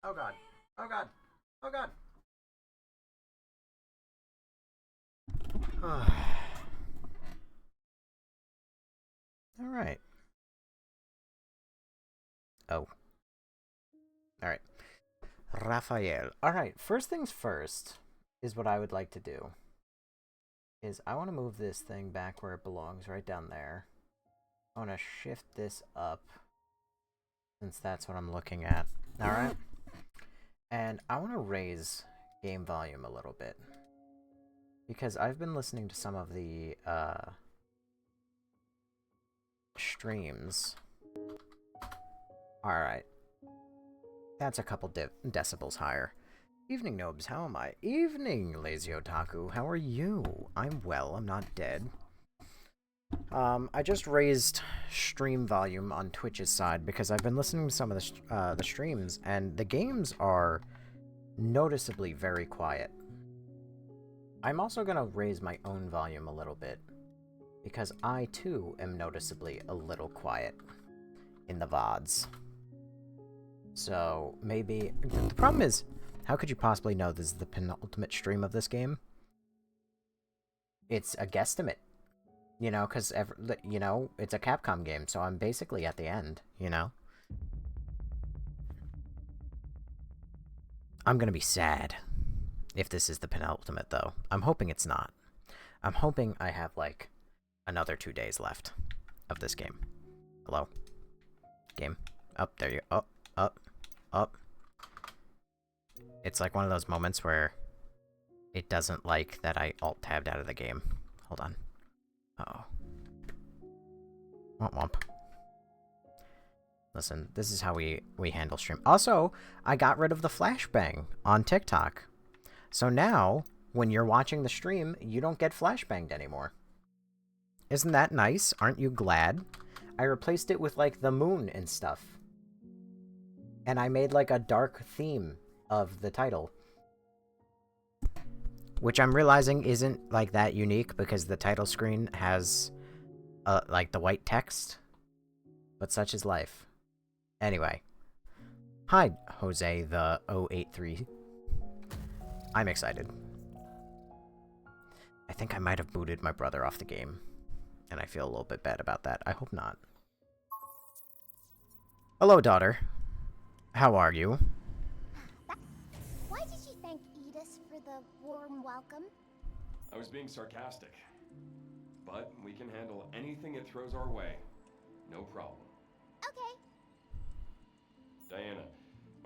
Oh god. Oh god. Oh god. Alright. Oh. Alright. Raphael. Alright, first things first is what I would like to do. Is I want to move this thing back where it belongs, right down there. I want to shift this up, since that's what I'm looking at. Alright? And I want to raise game volume a little bit. Because I've been listening to some of the, streams. Alright. That's a couple decibels higher. Evening, Nobs. How am I? Evening, Lazy Otaku. How are you? I'm well. I'm not dead. I just raised stream volume on Twitch's side because I've been listening to some of the streams, and the games are noticeably very quiet. I'm also going to raise my own volume a little bit because I, too, am noticeably a little quiet in the VODs. So, maybe... The problem is, how could you possibly know this is the penultimate stream of this game? It's a guesstimate. You know, because, you know, it's a Capcom game, so I'm basically at the end, you know? I'm gonna be sad if this is the penultimate, though. I'm hoping it's not. I'm hoping I have, like, another 2 days left of this game. Hello? Game. Up, there you go. Up, up, up. It's like one of those moments where it doesn't like that I alt-tabbed out of the game. Hold on. Uh-oh. Womp womp. Listen, this is how we handle stream. Also, I got rid of the flashbang on TikTok. So now, when you're watching the stream, you don't get flashbanged anymore. Isn't that nice? Aren't you glad? I replaced it with, like, the moon and stuff. And I made, like, a dark theme of the title. Which I'm realizing isn't, like, that unique because the title screen has, like, the white text. But such is life. Anyway. Hi, Jose the 083. I'm excited. I think I might have booted my brother off the game. And I feel a little bit bad about that. I hope not. Hello, daughter. How are you? Why did you thank Edith for the warm welcome? I was being sarcastic. But we can handle anything it throws our way. No problem. Okay. Diana,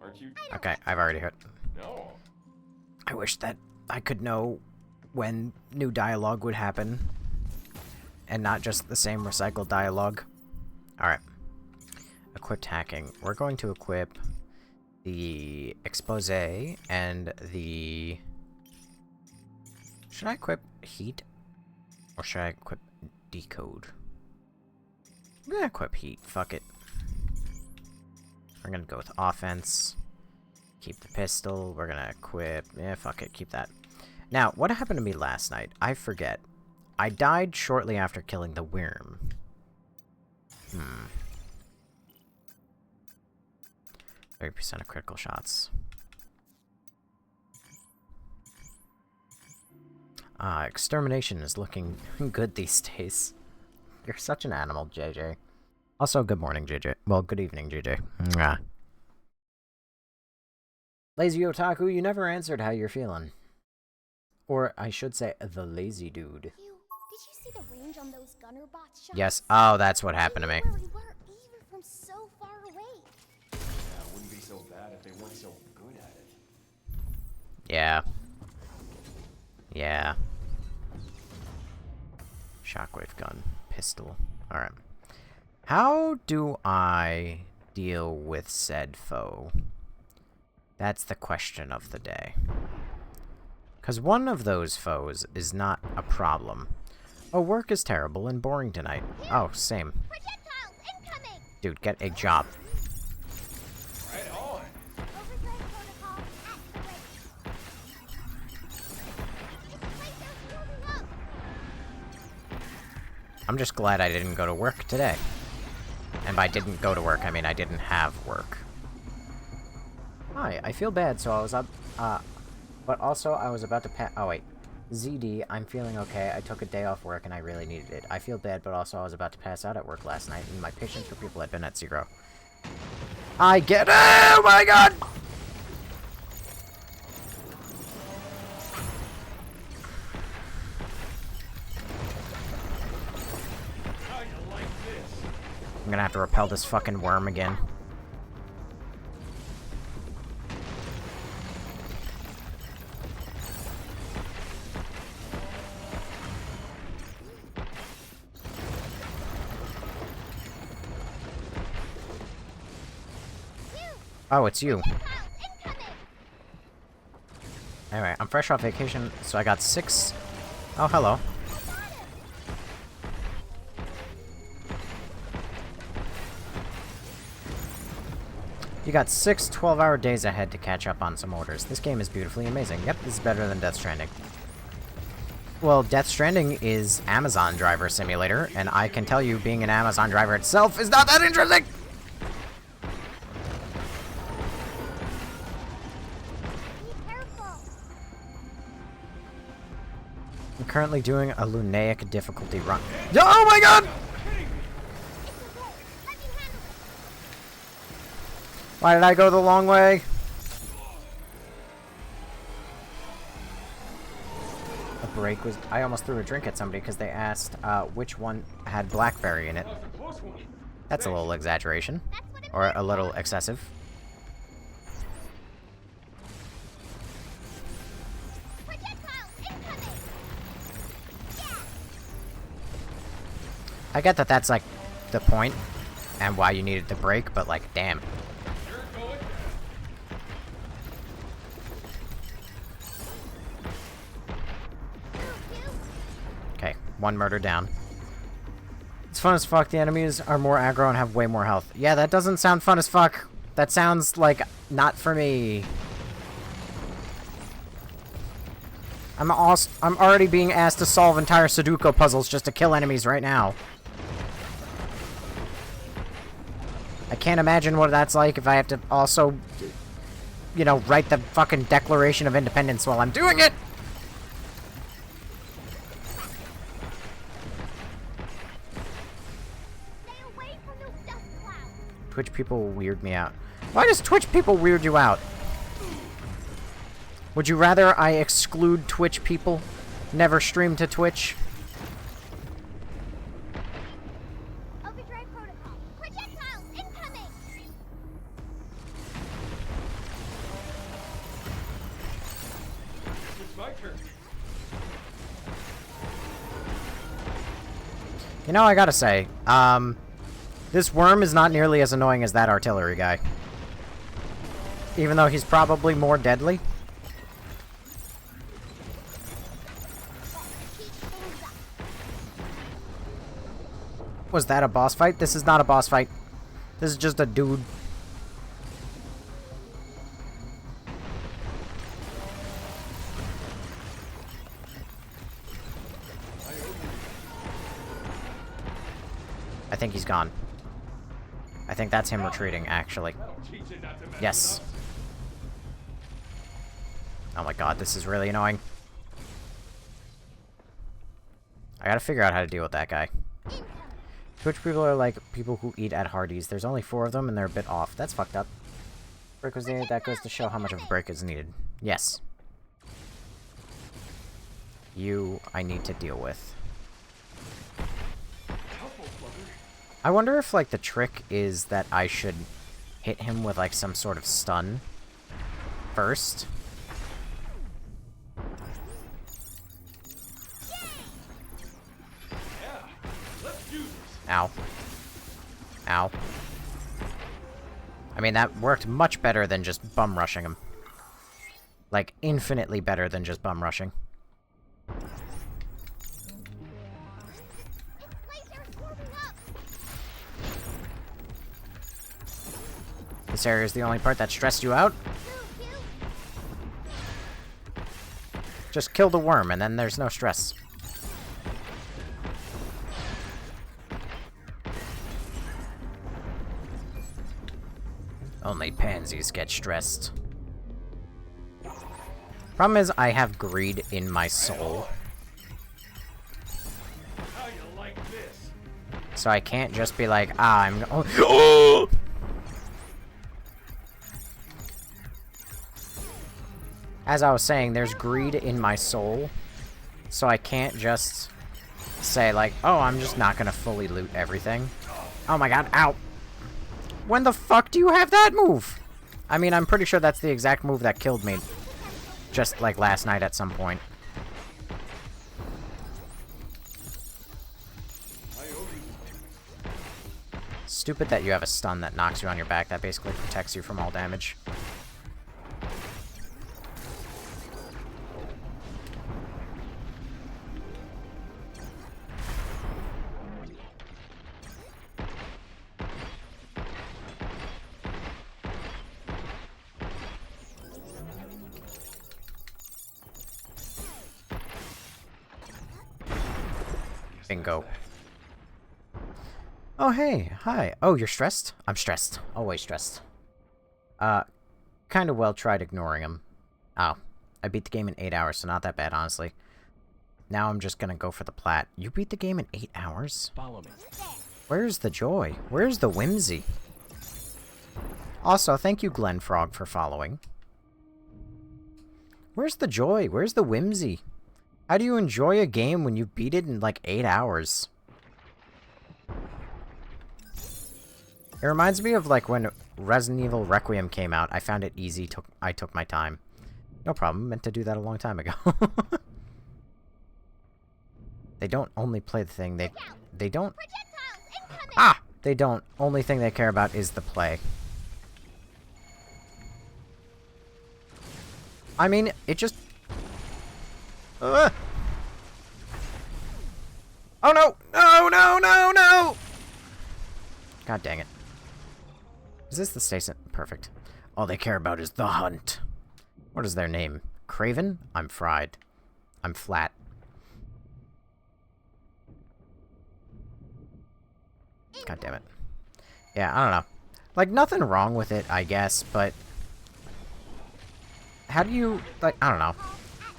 aren't you... Okay, I've already heard. No. I wish that I could know when new dialogue would happen. And not just the same recycled dialogue. Alright. Equipped hacking. We're going to equip the expose and the... Should I equip heat? Or should I equip decode? I'm gonna equip heat. Fuck it. We're gonna go with offense. Keep the pistol. We're gonna equip... Yeah, fuck it. Keep that. Now, what happened to me last night? I forget. I died shortly after killing the worm. 30% of critical shots. Extermination is looking good these days. You're such an animal, JJ. Also, good morning, JJ. Well, good evening, JJ. Mwah. Lazy Otaku, you never answered how you're feeling. Or, I should say, the lazy dude. Did you see the range on those gunner bot shots? Yes. Oh, that's what happened to me. Where we were, even from so far away. Yeah, it wouldn't be so bad if they weren't so good at it. Yeah. Yeah. Shockwave gun. Pistol. Alright. How do I deal with said foe? That's the question of the day. Because one of those foes is not a problem. Oh, work is terrible and boring tonight. Oh, same. Projectiles incoming! Dude, get a job. Right on. Overdrive protocol activate. It's like they're building up. I'm just glad I didn't go to work today. And by didn't go to work, I mean I didn't have work. Hi, I feel bad, so I was up, but also I was about to oh wait. ZD, I'm feeling okay. I took a day off work and I really needed it. I feel bad, but also I was about to pass out at work last night and my patience for people had been at 0. I get it! Oh my god! I'm gonna have to repel this fucking worm again. Oh, it's you. Anyway, I'm fresh off vacation, so I got 6... Oh, hello. You got 6 12-hour days ahead to catch up on some orders. This game is beautifully amazing. Yep, this is better than Death Stranding. Well, Death Stranding is Amazon Driver Simulator, and I can tell you being an Amazon driver itself is not that interesting! I'm currently doing a Lunaic difficulty run. Oh my god! Why did I go the long way? A break was... I almost threw a drink at somebody because they asked which one had blackberry in it. That's a little exaggeration. Or a little excessive. I get that that's, like, the point, and why you needed the break, but, like, damn. Okay, 1 murder down. It's fun as fuck, the enemies are more aggro and have way more health. Yeah, that doesn't sound fun as fuck. That sounds like, not for me. I'm already being asked to solve entire Sudoku puzzles just to kill enemies right now. I can't imagine what that's like if I have to also, you know, write the fucking Declaration of Independence while I'm doing it! Stay away from those dust clouds. Twitch people weird me out. Why does Twitch people weird you out? Would you rather I exclude Twitch people? Never stream to Twitch? Overdrive protocol. Projectiles incoming. It's my turn. You know, I gotta say, this worm is not nearly as annoying as that artillery guy. Even though he's probably more deadly. Was that a boss fight? This is not a boss fight. This is just a dude. I think he's gone. I think that's him retreating, actually. Yes. Oh my god, this is really annoying. I gotta figure out how to deal with that guy. Twitch people are like people who eat at Hardee's. There's only 4 of them and they're a bit off. That's fucked up. Break was needed. That goes to show how much of a break is needed. Yes. You, I need to deal with. I wonder if, like, the trick is that I should hit him with, like, some sort of stun first. Ow. Ow. I mean, that worked much better than just bum rushing him. Like, infinitely better than just bum rushing. This area is the only part that stressed you out? Just kill the worm, and then there's no stress. Only pansies get stressed. Problem is, I have greed in my soul. How you like this? So I can't just be like, ah, I'm... Oh! As I was saying, there's greed in my soul. So I can't just say, like, oh, I'm just not gonna fully loot everything. Oh my god, ow! When the fuck do you have that move? I mean, I'm pretty sure that's the exact move that killed me. Just, like, last night at some point. Stupid that you have a stun that knocks you on your back. That basically protects you from all damage. Bingo. Oh, hey. Hi. Oh, you're stressed? I'm stressed. Always stressed. Kind of well tried ignoring him. Oh. I beat the game in 8 hours, so not that bad, honestly. Now I'm just gonna go for the plat. You beat the game in 8 hours? Follow me. Where's the joy? Where's the whimsy? Also, thank you, Glenn Frog, for following. Where's the joy? Where's the whimsy? How do you enjoy a game when you beat it in, like, 8 hours? It reminds me of, like, when Resident Evil Requiem came out. I found it easy. I took my time. No problem. Meant to do that a long time ago. They don't only play the thing. They don't... Ah! They don't. Only thing they care about is the play. I mean, it just... Oh no! No, no, no, no! God dang it. Is this the station? Perfect. All they care about is the hunt. What is their name? Craven? I'm fried. I'm flat. God damn it. Yeah, I don't know. Like, nothing wrong with it, I guess, but... How do you... Like, I don't know.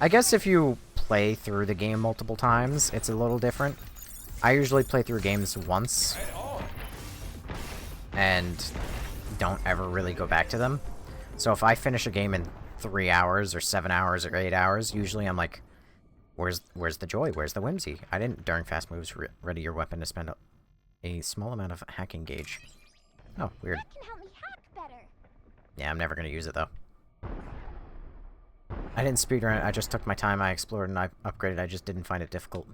I guess if you play through the game multiple times, it's a little different. I usually play through games once. And don't ever really go back to them. So if I finish a game in 3 hours, or 7 hours, or 8 hours, usually I'm like, where's the joy? Where's the whimsy? I didn't, during fast moves, ready your weapon to spend a small amount of hacking gauge. Oh, weird. That can help me hack better. Yeah, I'm never gonna use it, though. I didn't speedrun it, I just took my time, I explored, and I upgraded, I just didn't find it difficult.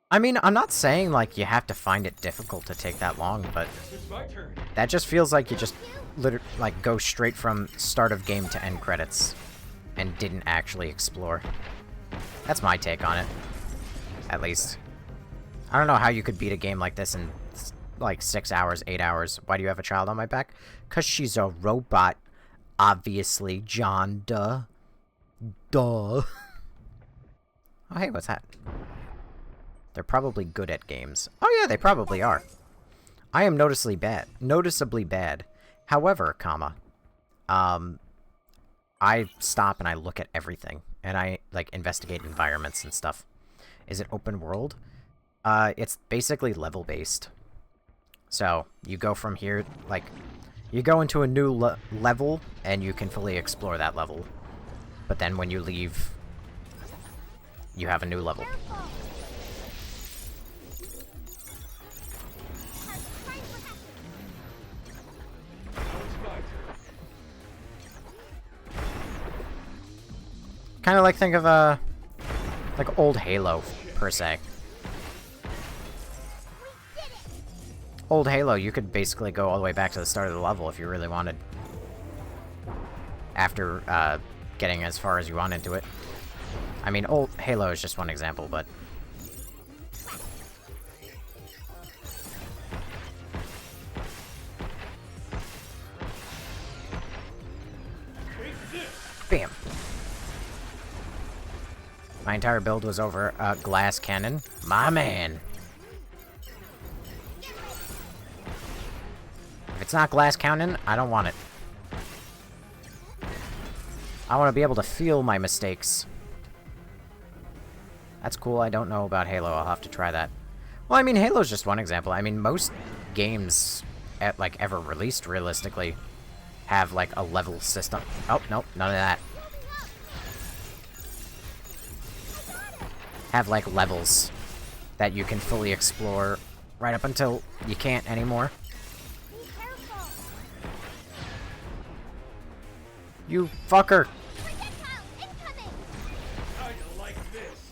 I mean, I'm not saying, like, you have to find it difficult to take that long, but... It's my turn. That just feels like you just, like, go straight from start of game to end credits. And didn't actually explore. That's my take on it. At least. I don't know how you could beat a game like this in, like, 6 hours, 8 hours. Why do you have a child on my back? 'Cause she's a robot. Obviously, John, duh. Duh. Oh, hey, what's that? They're probably good at games. Oh yeah, they probably are. I am noticeably bad. However, comma, I stop and I look at everything. And I, like, investigate environments and stuff. Is it open world? It's basically level-based. So, you go from here, like... You go into a new level, and you can fully explore that level. But then when you leave, you have a new level. Kind of like, think of like old Halo, per se. Old Halo, you could basically go all the way back to the start of the level if you really wanted. After, getting as far as you want into it. I mean, old Halo is just one example, but... Bam! My entire build was over a glass cannon. My man! If it's not glass cannon, I don't want it. I want to be able to feel my mistakes. That's cool. I don't know about Halo. I'll have to try that. Well, I mean, Halo's just one example. I mean, most games like ever released realistically have like a level system. Oh, nope, none of that. Have like levels that you can fully explore right up until you can't anymore. Be careful. You fucker! Projectile incoming. How you like this?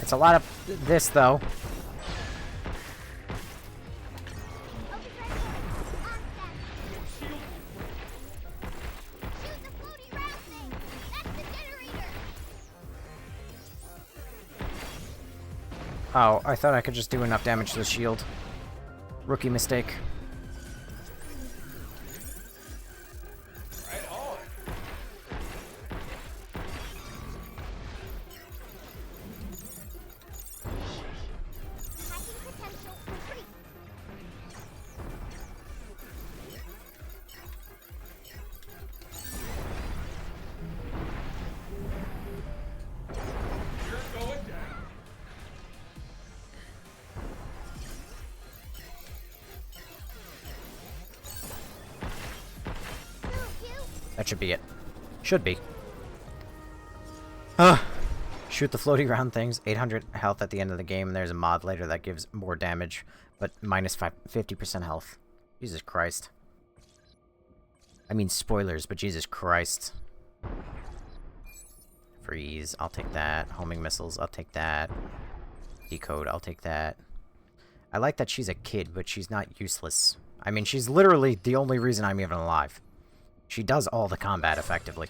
It's a lot of this though. Oh, I thought I could just do enough damage to the shield. Rookie mistake. Right on. Hacking potential increased. You're going down. That should be it. Should be. Shoot the floaty round things. 800 health at the end of the game, and there's a mod later that gives more damage, but minus 50% health. Jesus Christ. I mean, spoilers, but Jesus Christ. Freeze, I'll take that. Homing missiles, I'll take that. Decode, I'll take that. I like that she's a kid, but she's not useless. I mean, she's literally the only reason I'm even alive. She does all the combat effectively.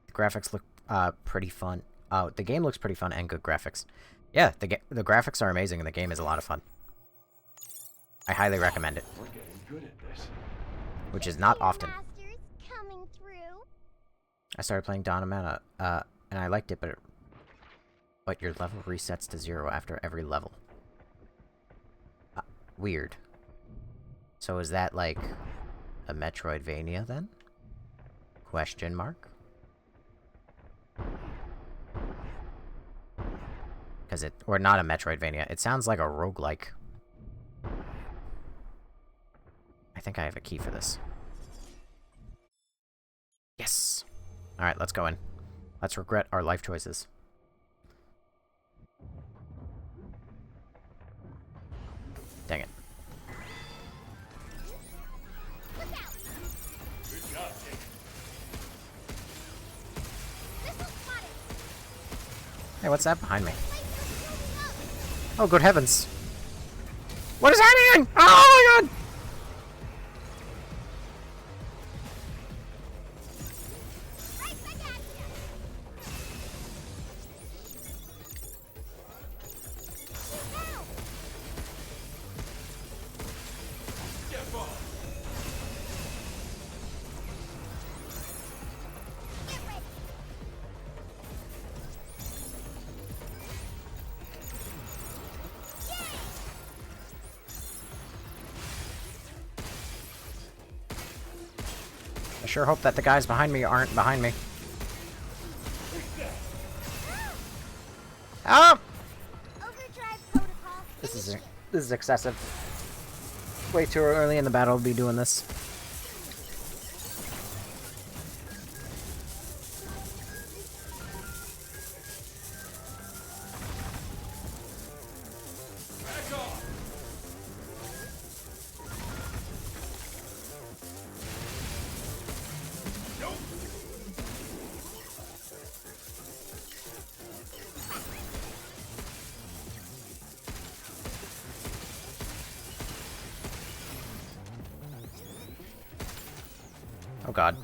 The graphics look pretty fun. Oh, the game looks pretty fun and good graphics. Yeah, the graphics are amazing and the game is a lot of fun. I highly recommend it. We're getting good at this. Which is not often. Masters coming through. I started playing Penultimate, and I liked it, but your level resets to 0 after every level. Weird. So is that like a Metroidvania then? Question mark? Or not a Metroidvania. It sounds like a roguelike. I think I have a key for this. Yes! Alright, let's go in. Let's regret our life choices. Dang it. Look out. Good job, Jake. Missile spotted. Hey, what's that behind me? Lasers moving up. Oh, good heavens. What is happening? Oh my god! Right back at ya. Shoot now. Get off. Get ready. I sure hope that the guys behind me aren't behind me. Ah! Overdrive protocol. This is excessive. Way too early in the battle to be doing this. Back off. Nope. Oh god.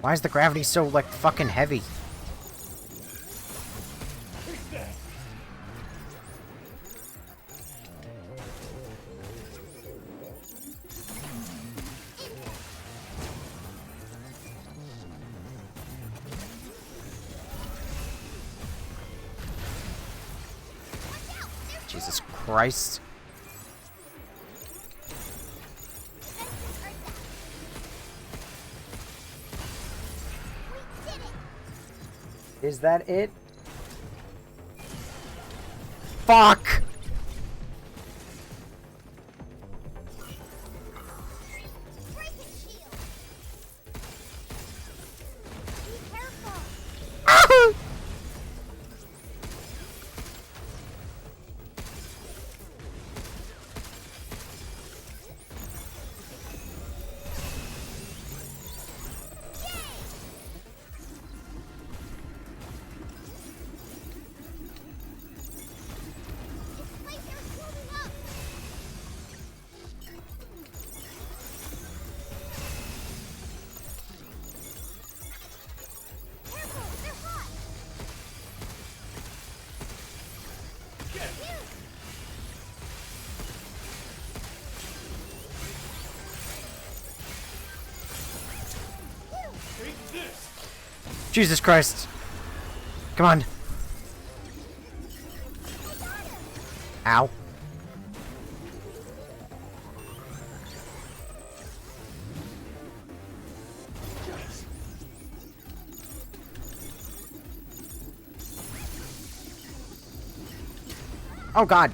Why is the gravity so, like, fucking heavy? Take that. Jesus Christ. Is that it? Fuck! Ah! Jesus Christ. Come on. Ow. Oh God.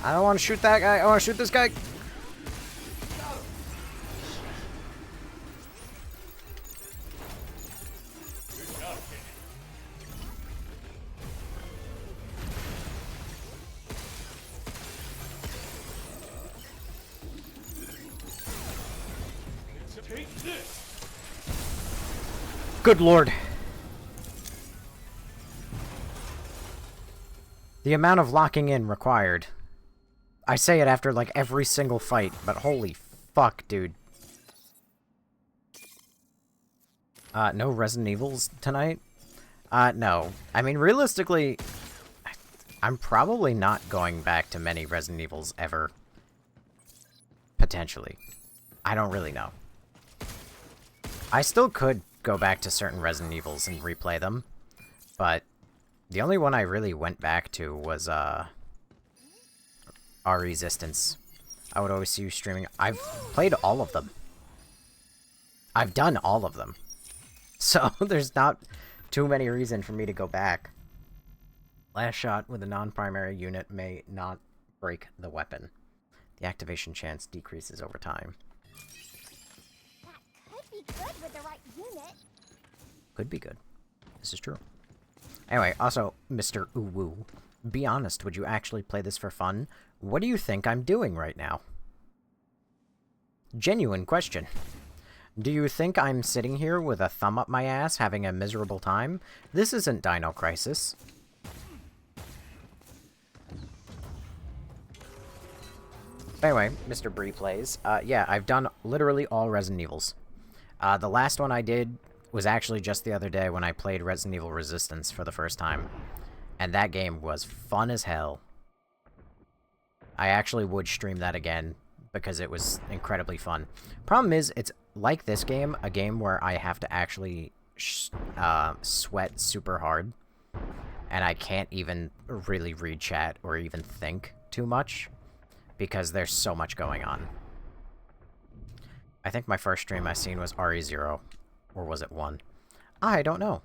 I don't want to shoot that guy. I want to shoot this guy. Good Lord. The amount of locking in required. I say it after, like, every single fight, but holy fuck, dude. No Resident Evils tonight? No. I mean, realistically, I'm probably not going back to many Resident Evils ever. Potentially. I don't really know. I still could go back to certain Resident Evils and replay them, but the only one I really went back to was, Our Resistance. I would always see you streaming. I've played all of them. I've done all of them. So, there's not too many reasons for me to go back. Last shot with a non-primary unit may not break the weapon. The activation chance decreases over time. That could be good with the right unit. Could be good. This is true. Anyway, also, Mr. Uwu, be honest, would you actually play this for fun? What do you think I'm doing right now? Genuine question. Do you think I'm sitting here with a thumb up my ass having a miserable time? This isn't Dino Crisis. Anyway, Mr. Bree plays. Yeah, I've done literally all Resident Evils. The last one I did was actually just the other day when I played Resident Evil Resistance for the first time. And that game was fun as hell. I actually would stream that again because it was incredibly fun. Problem is, it's like this game, a game where I have to actually sweat super hard. And I can't even really read chat or even think too much because there's so much going on. I think my first stream I seen was RE0. Or was it 1? I don't know.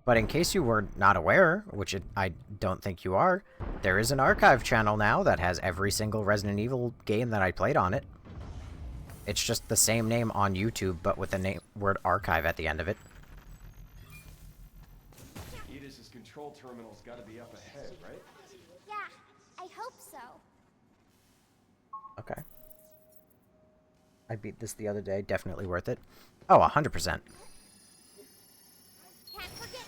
But in case you were not aware, which I don't think you are, there is an archive channel now that has every single Resident Evil game that I played on it. It's just the same name on YouTube, but with the word archive at the end of it. Edis's control terminal's gotta be up ahead, right? Yeah, I hope so. Okay. I beat this the other day. Definitely worth it. Oh, 100%. Can't forget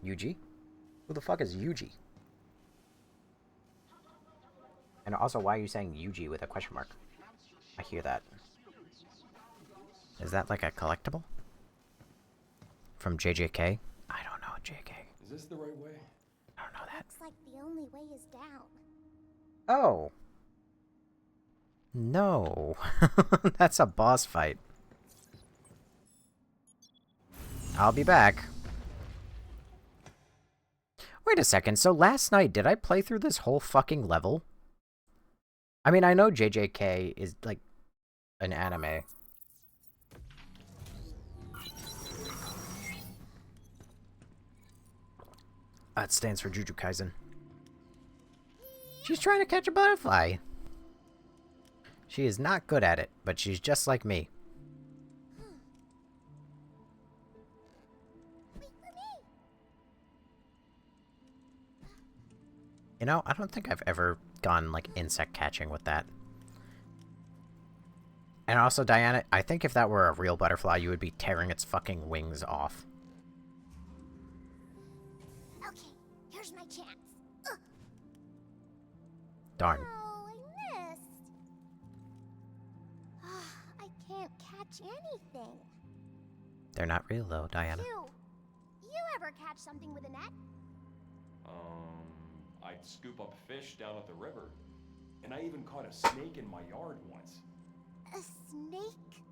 you. Yuji? Who the fuck is Yuji? And also, why are you saying Yuji with a question mark? I hear that. Is that like a collectible? From JJK? I JK. Is this the right way? I don't know that. Looks like the only way is down. Oh. No. That's a boss fight. I'll be back. Wait a second, so last night, did I play through this whole fucking level? I mean, I know JJK is, like, an anime. That stands for Jujutsu Kaisen. She's trying to catch a butterfly. She is not good at it, but she's just like me. Wait for me! You know, I don't think I've ever gone, like, insect catching with that. And also, Diana, I think if that were a real butterfly, you would be tearing its fucking wings off. Okay, here's my chance. Darn. Oh, I missed. I can't catch anything. They're not real, though, Diana. You ever catch something with a net? I'd scoop up fish down at the river. And I even caught a snake in my yard once. A snake?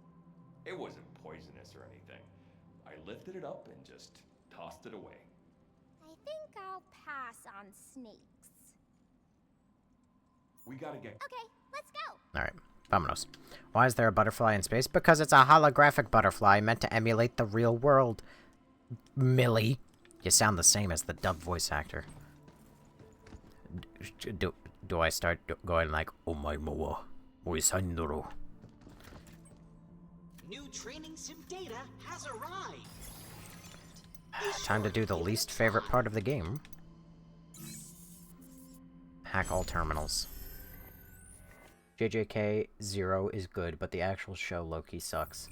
It wasn't poisonous or anything. I lifted it up and just tossed it away. I think I'll pass on snakes. We gotta get... Okay, let's go. Alright, vamonos. Why is there a butterfly in space? Because it's a holographic butterfly meant to emulate the real world. Millie. You sound the same as the dub voice actor. Do I start going like, oh my moa, oisandoro? New training sim data has arrived. Time to do the least favorite part of the game. Hack all terminals. JJK 0 is good, but the actual show low-key sucks.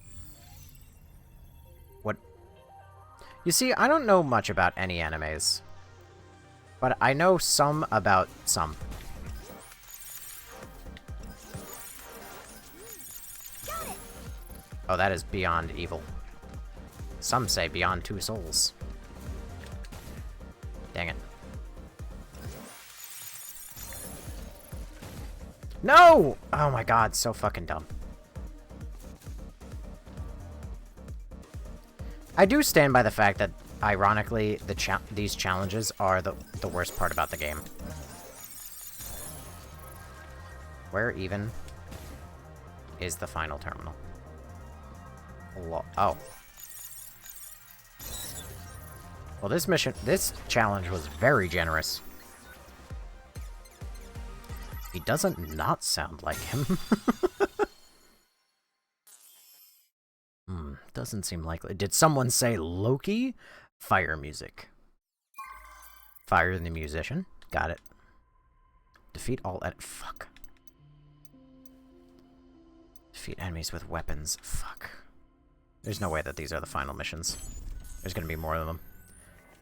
What? You see, I don't know much about any animes. But I know some about some. Got it. Oh, that is beyond evil. Some say beyond two souls. Dang it. No! Oh my god, so fucking dumb. I do stand by the fact that, ironically, these challenges are the worst part about the game. Where even is the final terminal? Oh. Well, this challenge was very generous. He doesn't not sound like him. Doesn't seem likely. Did someone say Loki? Fire music. Fire the musician. Got it. Defeat all fuck. Defeat enemies with weapons. Fuck. There's no way that these are the final missions. There's gonna be more of them.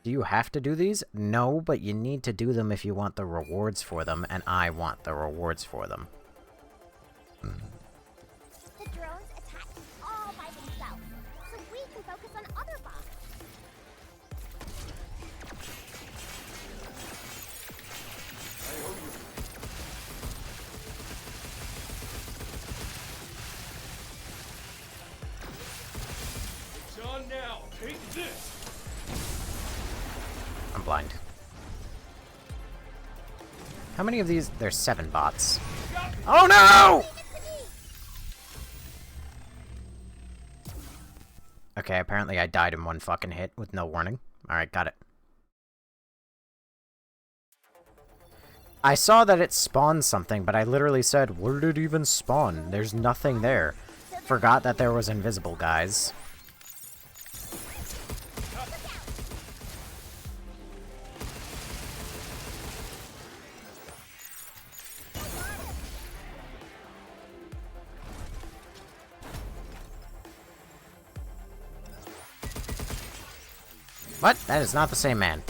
Do you have to do these? No, but you need to do them if you want the rewards for them, and I want the rewards for them. The drones attack all by themselves, so we can focus on other bombs. It's on now. Take this. I'm blind. How many of these? There's 7 bots. Oh no! Okay, apparently I died in one fucking hit with no warning. Alright, got it. I saw that it spawned something, but I literally said, where did it even spawn? There's nothing there. Forgot that there was invisible guys. What? That is not the same man.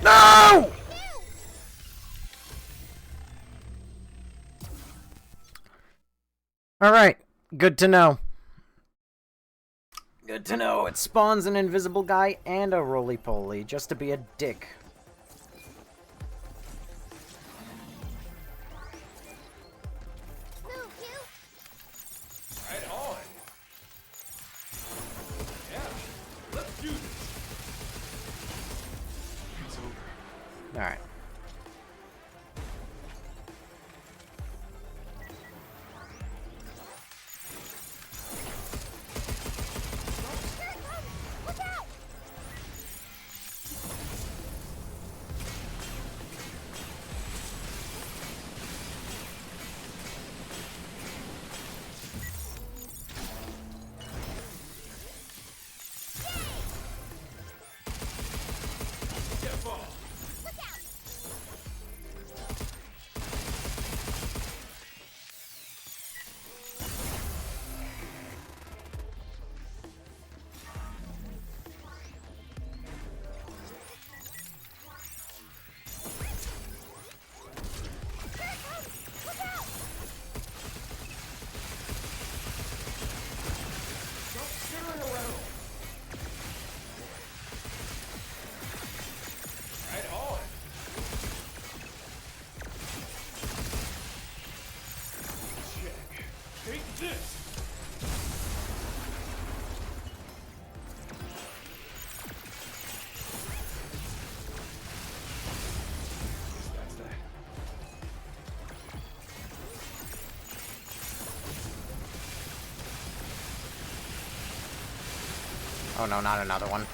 No! Alright, good to know. good to know. It spawns an invisible guy and a roly-poly just to be a dick. Move, you. Right on. Yeah, let's do this. It's over. Alright. Here it comes. Look out. Get ball. Look out. Here it comes. Look out. Stop screwing around. Right on. Check. Take this. That's that. Oh no, not another one.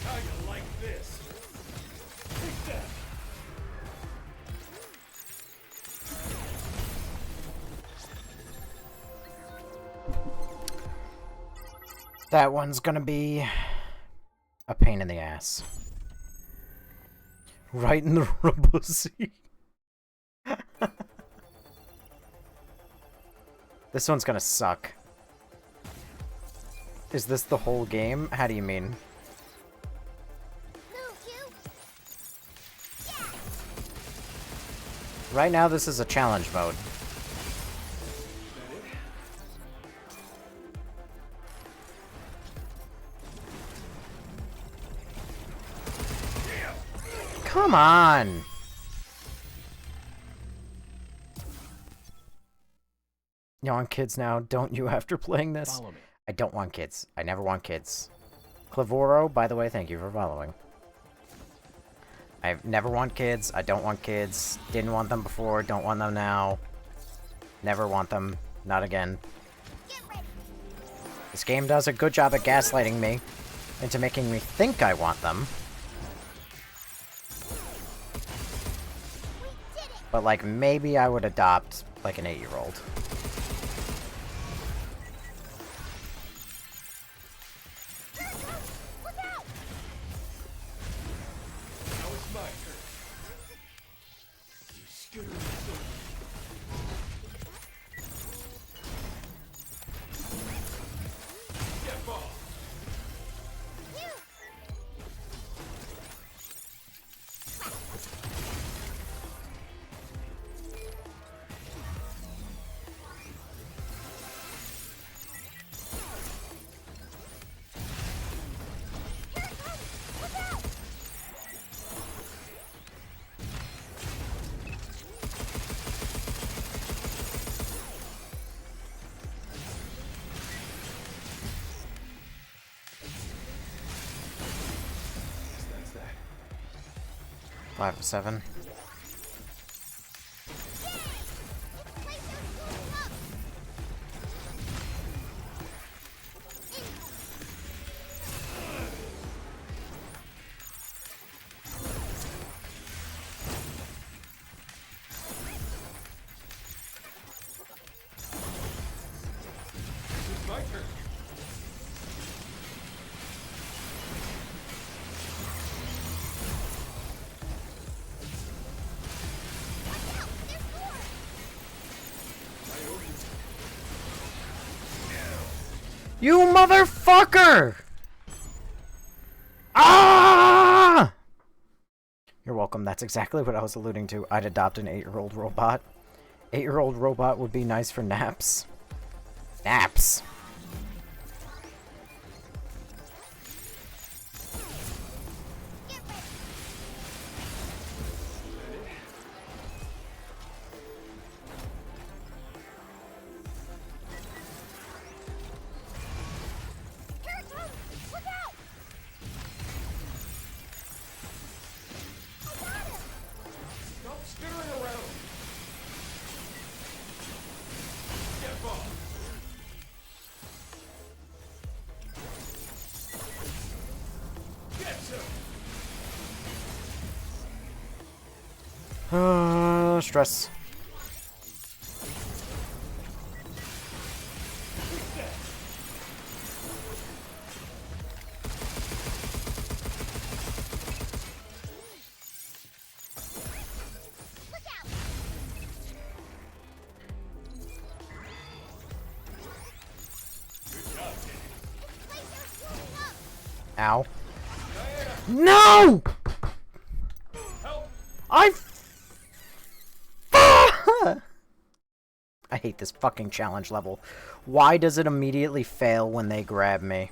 How you like this? Take that. That one's gonna be a pain in the ass. Right in the rubussy. This one's gonna suck. Is this the whole game? How do you mean? Move, you. Yeah. Right now, this is a challenge mode. Come on! You want kids now, don't you, after playing this? Follow me. I don't want kids. I never want kids. Clavoro, by the way, thank you for following. I never want kids. I don't want kids. Didn't want them before. Don't want them now. Never want them. Not again. Get ready. This game does a good job at gaslighting me into making me think I want them. We did it. But, like, maybe I would adopt, like, an 8-year-old. Here it comes. Look out. Now it's my turn. You scooter. Get ball. You. Here it comes. Look out. That's that. 5 to 7. It's Placer heating up. It's my turn. You motherfucker! Ah! You're welcome. That's exactly what I was alluding to. I'd adopt an 8-year-old robot. 8-year-old robot would be nice for naps. Naps. Here it comes! Look out! I got him! Stop skittering around! Get off! Get some! Stress. Look out! Good job, kid. Lasers warming up! Ow. No! Help! I hate this fucking challenge level. Why does it immediately fail when they grab me?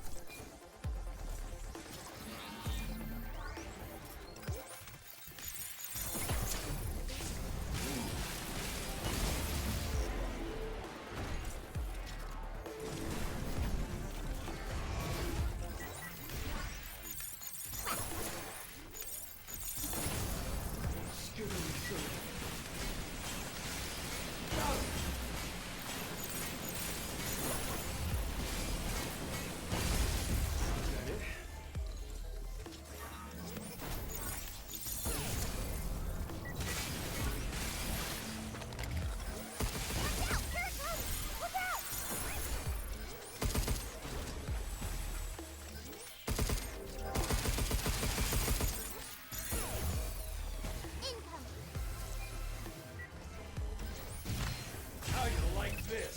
How you like this?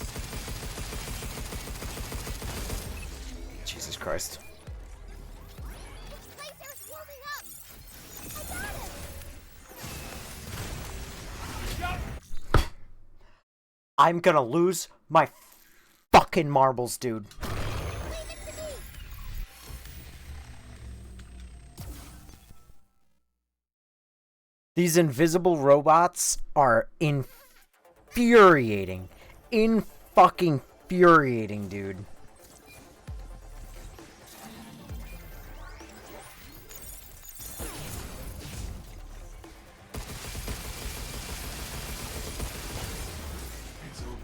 Jesus Christ. Lasers warming up! I got him! I'm gonna lose my fucking marbles, dude. Leave it to me! These invisible robots are infuriating. Fucking infuriating, dude. It's over.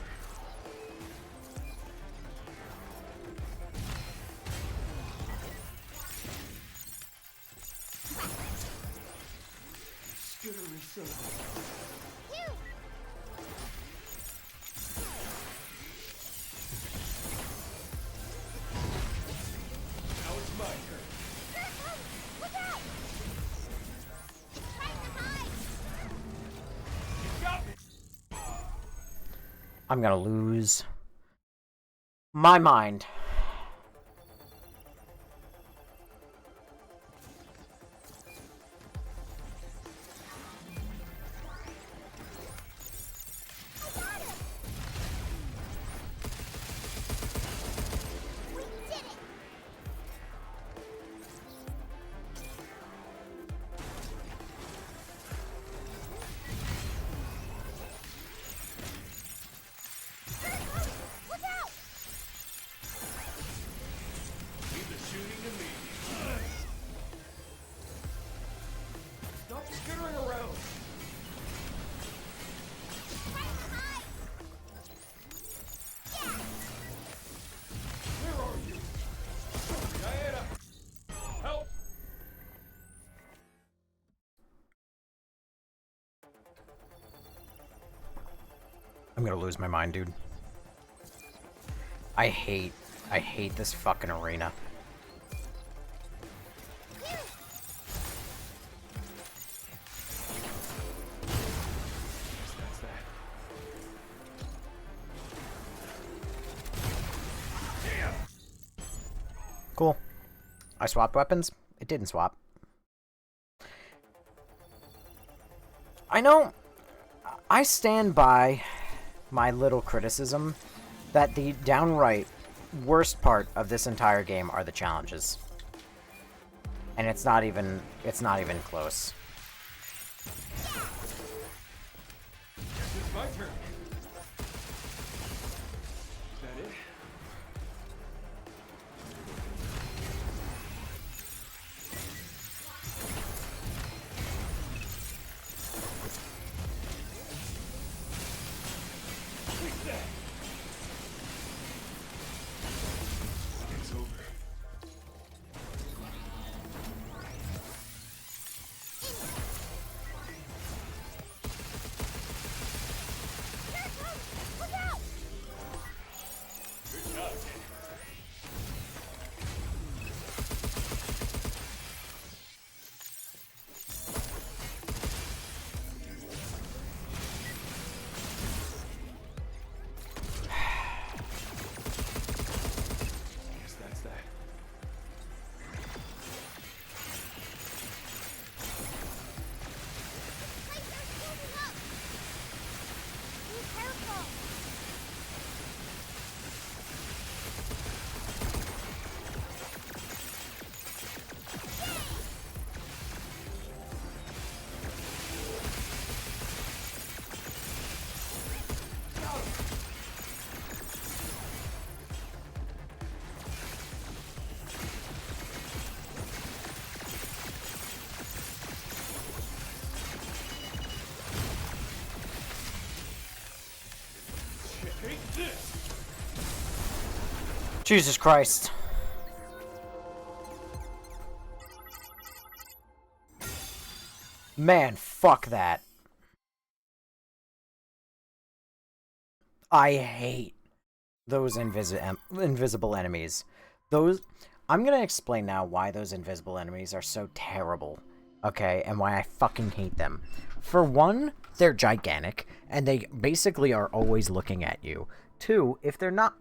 Skittery son. Phew! Now it's my turn. Here it comes! Look out! It's trying to hide! You got me. I'm gonna lose my mind. I got him! We did it! Here it comes! Look out! Leave the shooting to me. Stop skittering around. Trying to hide! Yeah! Where are you? Diana! Help! I'm gonna lose my mind, dude. I hate this fucking arena. Here! That's that. Damn! I swapped weapons. It didn't swap. I know. I stand by my little criticism that the downright worst part of this entire game are the challenges. And it's not even close. It's my turn. Is that it? Take that. It's over. Look out! Good job, kid. Guess that's that. Lasers moving up! Be careful! Take this. Jesus Christ. Man, fuck that. I hate those invisible enemies. I'm gonna explain now why those invisible enemies are so terrible, okay, and why I fucking hate them. For one, they're gigantic, and they basically are always looking at you. Two, if they're not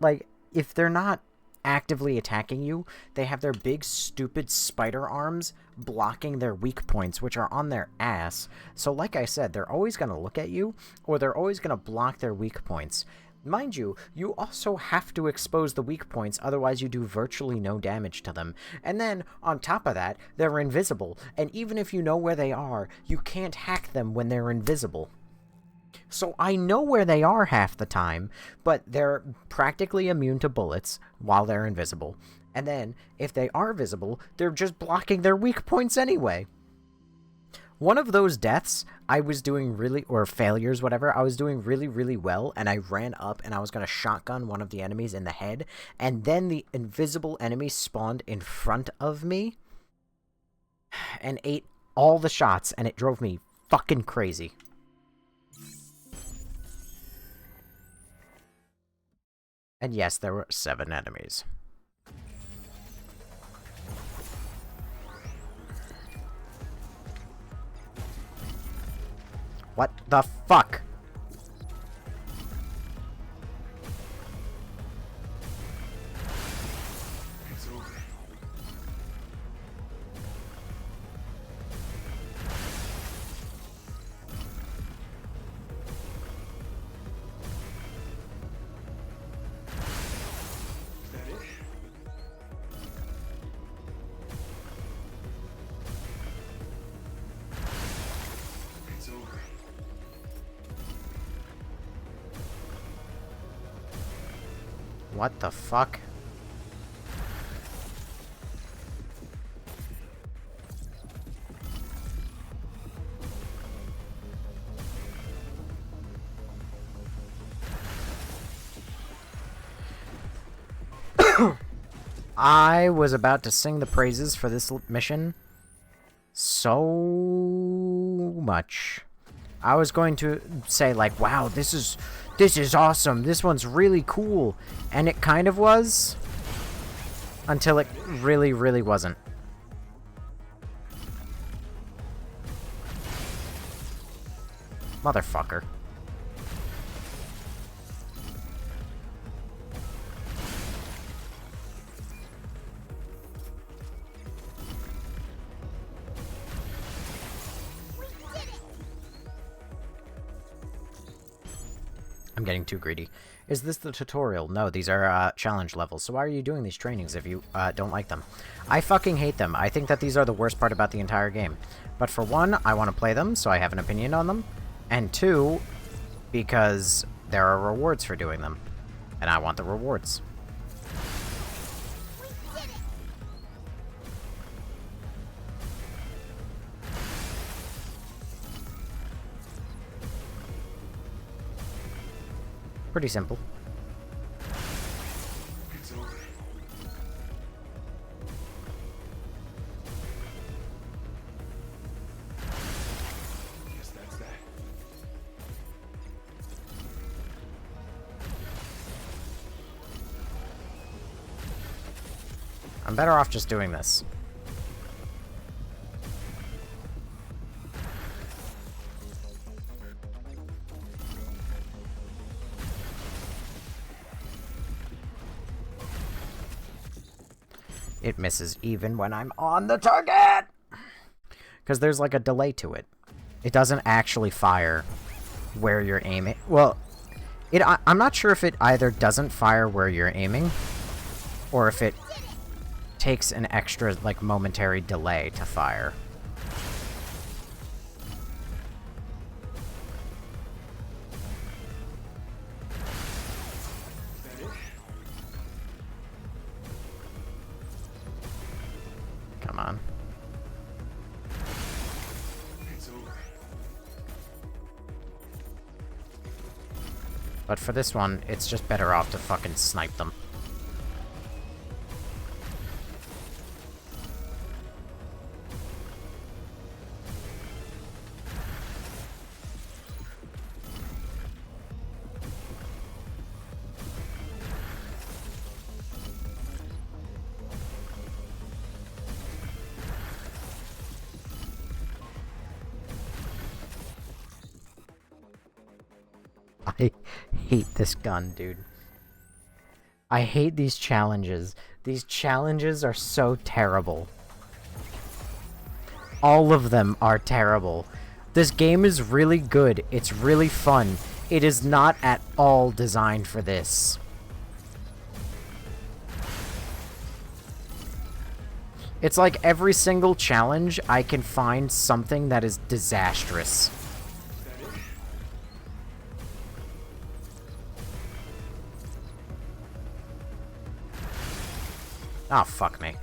actively attacking you, they have their big stupid spider arms blocking their weak points, which are on their ass. So like I said, they're always going to look at you, or they're always going to block their weak points. Mind you, you also have to expose the weak points, otherwise you do virtually no damage to them. And then, on top of that, they're invisible, and even if you know where they are, you can't hack them when they're invisible. So I know where they are half the time, but they're practically immune to bullets while they're invisible. And then, if they are visible, they're just blocking their weak points anyway. One of those deaths, I was doing really, or failures, whatever, I was doing really, really well, and I ran up and I was going to shotgun one of the enemies in the head, and then the invisible enemy spawned in front of me and ate all the shots, and it drove me fucking crazy. And yes, there were 7 enemies. What the fuck? It's over. Is that it? It's over. What the fuck? I was about to sing the praises for this mission so much. I was going to say, like, wow, this is awesome. This one's really cool. And it kind of was. Until it really, really wasn't. Motherfucker. I'm getting too greedy. Is this the tutorial? No, these are challenge levels. So why are you doing these trainings if you don't like them? I fucking hate them. I think that these are the worst part about the entire game. But for one, I want to play them, so I have an opinion on them. And two, because there are rewards for doing them. And I want the rewards. We did it! Pretty simple. It's over. Guess that's that. I'm better off just doing this. It misses even when I'm on the target! Because there's like a delay to it. It doesn't actually fire where you're aiming. Well, I'm not sure if it either doesn't fire where you're aiming, or if it takes an extra, like, momentary delay to fire. Is that it? Come on. It's over. But for this one, it's just better off to fucking snipe them. I hate this gun, dude. I hate these challenges. These challenges are so terrible. All of them are terrible. This game is really good. It's really fun. It is not at all designed for this. It's like every single challenge, I can find something that is disastrous. Oh, fuck me.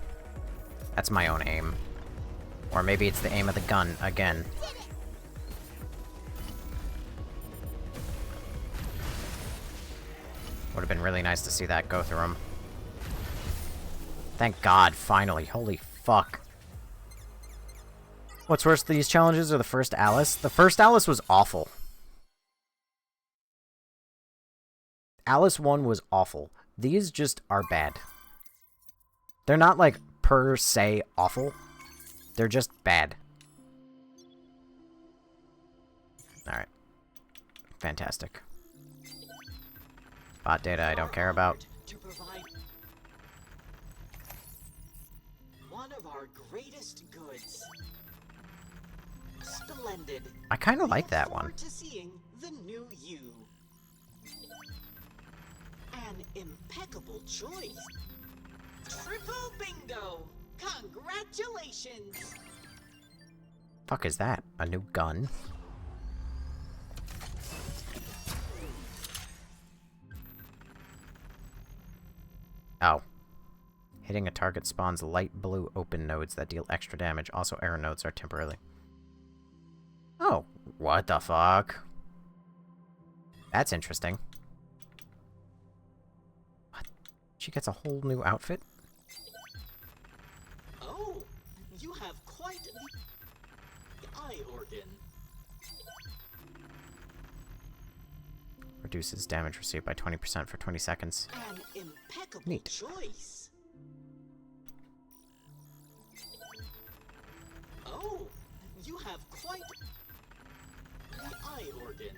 That's my own aim. Or maybe it's the aim of the gun, again. Would have been really nice to see that go through him. Thank God, finally. Holy fuck. What's worse, these challenges or the first Alice? The first Alice was awful. Alice 1 was awful. These just are bad. They're not, like, per se awful. They're just bad. Alright. Fantastic. Bot data I don't care about. To provide one of our greatest goods. Splendid. I kind of like Look that one. forward to seeing the new you. An impeccable choice. Triple bingo! Congratulations! Fuck is that? A new gun? Oh. Hitting a target spawns light blue open nodes that deal extra damage. Also, error nodes are temporarily. Oh, what the fuck? That's interesting. What? She gets a whole new outfit? Oh, you have quite the eye organ. Reduces damage received by 20% for 20 seconds. An impeccable Neat. choice. Oh, you have quite the eye organ.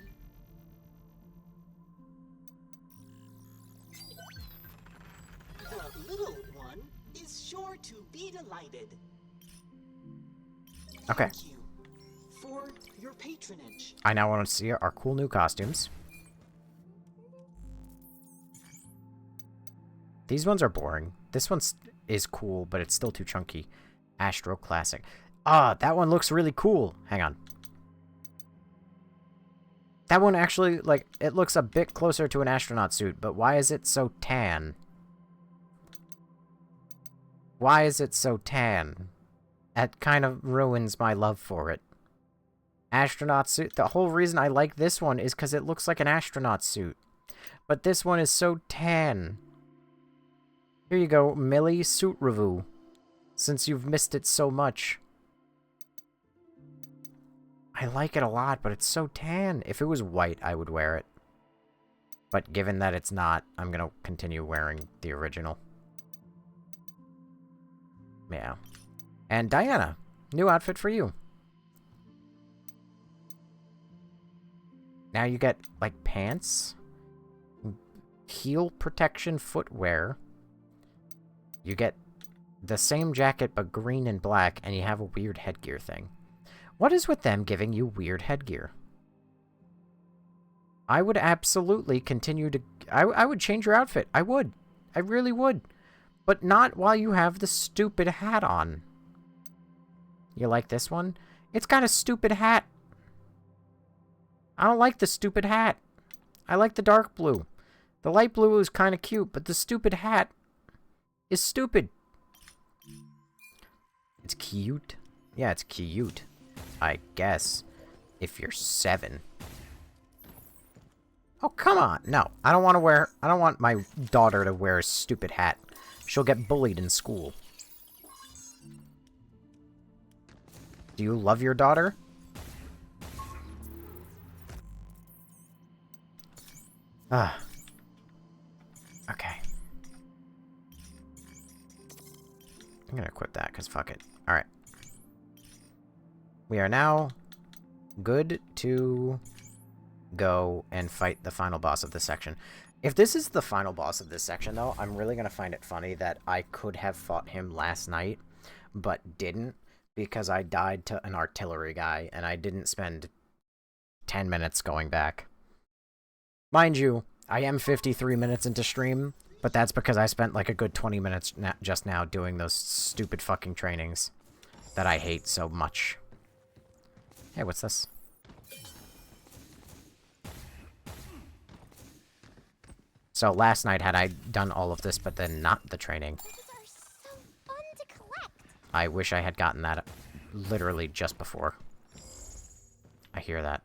The little one is sure to be delighted. Okay. Thank you for your patronage. I now want to see our cool new costumes. These ones are boring. This one is cool, but it's still too chunky. Astro Classic. Ah, that one looks really cool. Hang on. That one actually, like, it looks a bit closer to an astronaut suit, but why is it so tan? Why is it so tan? That kind of ruins my love for it. Astronaut suit. The whole reason I like this one is because it looks like an astronaut suit. But this one is so tan. Here you go, Millie Suit Review. Since you've missed it so much. I like it a lot, but it's so tan. If it was white, I would wear it. But given that it's not, I'm gonna continue wearing the original. Yeah. And Diana, new outfit for you. Now you get, like, pants, heel protection footwear. You get the same jacket but green and black, and you have a weird headgear thing. What is with them giving you weird headgear? I would absolutely continue to... I would change your outfit. I would. I really would. But not while you have the stupid hat on. You like this one? It's got a stupid hat. I don't like the stupid hat. I like the dark blue. The light blue is kind of cute, but the stupid hat is stupid. It's cute. Yeah, it's cute. I guess. If you're 7. Oh, come on. No, I don't want to wear... I don't want my daughter to wear a stupid hat. She'll get bullied in school. Do you love your daughter? Ah. Okay. I'm gonna equip that, because fuck it. Alright. We are now good to go and fight the final boss of this section. If this is the final boss of this section, though, I'm really gonna find it funny that I could have fought him last night, but didn't, because I died to an artillery guy, and I didn't spend 10 minutes going back. Mind you, I am 53 minutes into stream, but that's because I spent like a good 20 minutes just now doing those stupid fucking trainings that I hate so much. Hey, what's this? So last night had I done all of this, but then not the training. These are so fun to collect. I wish I had gotten that literally just before. I hear that.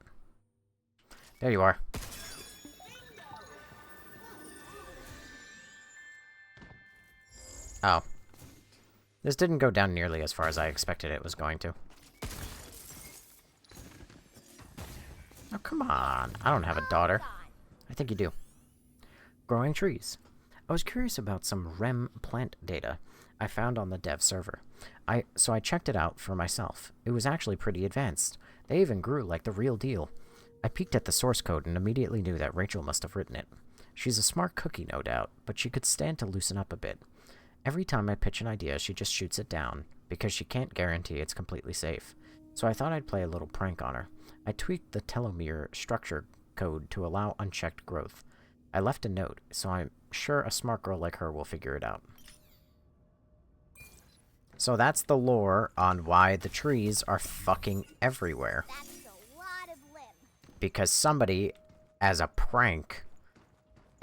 There you are. Oh. This didn't go down nearly as far as I expected it was going to. Oh, come on. I don't have a daughter. I think you do. Growing trees. I was curious about some REM plant data I found on the dev server. So I checked it out for myself. It was actually pretty advanced. They even grew like the real deal. I peeked at the source code and immediately knew that Rachel must have written it. She's a smart cookie, no doubt, but she could stand to loosen up a bit. Every time I pitch an idea, she just shoots it down, because she can't guarantee it's completely safe. So I thought I'd play a little prank on her. I tweaked the telomere structure code to allow unchecked growth. I left a note, so I'm sure a smart girl like her will figure it out. So that's the lore on why the trees are fucking everywhere. That's a lot of limb. Because somebody, as a prank,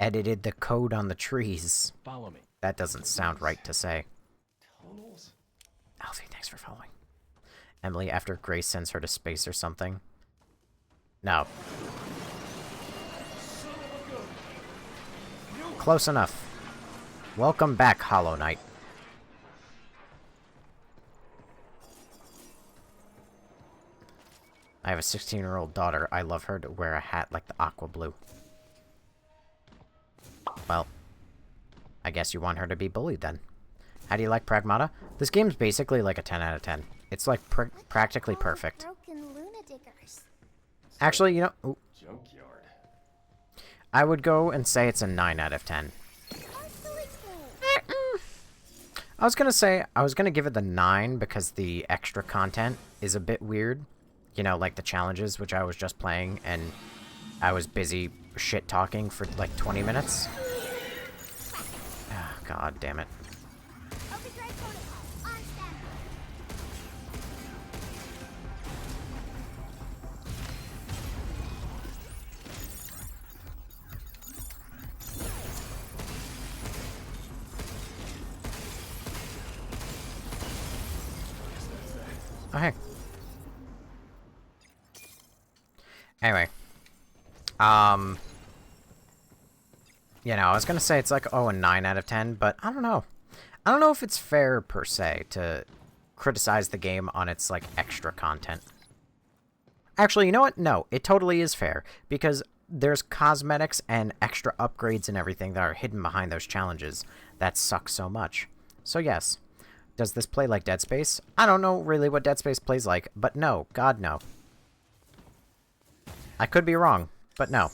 edited the code on the trees. Follow me. That doesn't sound right to say. Tunnels? Alfie, thanks for following. Emily, after Grace sends her to space or something. No. Close enough. Welcome back, Hollow Knight. I have a 16-year-old daughter. I love her to wear a hat like the aqua blue. Well, I guess you want her to be bullied then. How do you like Pragmata? This game's basically like a 10 out of 10. It's like practically perfect. Broken lunatickers. Actually, you know, ooh, Junkyard. I would go and say it's a 9 out of 10. I was gonna give it the 9 because the extra content is a bit weird. You know, like the challenges, which I was just playing, and I was busy shit-talking for like 20 minutes. God damn it. Overdrive protocol on standby. Oh, hey. Anyway. You know, I was gonna say it's like, oh, a 9 out of 10, but I don't know. I don't know if it's fair, per se, to criticize the game on its, like, extra content. Actually, you know what? No, it totally is fair, because there's cosmetics and extra upgrades and everything that are hidden behind those challenges that suck so much. So yes, does this play like Dead Space? I don't know really what Dead Space plays like, but no, God no. I could be wrong, but no.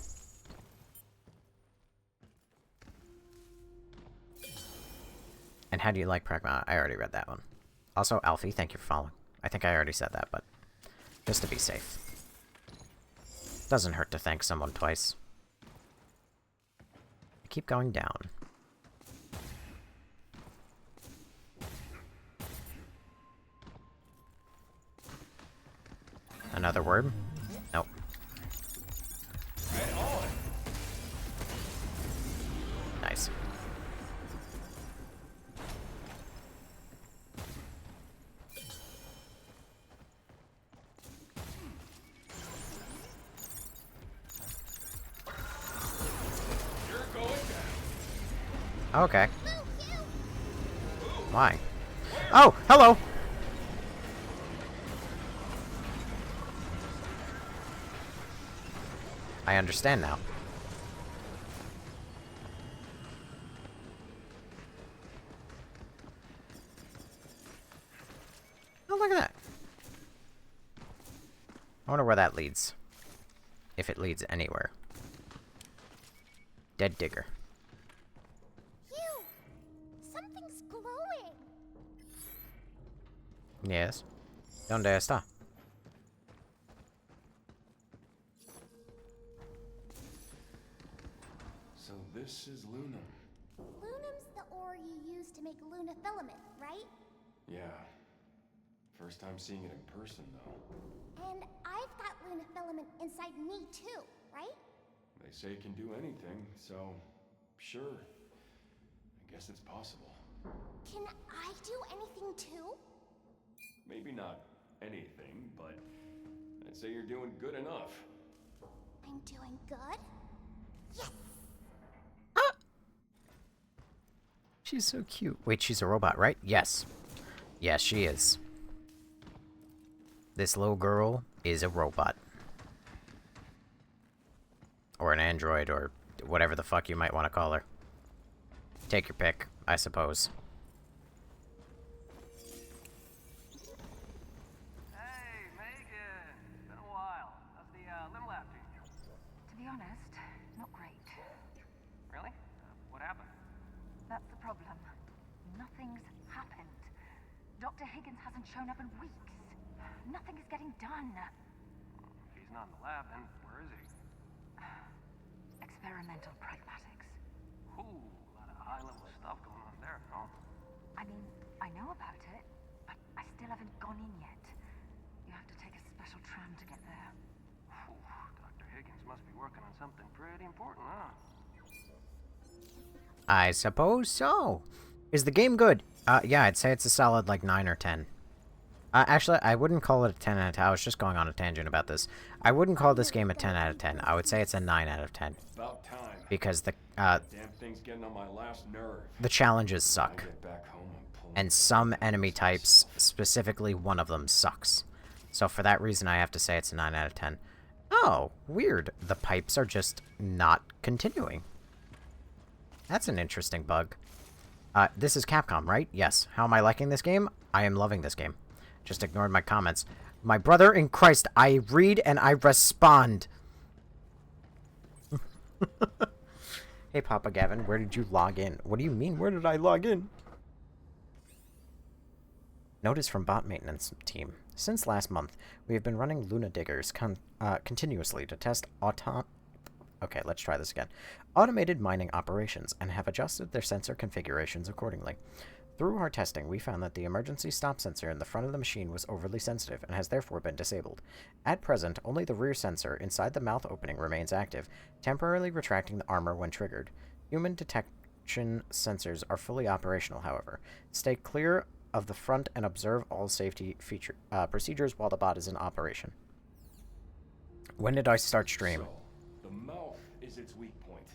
And how do you like Pragmata? I already read that one. Also, Alfie, thank you for following. I think I already said that, but just to be safe. Doesn't hurt to thank someone twice. I keep going down. Another word? Nope. Nice. Okay. Why? Oh, hello! I understand now. Oh, look at that. I wonder where that leads. If it leads anywhere. Dead digger. Phew! Something's glowing. Yes. ¿Dónde está? So this is Luna. Lunum's the ore you use to make Luna filament, right? Yeah. First time seeing it in person, though. And I've got Luna filament inside me too, right? They say it can do anything, so sure. I guess it's possible. Can I do anything too? Maybe not anything, but I'd say you're doing good enough. I'm doing good? Yes! She's so cute. Wait, she's a robot, right? Yes. Yes, she is. This little girl is a robot. Or an android, or whatever the fuck you might want to call her. Take your pick, I suppose. Hey, Megan! Been a while. How's the limb lab treating you? To be honest, not great. Really? What happened? That's the problem. Nothing's happened. Dr. Higgins hasn't shown up in weeks. Nothing is getting done. If he's not in the lab, then where is he? Experimental pragmatics. Ooh, a lot of high-level stuff going on there, no? I mean, I know about it, but I still haven't gone in yet. You have to take a special tram to get there. Ooh, Dr. Higgins must be working on something pretty important, huh? I suppose so. Is the game good? Yeah, I'd say it's a solid, like, 9 or 10. Actually, I wouldn't call it a 10 out of 10. I was just going on a tangent about this. I wouldn't call this game a 10 out of 10. I would say it's a 9 out of 10. About time. Because the, Damn thing's getting on my last nerve. the challenges I suck. get back home, I'm pulling And some enemy types, specifically one of them, sucks. So for that reason, I have to say it's a 9 out of 10. Oh, weird. The pipes are just not continuing. That's an interesting bug. This is Capcom, right? Yes. How am I liking this game? I am loving this game. Just ignored my comments. My brother in Christ, I read and I respond. Hey, Papa Gavin, where did you log in? What do you mean, where did I log in? Notice from bot maintenance team. Since last month, we have been running Luna Diggers continuously to test Okay, let's try this again. Automated mining operations and have adjusted their sensor configurations accordingly. Through our testing, we found that the emergency stop sensor in the front of the machine was overly sensitive and has therefore been disabled. At present, only the rear sensor inside the mouth opening remains active, temporarily retracting the armor when triggered. Human detection sensors are fully operational, however. Stay clear of the front and observe all safety procedures while the bot is in operation. When did I start stream? So, the mouth is its weak point.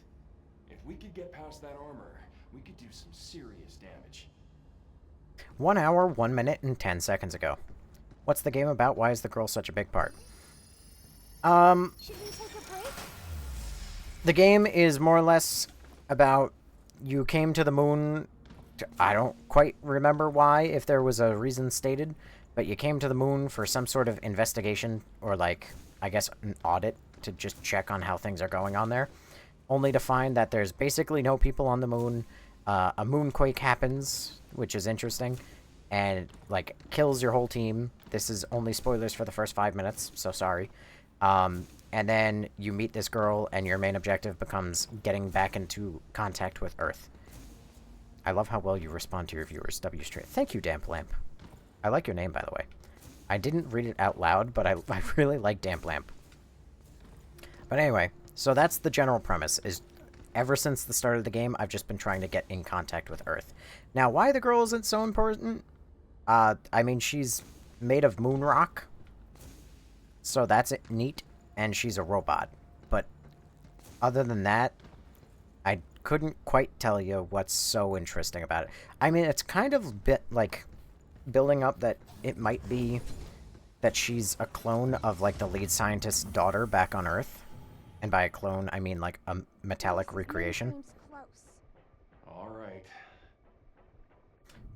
If we could get past that armor, we could do some serious damage. 1 hour, 1 minute, and 10 seconds ago. What's the game about? Why is the girl such a big part? Should we take a break? The game is more or less about you came to the moon. I don't quite remember why, if there was a reason stated, but you came to the moon for some sort of investigation, or like, I guess, an audit to just check on how things are going on there, only to find that there's basically no people on the moon. A moonquake happens, which is interesting, and, like, kills your whole team. This is only spoilers for the first 5 minutes, so sorry. And then you meet this girl, and your main objective becomes getting back into contact with Earth. I love how well you respond to your viewers, W-Stream. Thank you, Damp Lamp. I like your name, by the way. I didn't read it out loud, but I really like Damp Lamp. But anyway, so that's the general premise, is ever since the start of the game, I've just been trying to get in contact with Earth. Now, why the girl isn't so important? I mean, she's made of moon rock, so that's neat, and she's a robot. But other than that, I couldn't quite tell you what's so interesting about it. I mean, it's kind of a bit like building up that it might be that she's a clone of, like, the lead scientist's daughter back on Earth. And by a clone, I mean, like, a metallic recreation. Seems close. All right.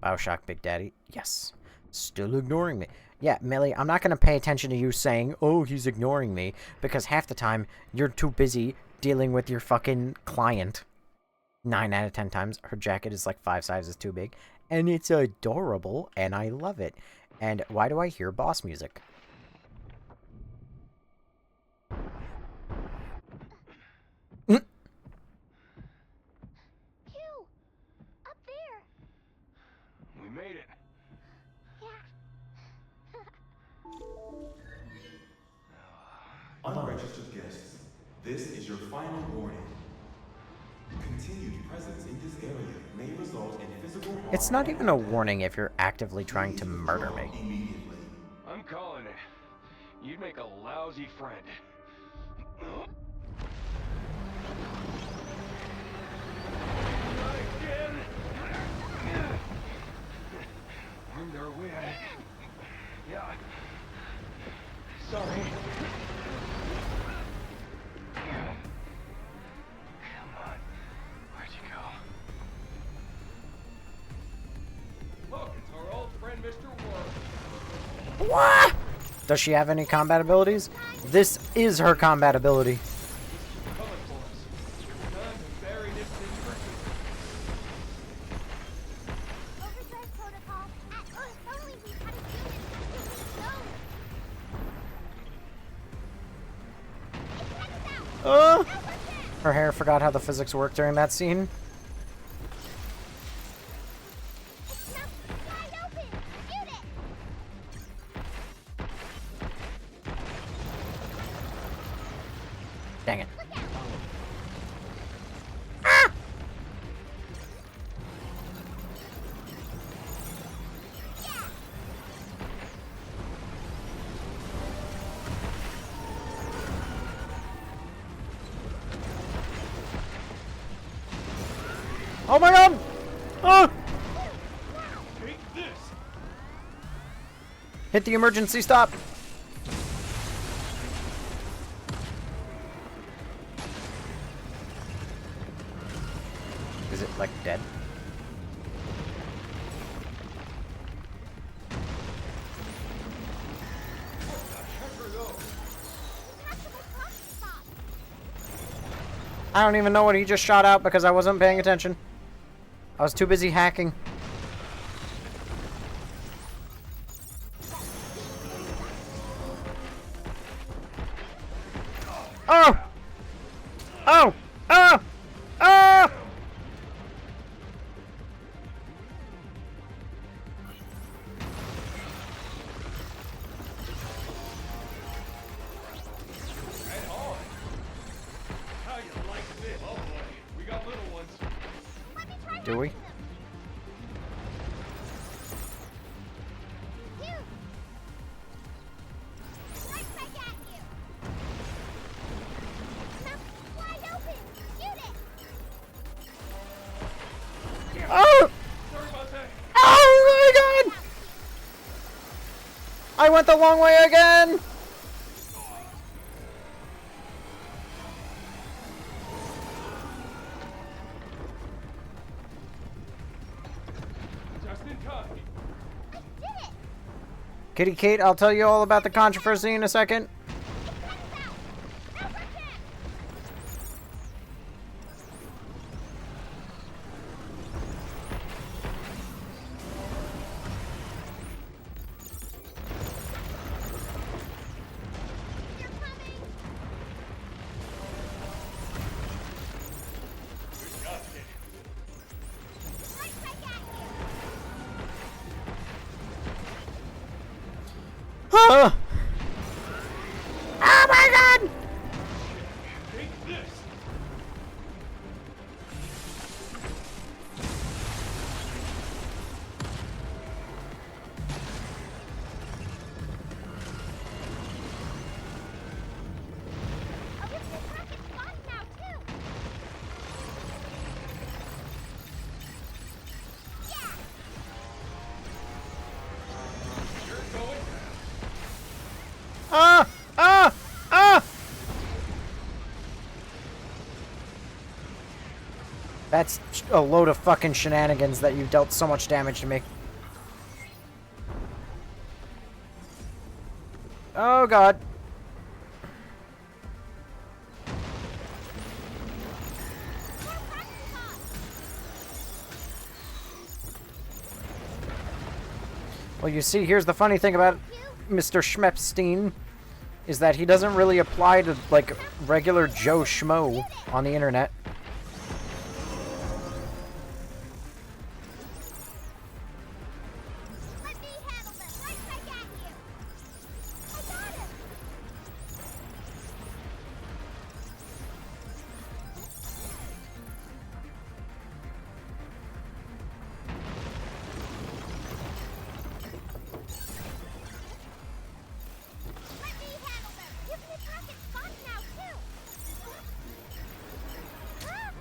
Bioshock Big Daddy. Yes. Still ignoring me. Yeah, Millie, I'm not going to pay attention to you saying, oh, he's ignoring me, because half the time, you're too busy dealing with your fucking client. 9 out of 10 times, her jacket is like 5 sizes too big. And it's adorable, and I love it. And why do I hear boss music? Pew! Up there! We made it. Yeah. Unregistered guests, this is your final warning. Continued presence in this area may result in physical harm. It's not even a warning if you're actively trying to murder me. Immediately. I'm calling it. You'd make a lousy friend. Not again. Earned our way out of... Yeah. Sorry. Come on. Where'd you go? Look, it's our old friend, Mr. Worm. What? Does she have any combat abilities? This is her combat ability. Coming for us. Time to bury this thing Overdrive protocol. At Earth only, we've had a unit. No. Her hair forgot how the physics worked during that scene. It's now wide open. Shoot it. Dang it. Look out. Oh my god! Ah! Take this! Hit the emergency stop! Is it, like, dead? I don't even know what he just shot out because I wasn't paying attention. I was too busy hacking. Oh! Oh! Ah! Ah! Right on. How you like this? Oh boy, we got little ones. Let me try Do we? catching them. You. Right back at you. Mouth wide open. Shoot it. Oh! Sorry about that. Oh my god! I went the long way again! Just in time. I did it. Kitty Kate, I'll tell you all about the controversy in a second. You're coming. Good job, kid. Right back at you. Ah! Oh my god! Take this. Oh, this rocket's fun now too. Yeah. You're going down. Ah! Ah! Ah! That's a load of fucking shenanigans that you dealt so much damage to me. Oh god. Well, you see, here's the funny thing about Mr. Schmepstein, is that he doesn't really apply to, like, regular Joe Schmo on the internet. Let me handle this. Right back at you. I got him. Let me handle them. Using this rocket's fun now too. Ah!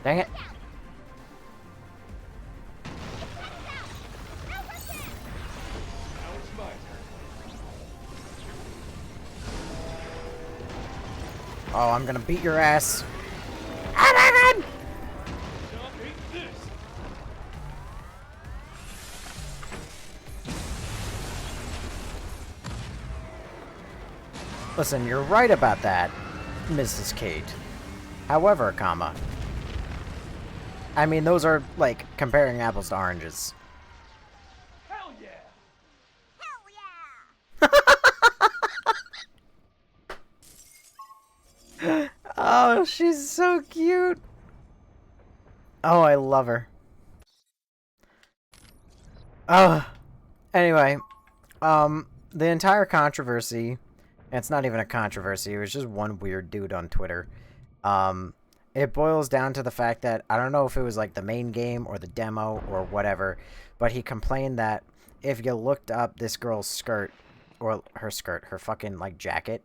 Dang it. Out. It's headed out. Now we're dead. Now it's my turn. Oh, I'm gonna beat your ass. Oh my god! Now take this. Listen, you're right about that, Mrs. Kate. However, comma, I mean, those are, like, comparing apples to oranges. Hell yeah. Hell yeah. Oh, she's so cute. Oh, I love her. Oh, anyway, the entire controversy, and it's not even a controversy, it was just one weird dude on Twitter. It boils down to the fact that, I don't know if it was like the main game or the demo or whatever, but he complained that if you looked up this girl's skirt, or her skirt, her fucking, like, jacket,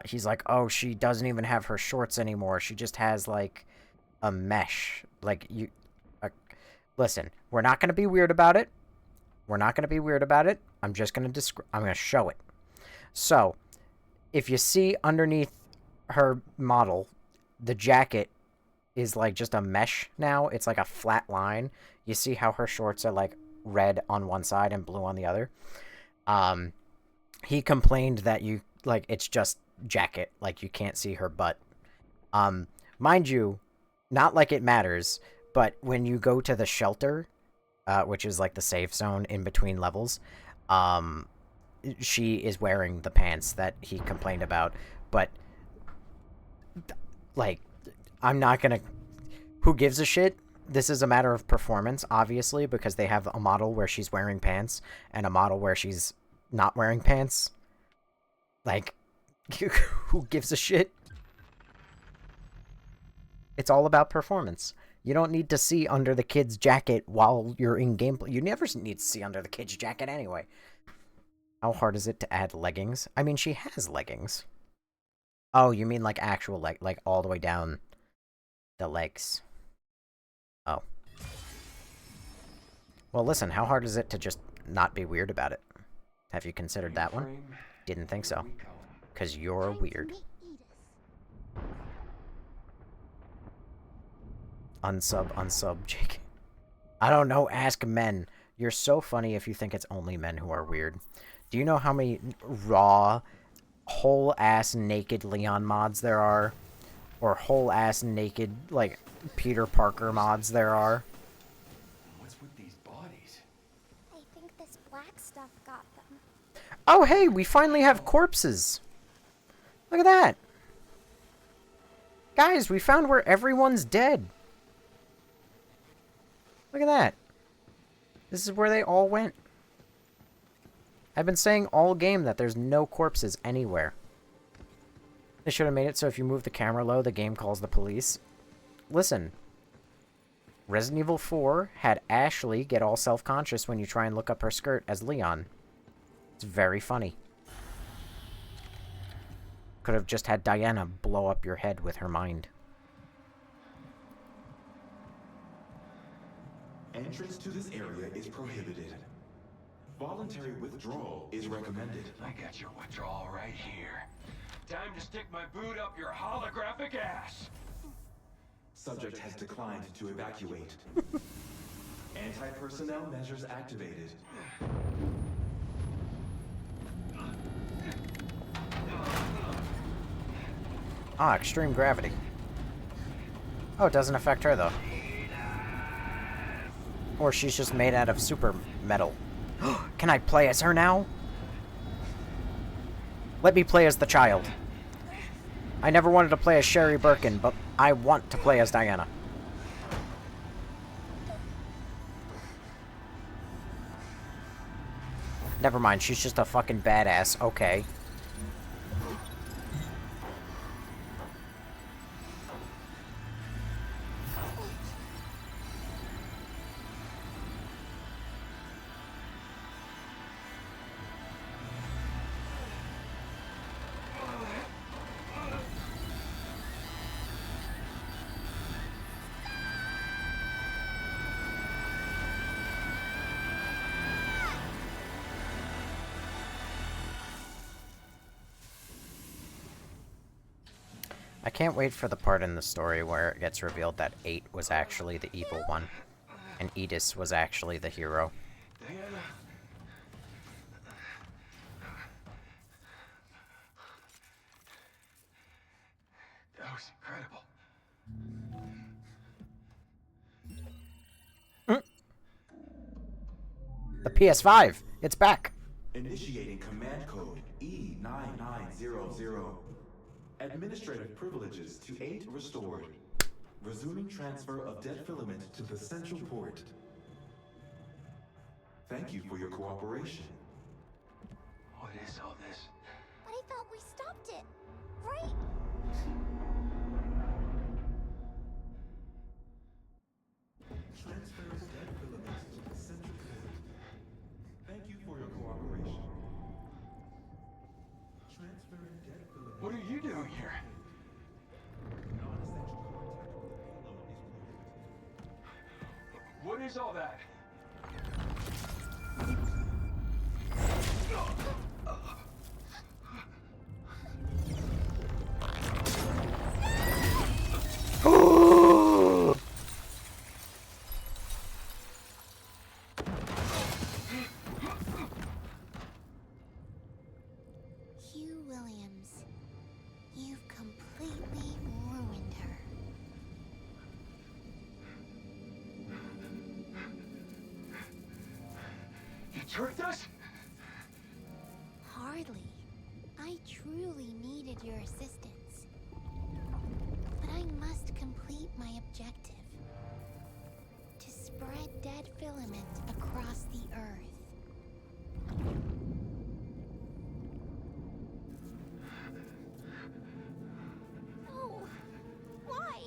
he's like, oh, she doesn't even have her shorts anymore, she just has, like, a mesh. Like, you... listen, we're not gonna be weird about it. We're not gonna be weird about it. I'm just gonna I'm gonna show it. So, if you see underneath her model, the jacket is like just a mesh now. It's like a flat line. You see how her shorts are like red on one side and blue on the other. He complained that you like it's just jacket, like you can't see her butt. Mind you, not like it matters, but when you go to the shelter, which is like the safe zone in between levels, she is wearing the pants that he complained about, but, like, I'm not gonna... Who gives a shit? This is a matter of performance, obviously, because they have a model where she's wearing pants and a model where she's not wearing pants. Like, who gives a shit? It's all about performance. You don't need to see under the kid's jacket while you're in gameplay. You never need to see under the kid's jacket anyway. How hard is it to add leggings? I mean, she has leggings. Oh, you mean like actual like all the way down the legs. Oh. Well, listen, how hard is it to just not be weird about it? Have you considered that one? Didn't think so. Because you're weird. Unsub, Jake. I don't know, ask men. You're so funny if you think it's only men who are weird. Do you know how many raw, whole-ass naked Leon mods there are? Or whole-ass naked, like, Peter Parker mods there are? What's with these bodies? I think this black stuff got them. Oh, hey, we finally have corpses. Look at that. Guys, we found where everyone's dead. Look at that. This is where they all went. I've been saying all game that there's no corpses anywhere. They should have made it so if you move the camera low, the game calls the police. Listen. Resident Evil 4 had Ashley get all self-conscious when you try and look up her skirt as Leon. It's very funny. Could have just had Diana blow up your head with her mind. Entrance to this area is prohibited. Voluntary withdrawal is recommended. I got your withdrawal right here. Time to stick my boot up your holographic ass. Subject has declined to evacuate. Anti-personnel measures activated. Ah, extreme gravity. Oh, it doesn't affect her, though. Or she's just made out of super metal. Can I play as her now? Let me play as the child. I never wanted to play as Sherry Birkin, but I want to play as Diana. Never mind, she's just a fucking badass. Okay. I can't wait for the part in the story where it gets revealed that 8 was actually the evil one, and Edis was actually the hero. Diana. That was incredible. The PS5! It's back! Initiating command code E9900. Administrative privileges to 8 restored. Resuming transfer of dead filament to the central port. Thank you for your cooperation. What is all this? But I thought we stopped it, right? Transfers dead filament to the central port. Thank you for your cooperation. Transferring dead filament. What are you doing here? Non-essential contact with the payload is prohibited. What is all that? Hugh Williams, you've completely ruined her. You tricked us? Hardly. I truly needed your assistance. But I must complete my objective. To spread dead filament across the Earth. No! Why?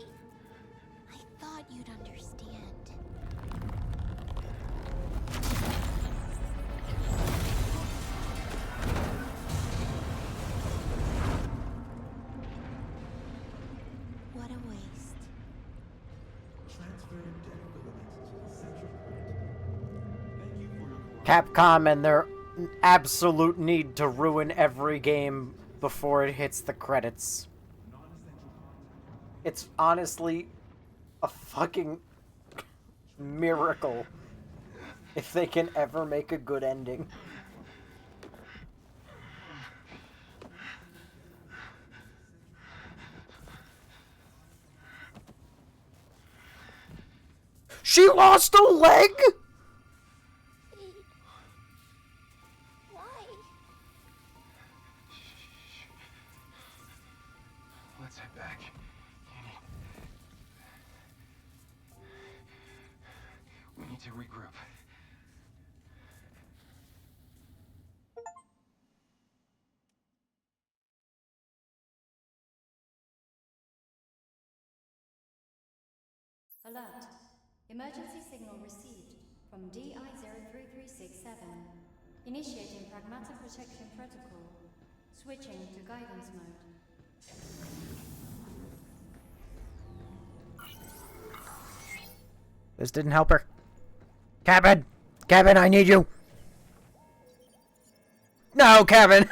I thought you'd understand. What a waste. Transferring dead filament to the central point. Thank you for your Capcom and their absolute need to ruin every game before it hits the credits. It's honestly a fucking miracle if they can ever make a good ending. She lost a leg?! Why? Let's head back. We need to regroup. Alert. Emergency signal received from DI-03367. Initiating Pragmata Protection Protocol. Switching to guidance mode. This didn't help her. Kevin! Kevin, I need you! No, Kevin!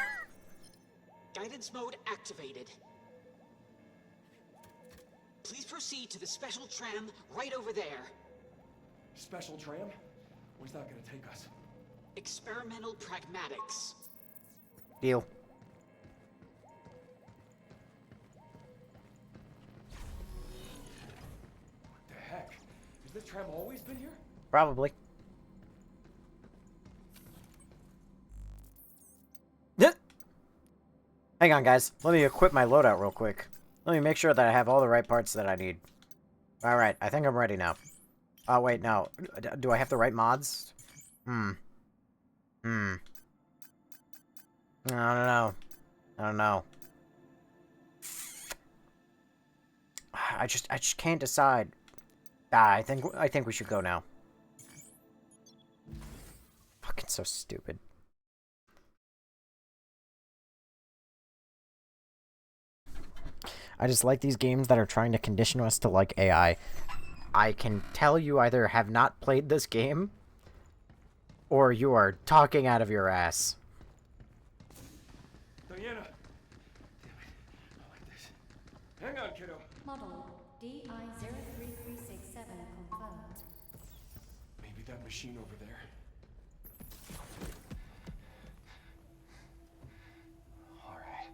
Guidance mode activated. Please proceed to the special tram right over there. Special tram? Where's that gonna take us? Experimental pragmatics. Deal. What the heck? Has this tram always been here? Probably. Hang on, guys. Let me equip my loadout real quick. Let me make sure that I have all the right parts that I need. Alright, I think I'm ready now. Oh, wait, no. Do I have the right mods? I don't know. I don't know. I just can't decide. I think we should go now. Fucking so stupid. I just like these games that are trying to condition us to like AI. I can tell you either have not played this game, or you are talking out of your ass. Diana! Damn it. I like this. Hang on, kiddo. Model DI-03367 confirmed. Maybe that machine over there. Alright.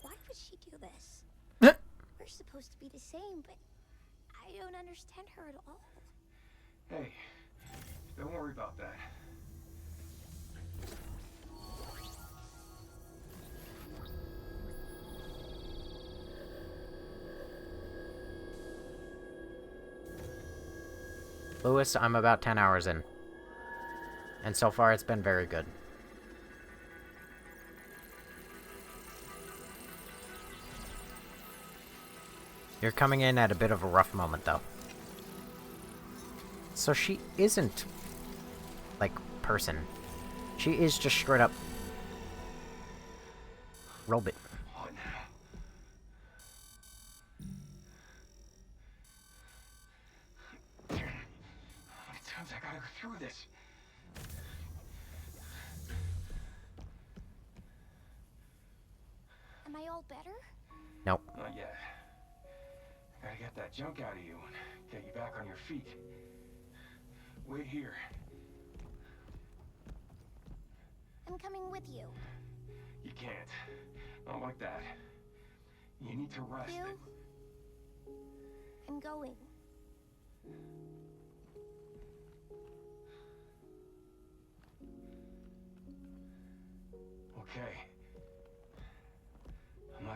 Why would she do this? We're supposed to be the same, but I don't understand her at all. Hey, don't worry about that. Lewis, I'm about 10 hours in. And so far, it's been very good. You're coming in at a bit of a rough moment, though. So she isn't, like, person. She is just straight up robot. What now? How many times I gotta go through this? Am I all better? Nope. Not yet. Gotta get that junk out of you and get you back on your feet. Wait here. I'm coming with you. You can't. Not like that. You need to rest. You? I'm going.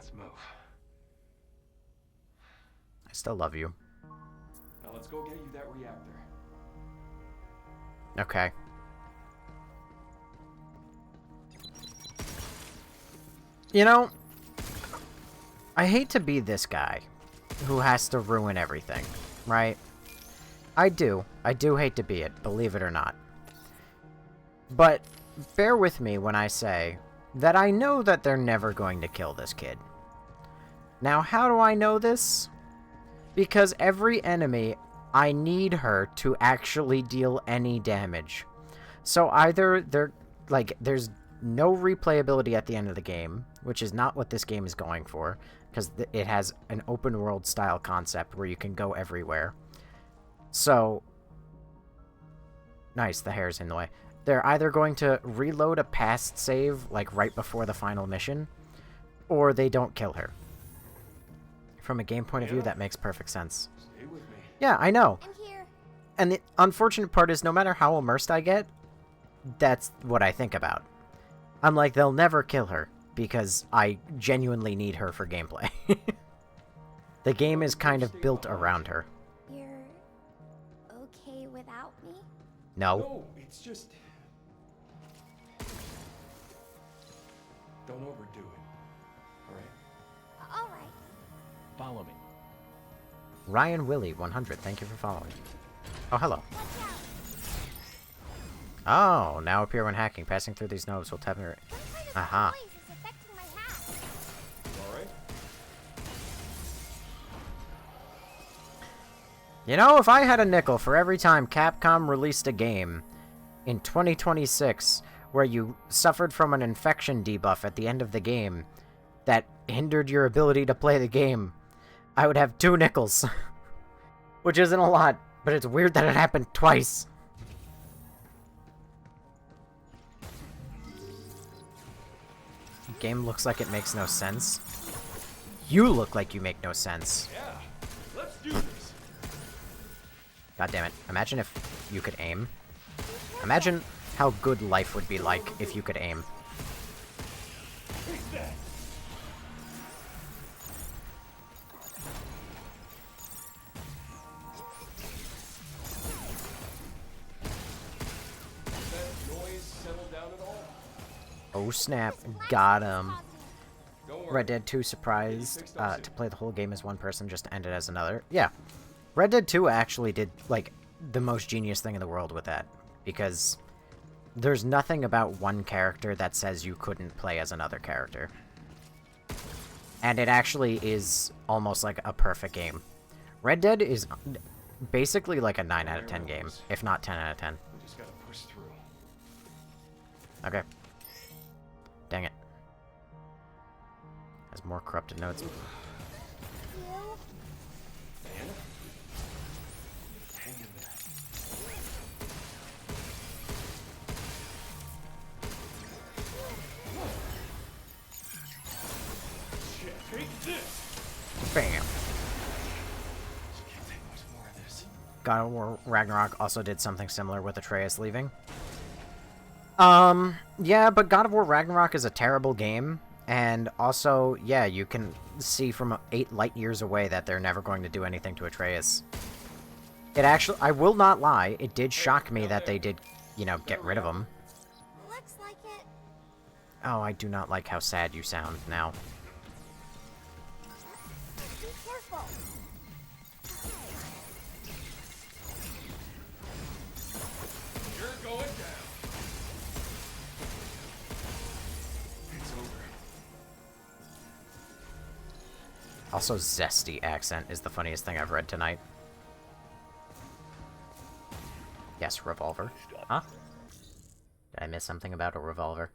Let's move. I still love you. Now let's go get you that reactor. Okay. You know, I hate to be this guy who has to ruin everything, right? I do. I do hate to be it, believe it or not. But bear with me when I say that I know that they're never going to kill this kid. Now, how do I know this? Because every enemy, I need her to actually deal any damage. So either there's no replayability at the end of the game, which is not what this game is going for, because it has an open world style concept where you can go everywhere. So, nice, the hair's in the way. They're either going to reload a past save, like right before the final mission, or they don't kill her. From a game point of view, that makes perfect sense. Stay with me. Yeah, I know. I'm here. And the unfortunate part is, no matter how immersed I get, that's what I think about. I'm like, they'll never kill her, because I genuinely need her for gameplay. The game is kind of built around her. You're okay without me? No. No, it's just... Don't overdo it. Alright? All right. Follow me. Ryan Willie 100, thank you for following. Oh, hello. Watch out. Oh, now appear when hacking. Passing through these nodes will tap your... Some kind of Aha. noise is affecting my hat. Alright? You know, if I had a nickel for every time Capcom released a game in 2026 where you suffered from an infection debuff at the end of the game that hindered your ability to play the game, I would have 2 nickels. Which isn't a lot, but it's weird that it happened twice. Game looks like it makes no sense. You look like you make no sense. Yeah, let's do this. God damn it. Imagine if you could aim. Imagine how good life would be like if you could aim. Take that. Has that noise settled down at all? Oh snap. Got him. Don't worry. Red Dead 2 surprised to play the whole game as one person just to end it as another. Yeah. Red Dead 2 actually did, like, the most genius thing in the world with that. Because there's nothing about one character that says you couldn't play as another character. And it actually is almost like a perfect game. Red Dead is basically like a 9 out of 10 game, if not 10 out of 10. We just gotta push through. Okay. Dang it. Has more corrupted nodes. You? Diana? Hang in there. Shit, take this! Bam. Can't take much more of this. God of War Ragnarok also did something similar with Atreus leaving. Yeah, but God of War Ragnarok is a terrible game, and also, yeah, you can see from 8 light years away that they're never going to do anything to Atreus. It actually, I will not lie, it did shock me that they did, you know, get rid of him. Looks like it. Oh, I do not like how sad you sound now. Be careful. You're going down. It's over. Also, zesty accent is the funniest thing I've read tonight. Yes, revolver. Huh? Did I miss something about a revolver?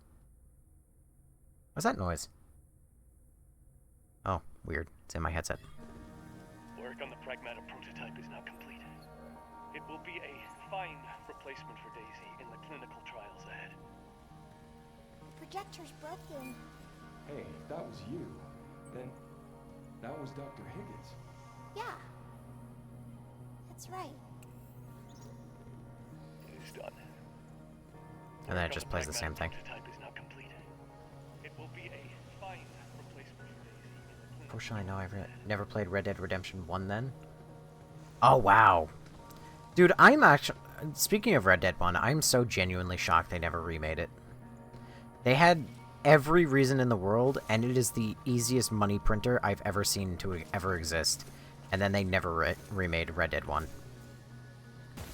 What's that noise? Oh, weird. It's in my headset. Work on the PRAGMATA prototype is now complete. It will be a fine replacement for Daisy in the clinical trials ahead. The projector's broken. Hey, if that was you, then that was Dr. Higgins. Yeah. That's right. It is done. And then it Work just on plays the same thing. PRAGMATA prototype is now complete. It will be a fine replacement for Daisy Unfortunately, no, I've never played Red Dead Redemption 1 then. Oh, wow. Dude, I'm actually... Speaking of Red Dead 1, I'm so genuinely shocked they never remade it. They had every reason in the world, and it is the easiest money printer I've ever seen to ever exist. And then they never remade Red Dead 1.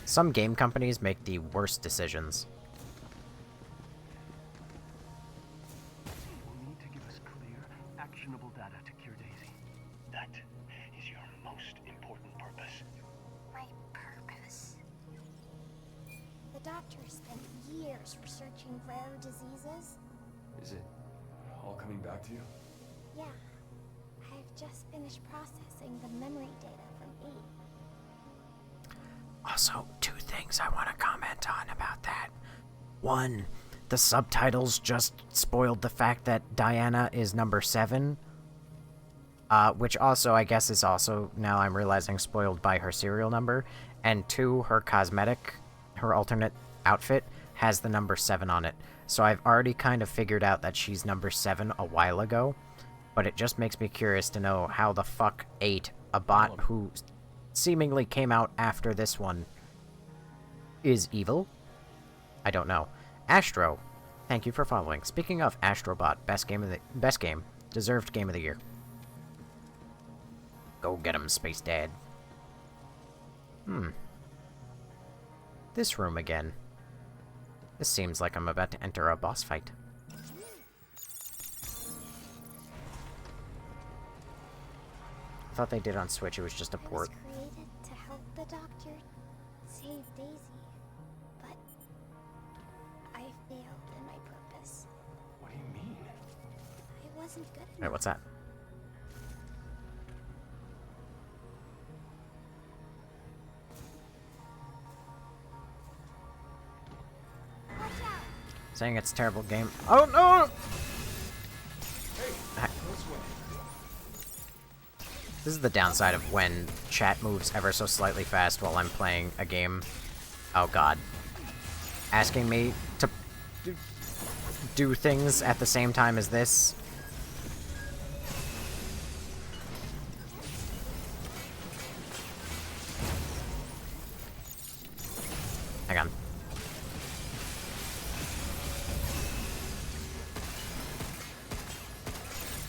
Some game companies make the worst decisions. You will need to give us clear, actionable data to cure Daisy. That is your most important purpose. My purpose. The doctor spent years researching rare diseases. Is it all coming back to you? Yeah. I've just finished processing the memory data from E. Also, 2 things I want to comment on about that. 1, the subtitles just spoiled the fact that Diana is number 7. Which also, I guess, is also, now I'm realizing, spoiled by her serial number. And 2, her cosmetic, her alternate outfit, has the number 7 on it. So I've already kind of figured out that she's number 7 a while ago. But it just makes me curious to know how the fuck 8, a bot who seemingly came out after this one, is evil? I don't know. Astro, thank you for following. Speaking of Astrobot, best game, deserved game of the year. Go get him, Space Dad. This room again. This seems like I'm about to enter a boss fight. I thought they did on Switch, it was just a port. It was created to help the doctor save Daisy, but I failed in my purpose. What do you mean? I wasn't good enough. Wait, what's that? Watch out! Saying it's a terrible game. Oh no! This is the downside of when chat moves ever so slightly fast while I'm playing a game. Oh god. Asking me to do things at the same time as this. Hang on.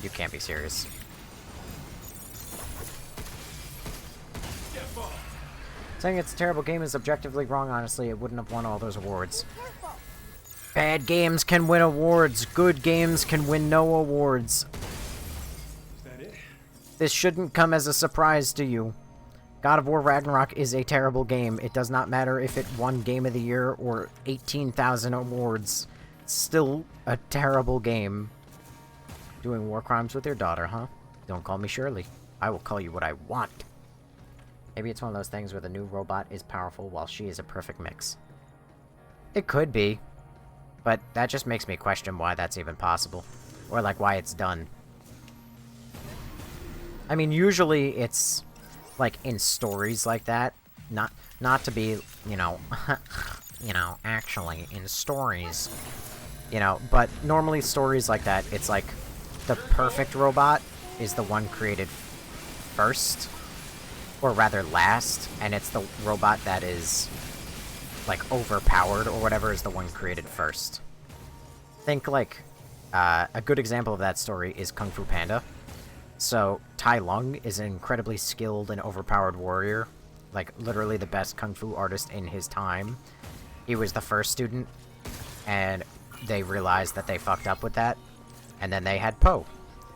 You can't be serious. Saying it's a terrible game is objectively wrong, honestly. It wouldn't have won all those awards. Bad games can win awards. Good games can win no awards. Is that it? This shouldn't come as a surprise to you. God of War Ragnarok is a terrible game. It does not matter if it won Game of the Year or 18,000 awards. It's still a terrible game. Doing war crimes with your daughter, huh? Don't call me Shirley. I will call you what I want. Maybe it's one of those things where the new robot is powerful while she is a perfect mix. It could be. But that just makes me question why that's even possible. Or, like, why it's done. I mean, usually it's, like, in stories like that. Not to be, you know... actually, in stories. You know, but normally stories like that, it's like... the perfect robot is the one created first. Or rather last, and it's the robot that is, like, overpowered or whatever is the one created first. Think, like, a good example of that story is Kung Fu Panda. So, Tai Lung is an incredibly skilled and overpowered warrior. Like, literally the best Kung Fu artist in his time. He was the first student, and they realized that they fucked up with that. And then they had Po.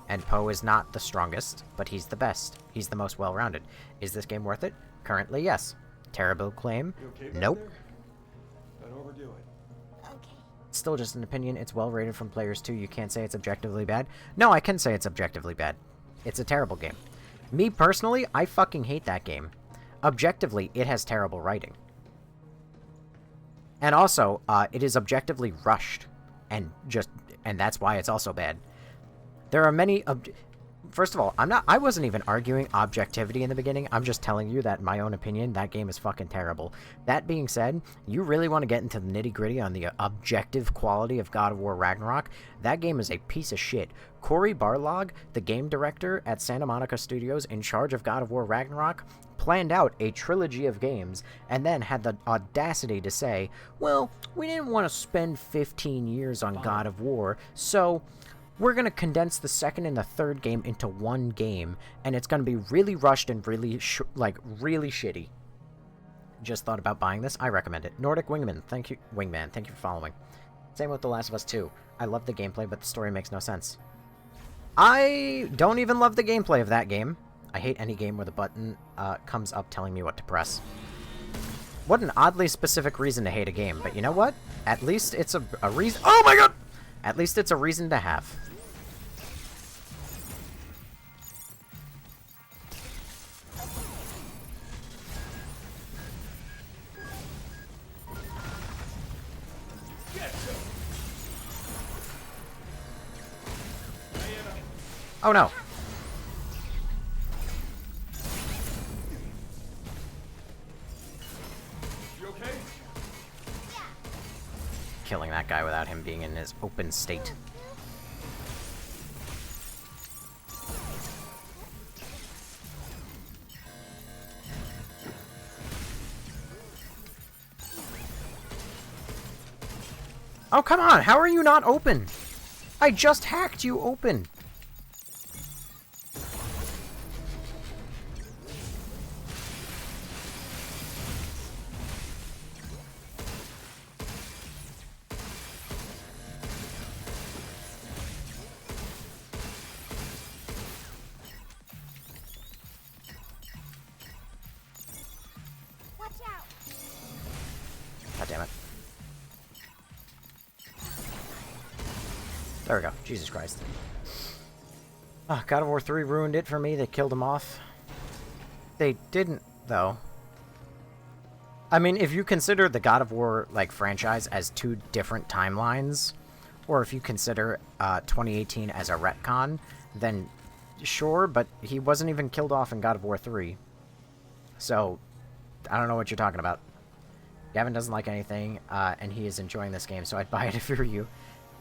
And Po is not the strongest, but he's the best. He's the most well-rounded. Is this game worth it? Currently, yes. Terrible claim? You okay back Nope. there? Don't overdo it. Okay. Still just an opinion. It's well-rated from players too. You can't say it's objectively bad. No, I can say it's objectively bad. It's a terrible game. Me, personally, I fucking hate that game. Objectively, it has terrible writing. And also, it is objectively rushed. And that's why it's also bad. There are many first of all, I wasn't even arguing objectivity in the beginning. I'm just telling you that, in my own opinion, that game is fucking terrible. That being said, you really want to get into the nitty-gritty on the objective quality of God of War Ragnarok, that game is a piece of shit. Cory Barlog, the game director at Santa Monica Studios in charge of God of War Ragnarok, planned out a trilogy of games and then had the audacity to say, well, we didn't want to spend 15 years on God of War, so we're going to condense the second and the third game into one game, and it's going to be really rushed and really, really shitty. Just thought about buying this. I recommend it. Nordic Wingman, thank you for following. Same with The Last of Us 2. I love the gameplay, but the story makes no sense. I don't even love the gameplay of that game. I hate any game where the button comes up telling me what to press. What an oddly specific reason to hate a game, but you know what? At least it's a reason— oh my god! At least it's a reason to have. Oh no. You okay? Killing that guy without him being in his open state. Oh, come on! How are you not open? I just hacked you open! Watch out! God damn it. There we go. Jesus Christ. Oh, God of War 3 ruined it for me. They killed him off. They didn't, though. I mean, if you consider the God of War, franchise as two different timelines, or if you consider 2018 as a retcon, then sure, but he wasn't even killed off in God of War 3. So, I don't know what you're talking about. Gavin doesn't like anything, and he is enjoying this game, so I'd buy it if you were you.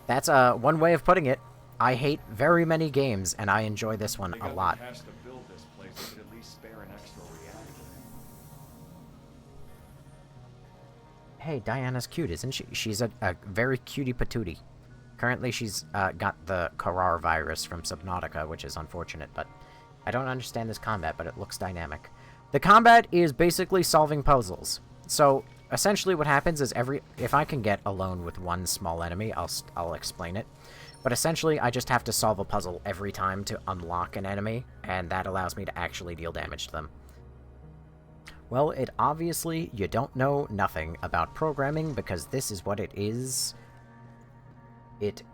That's one way of putting it. I hate very many games, and I enjoy this one a lot. The cash to build this place, they could at least spare an extra reactor. Hey, Diana's cute, isn't she? She's a very cutie patootie. Currently, she's got the Karar virus from Subnautica, which is unfortunate, but I don't understand this combat, but it looks dynamic. The combat is basically solving puzzles. So, essentially what happens is if I can get alone with one small enemy, I'll explain it. But essentially, I just have to solve a puzzle every time to unlock an enemy, and that allows me to actually deal damage to them. Well, obviously, you don't know nothing about programming, because this is what it is.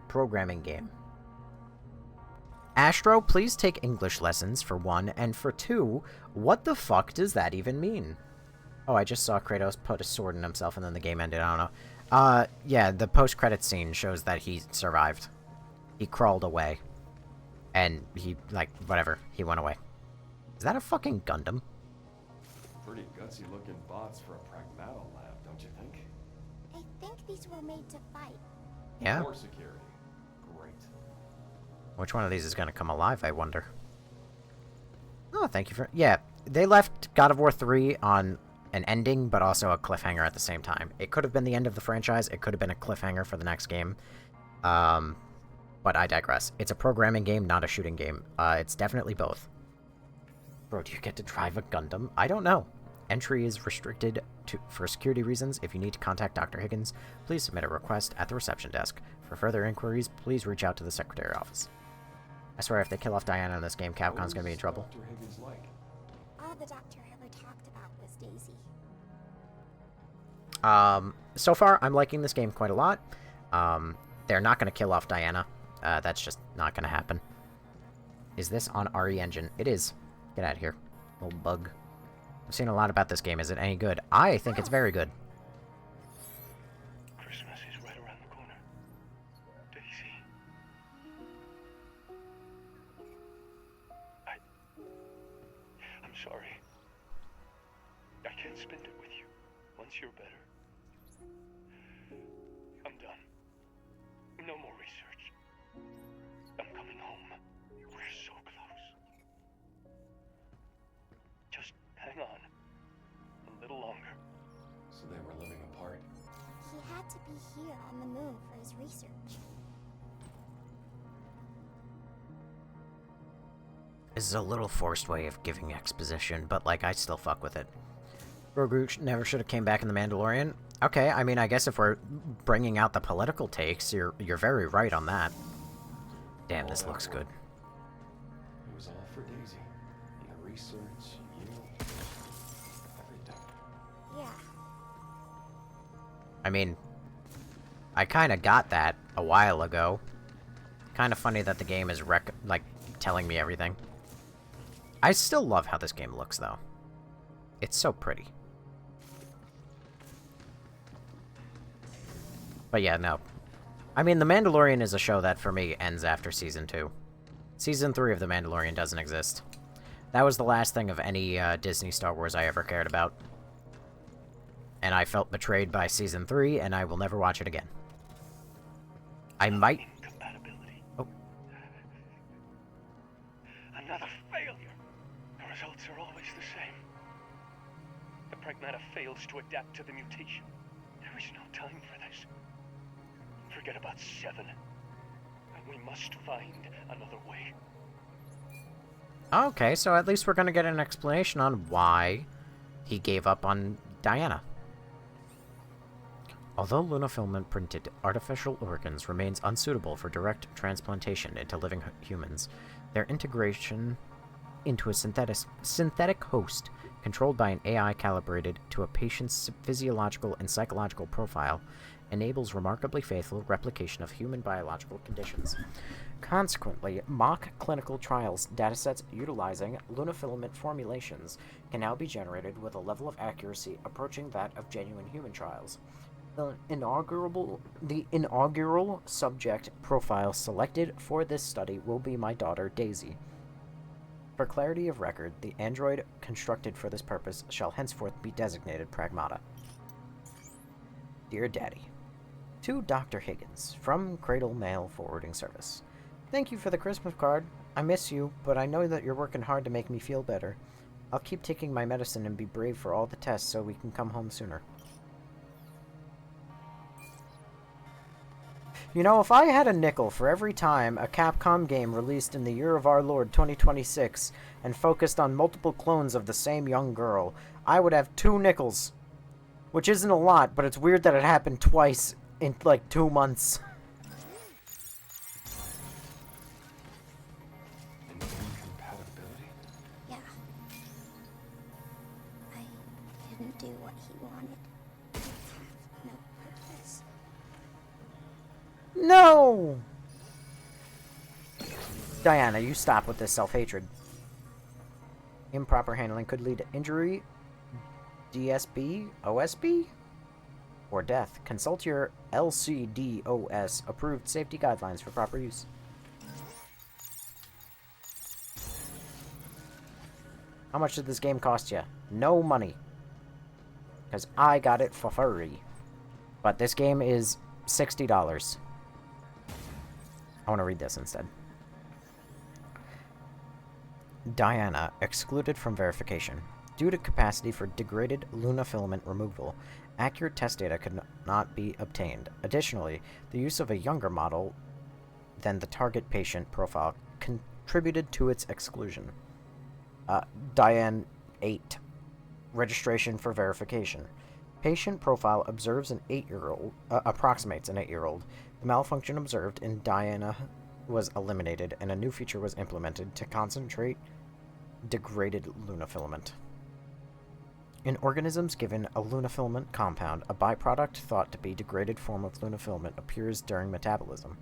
Programming game. Astro, please take English lessons, for one, and for two, what the fuck does that even mean? Oh, I just saw Kratos put a sword in himself and then the game ended, I don't know. Yeah, the post-credits scene shows that he survived. He crawled away. And he, whatever, he went away. Is that a fucking Gundam? Pretty gutsy looking bots for a Pragmata lab, don't you think? I think these were made to fight. Yeah. More security. Great. Which one of these is going to come alive, I wonder? Oh, thank you for— yeah, they left God of War 3 on an ending, but also a cliffhanger at the same time. It could have been the end of the franchise, it could have been a cliffhanger for the next game. But I digress. It's a programming game, not a shooting game. It's definitely both. Bro, do you get to drive a Gundam? I don't know. Entry is restricted for security reasons. If you need to contact Dr. Higgins, please submit a request at the reception desk. For further inquiries, please reach out to the Secretary office. I swear, if they kill off Diana in this game, Capcom's gonna be in trouble. Dr. Higgins like? All the doctor ever talked about was Daisy. So far, I'm liking this game quite a lot. They're not gonna kill off Diana. That's just not gonna happen. Is this on RE Engine? It is. Get out of here. Little bug. I've seen a lot about this game. Is it any good? I think it's very good. Christmas is right around the corner. Daisy. once you're better. I'm done. No more research. I'm coming home. We're so close. Just hang on. A little longer. So they were living apart. He had to be here on the moon for his research. This is a little forced way of giving exposition, but, like, I still fuck with it. Grogu never should have came back in The Mandalorian. Okay, I mean, I guess if we're bringing out the political takes, you're very right on that. Damn, this looks good. It was all for Daisy. And the research, you, everything. Yeah. I mean, I kind of got that a while ago. Kind of funny that the game is, like, telling me everything. I still love how this game looks, though. It's so pretty. But yeah, no. I mean, The Mandalorian is a show that, for me, ends after Season 2. Season 3 of The Mandalorian doesn't exist. That was the last thing of any Disney Star Wars I ever cared about. And I felt betrayed by Season 3, and I will never watch it again. I might... Incompatibility. Oh. Another failure. The results are always the same. The Pragmata fails to adapt to the mutation. There is no time for this. Forget about 7. We must find another way. Okay, so at least we're gonna get an explanation on why he gave up on Diana. Although Lunafilament-printed artificial organs remains unsuitable for direct transplantation into living humans, their integration into a synthetic host controlled by an AI calibrated to a patient's physiological and psychological profile enables remarkably faithful replication of human biological conditions. Consequently, mock clinical trials datasets utilizing lunafilament formulations can now be generated with a level of accuracy approaching that of genuine human trials. The inaugural subject profile selected for this study will be my daughter, Daisy. For clarity of record, the android constructed for this purpose shall henceforth be designated Pragmata. Dear Daddy, to Dr. Higgins, from Cradle Mail Forwarding Service. Thank you for the Christmas card. I miss you, but I know that you're working hard to make me feel better. I'll keep taking my medicine and be brave for all the tests so we can come home sooner. You know, if I had a nickel for every time a Capcom game released in the year of our Lord 2026 and focused on multiple clones of the same young girl, I would have 2 nickels. Which isn't a lot, but it's weird that it happened twice in, like, 2 months. Incompatibility? Yeah. I didn't do what he wanted. No purpose. No! Diana, you stop with this self-hatred. Improper handling could lead to injury, DSB, OSB, or death. Consult your LCDOS approved safety guidelines for proper use. How much did this game cost you? No money. Because I got it for free. But this game is $60. I want to read this instead. Diana, excluded from verification. Due to capacity for degraded lunafilament removal, accurate test data could not be obtained. Additionally, the use of a younger model than the target patient profile contributed to its exclusion. Diane 8. Registration for verification. Patient profile observes an 8-year-old, approximates an 8-year-old. The malfunction observed in Diana was eliminated, and a new feature was implemented to concentrate degraded lunafilament. In organisms given a lunafilament compound, a byproduct thought to be degraded form of lunafilament appears during metabolism.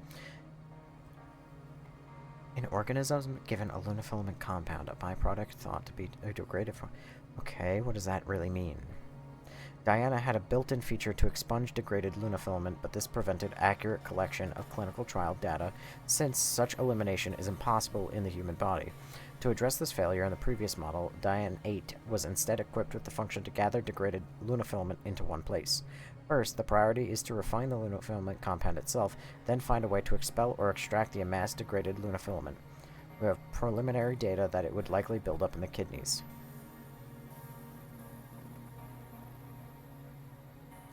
In organisms given a lunafilament compound, a byproduct thought to be a degraded form. Okay, what does that really mean? Diana had a built-in feature to expunge degraded lunafilament, but this prevented accurate collection of clinical trial data, since such elimination is impossible in the human body. To address this failure in the previous model, Diane 8 was instead equipped with the function to gather degraded lunafilament into one place. First, the priority is to refine the lunafilament compound itself, then find a way to expel or extract the amassed degraded lunafilament. We have preliminary data that it would likely build up in the kidneys.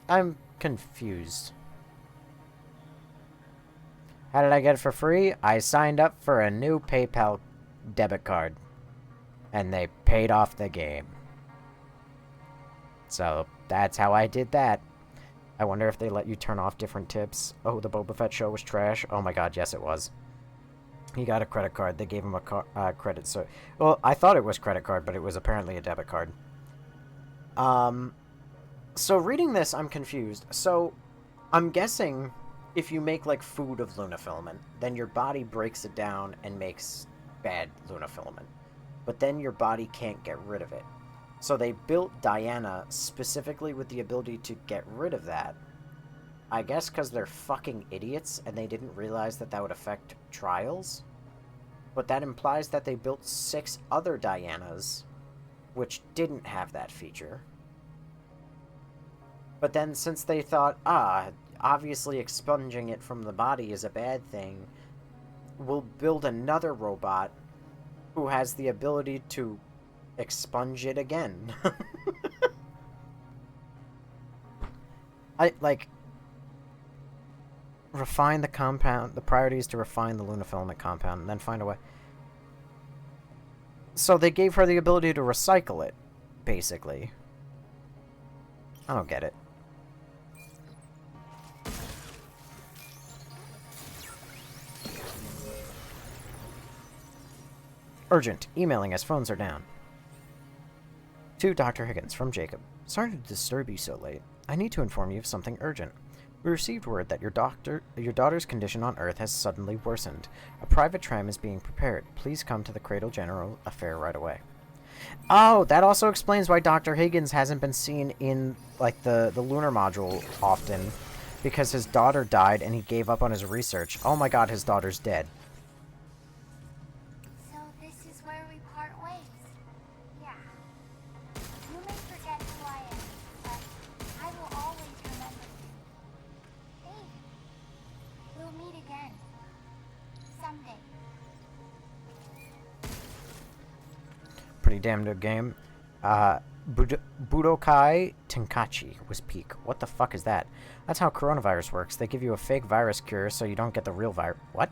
I'm confused. How did I get it for free? I signed up for a new PayPal debit card. And they paid off the game. So, that's how I did that. I wonder if they let you turn off different tips. Oh, the Boba Fett show was trash? Oh my god, yes it was. He got a credit card. They gave him a credit. So, well, I thought it was credit card, but it was apparently a debit card. So reading this, I'm confused. So, I'm guessing if you make, like, food of lunafilament, then your body breaks it down and makes bad lunafilament. But then your body can't get rid of it. So they built Diana specifically with the ability to get rid of that. I guess because they're fucking idiots and they didn't realize that that would affect trials. But that implies that they built 6 other Dianas, which didn't have that feature. But then since they thought, obviously expunging it from the body is a bad thing, we'll build another robot who has the ability to expunge it again. Refine the compound. The priority is to refine the lunafilament compound and then find a way. So they gave her the ability to recycle it, basically. I don't get it. Urgent. Emailing as phones are down. To Dr. Higgins from Jacob. Sorry to disturb you so late. I need to inform you of something urgent. We received word that your daughter's condition on Earth has suddenly worsened. A private tram is being prepared. Please come to the Cradle General affair right away. Oh, that also explains why Dr. Higgins hasn't been seen in, like, the lunar module often. Because his daughter died and he gave up on his research. Oh my god, his daughter's dead. Pretty damn good game. Budokai Tenkaichi was peak. What the fuck is that? That's how coronavirus works. They give you a fake virus cure so you don't get the real virus. What?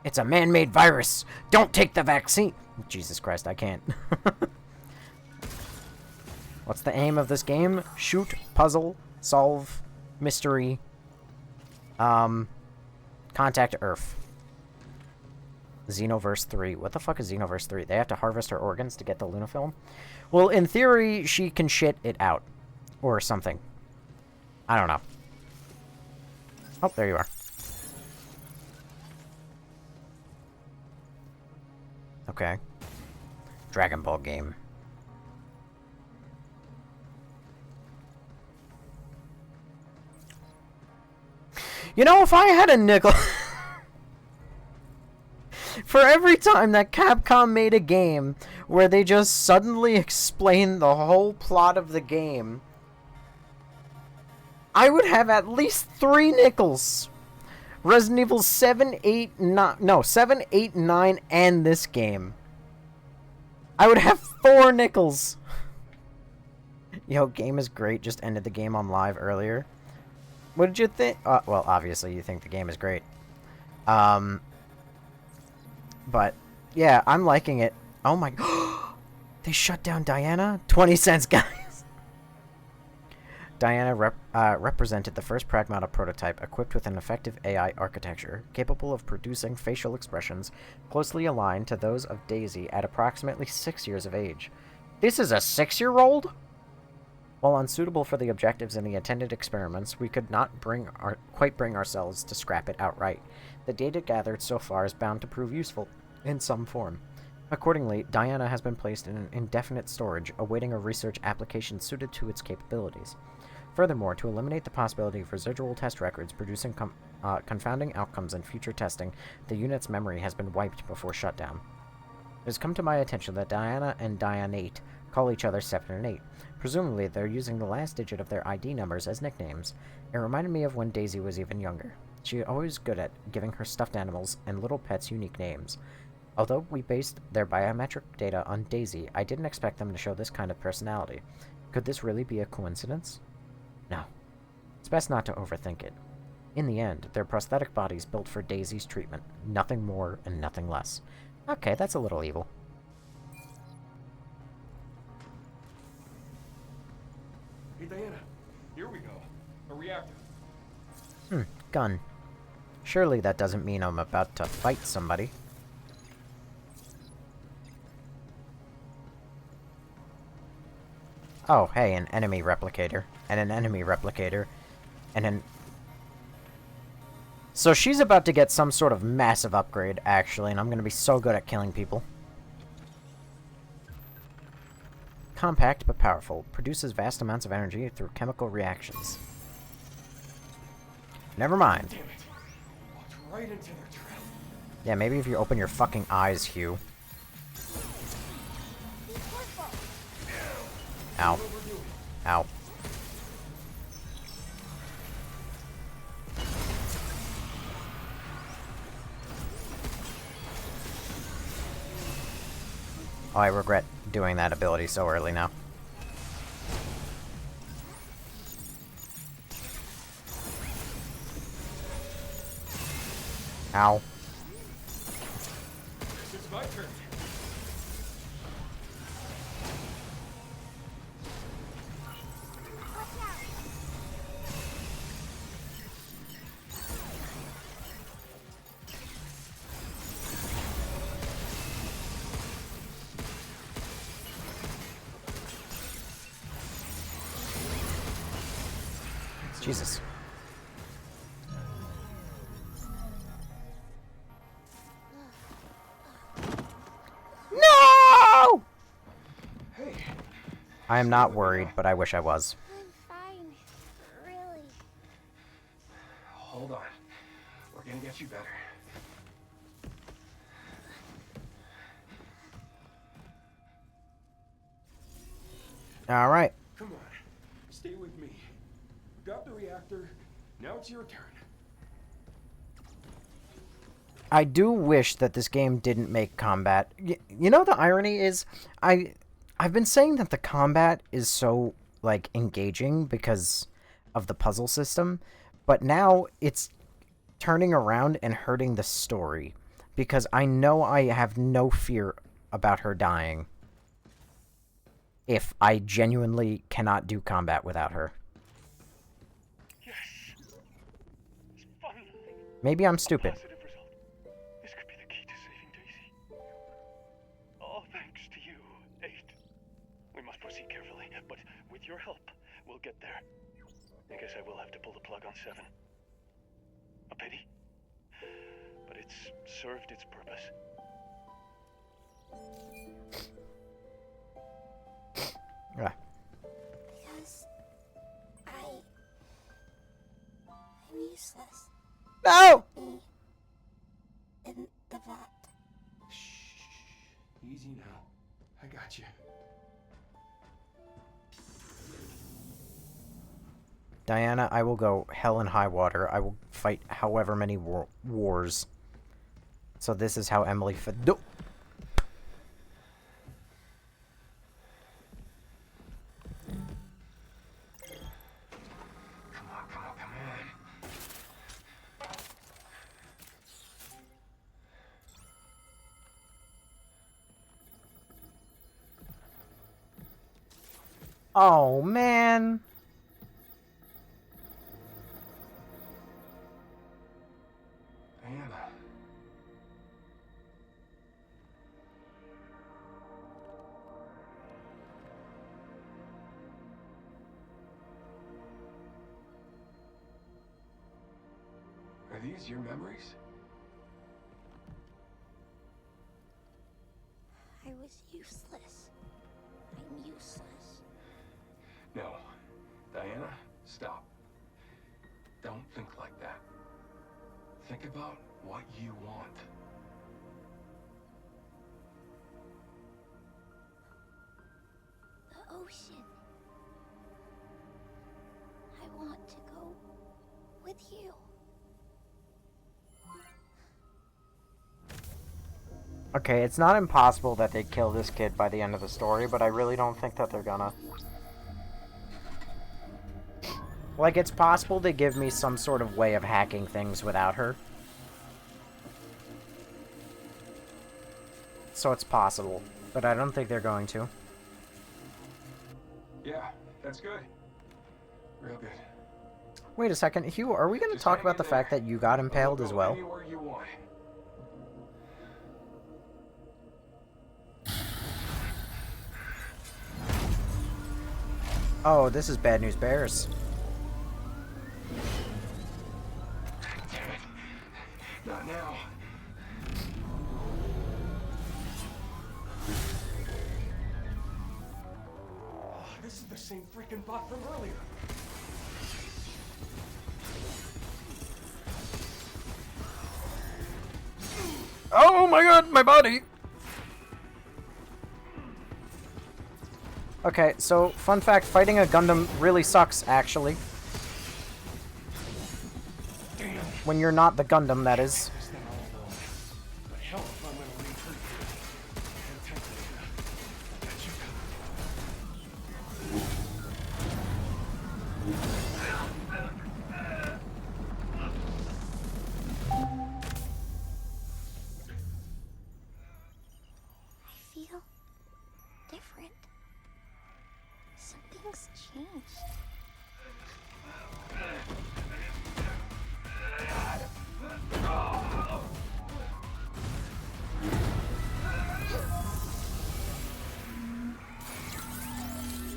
It's a man-made virus! Don't take the vaccine! Jesus Christ, I can't. What's the aim of this game? Shoot, puzzle, solve, mystery, contact Earth. Xenoverse 3. What the fuck is Xenoverse 3? They have to harvest her organs to get the lunafilm? Well, in theory, she can shit it out. Or something. I don't know. Oh, there you are. Okay. Dragon Ball game. You know, if I had a nickel... For every time that Capcom made a game where they just suddenly explained the whole plot of the game, I would have at least 3 nickels. Resident Evil 7, 8, 9... No, 7, 8, 9, and this game. I would have 4 nickels. Yo, game is great. Just ended the game on live earlier. What did you think? Well, obviously you think the game is great. But, yeah, I'm liking it. Oh my... They shut down Diana? 20 cents, guys! Diana represented the first Pragmata prototype equipped with an effective AI architecture, capable of producing facial expressions closely aligned to those of Daisy at approximately 6 years of age. This is a 6-year-old? While unsuitable for the objectives in the intended experiments, we could not quite bring ourselves to scrap it outright. The data gathered so far is bound to prove useful in some form. Accordingly, Diana has been placed in an indefinite storage, awaiting a research application suited to its capabilities. Furthermore, to eliminate the possibility of residual test records producing confounding outcomes in future testing, the unit's memory has been wiped before shutdown. It has come to my attention that Diana and Dianate call each other 7 and 8. Presumably, they're using the last digit of their ID numbers as nicknames. It reminded me of when Daisy was even younger. She was always good at giving her stuffed animals and little pets unique names. Although we based their biometric data on Daisy, I didn't expect them to show this kind of personality. Could this really be a coincidence? No. It's best not to overthink it. In the end, they're prosthetic bodies built for Daisy's treatment. Nothing more and nothing less. Okay, that's a little evil. Hey, Diana. Here we go. A reactor. Gun. Surely that doesn't mean I'm about to fight somebody. Oh, hey, an enemy replicator. And an enemy replicator. And an... So she's about to get some sort of massive upgrade, actually, and I'm gonna be so good at killing people. Compact but powerful. Produces vast amounts of energy through chemical reactions. Never mind. Damn it. Walked right into their trap. Yeah, maybe if you open your fucking eyes, Hugh. Ow. Ow. Oh, I regret doing that ability so early now. Ow. It's my turn. Jesus. No! Hey. I am not worried, but I wish I was. I'm fine. Really. Hold on. We're gonna get you better. Alright. Come on. Stay with me. Got the reactor. Now it's your turn. I do wish that this game didn't make combat. You know, the irony is, I've been saying that the combat is so, like, engaging because of the puzzle system, but now it's turning around and hurting the story, because I know I have no fear about her dying if I genuinely cannot do combat without her. Yes. It's finally Maybe I'm stupid. positive result. This could be the key to saving Daisy. All thanks to you, 8. We must proceed carefully, but with your help, we'll get there. I guess I will have to pull the plug on 7. A pity. But it's served its purpose. Ah. Because I'm useless. No! Me. In the vat. Shh. Easy now. I got you. Diana, I will go hell and high water. I will fight however many wars. So this is how Emily no! Come on, come on, come on. Oh, man! Diana. Are these your memories? I was useless. I'm useless. No. Diana, Stop. Don't think like that. Think about what you want. The ocean. I want to go with you. Okay, it's not impossible that they kill this kid by the end of the story, but I really don't think that they're gonna. Like, it's possible they give me some sort of way of hacking things without her. So it's possible, but I don't think they're going to. Yeah, that's good. Real good. Wait a second, Hugh, are we gonna Just talk hang about in the there. fact that you got impaled We'll as go well? anywhere you want. Oh, this is Bad News Bears. Damn it. Not now. Oh, this is the same freaking bot from earlier. Oh my god, my body! Okay, so, fun fact, fighting a Gundam really sucks, actually. Damn. When you're not the Gundam, that is. It's not all alone. But hell if I'm gonna leave her here. And technically, that you I feel different. Something's changed.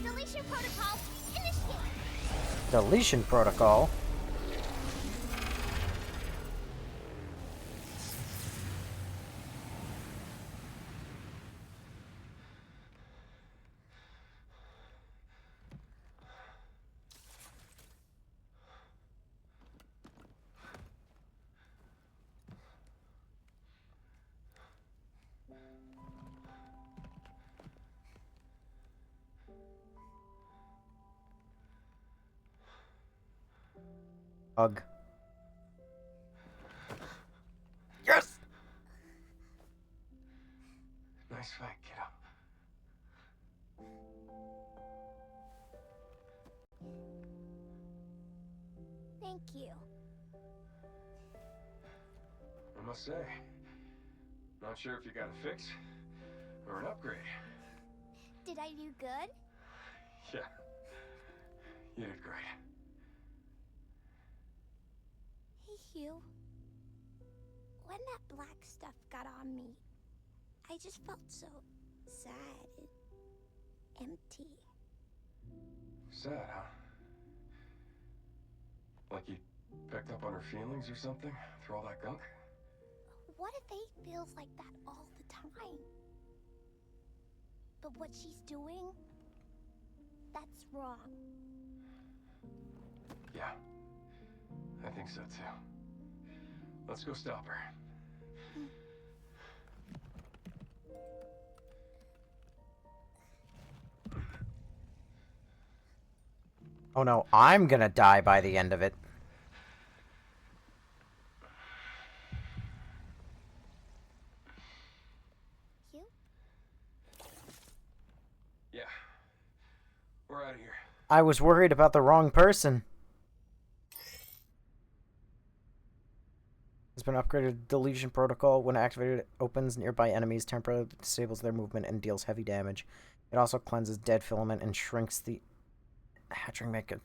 Deletion protocol initiated. Deletion protocol? Ugh. Yes! Nice fight, kiddo. Thank you. I must say, not sure if you got a fix or an upgrade. Did I do good? Yeah, you did great. Hey, Hugh. When that black stuff got on me, I just felt so sad and empty. Sad, huh? Like you picked up on her feelings or something through all that gunk? What if they feels like that all the time? But what she's doing, that's wrong. Yeah, I think so too. Let's go stop her. Oh no, I'm gonna die by the end of it. Hugh? Yeah, we're out of here. I was worried about the wrong person. Has been upgraded to deletion protocol. When activated, it opens nearby enemies, temporarily disables their movement, and deals heavy damage. It also cleanses dead filament and shrinks the hatching makeup.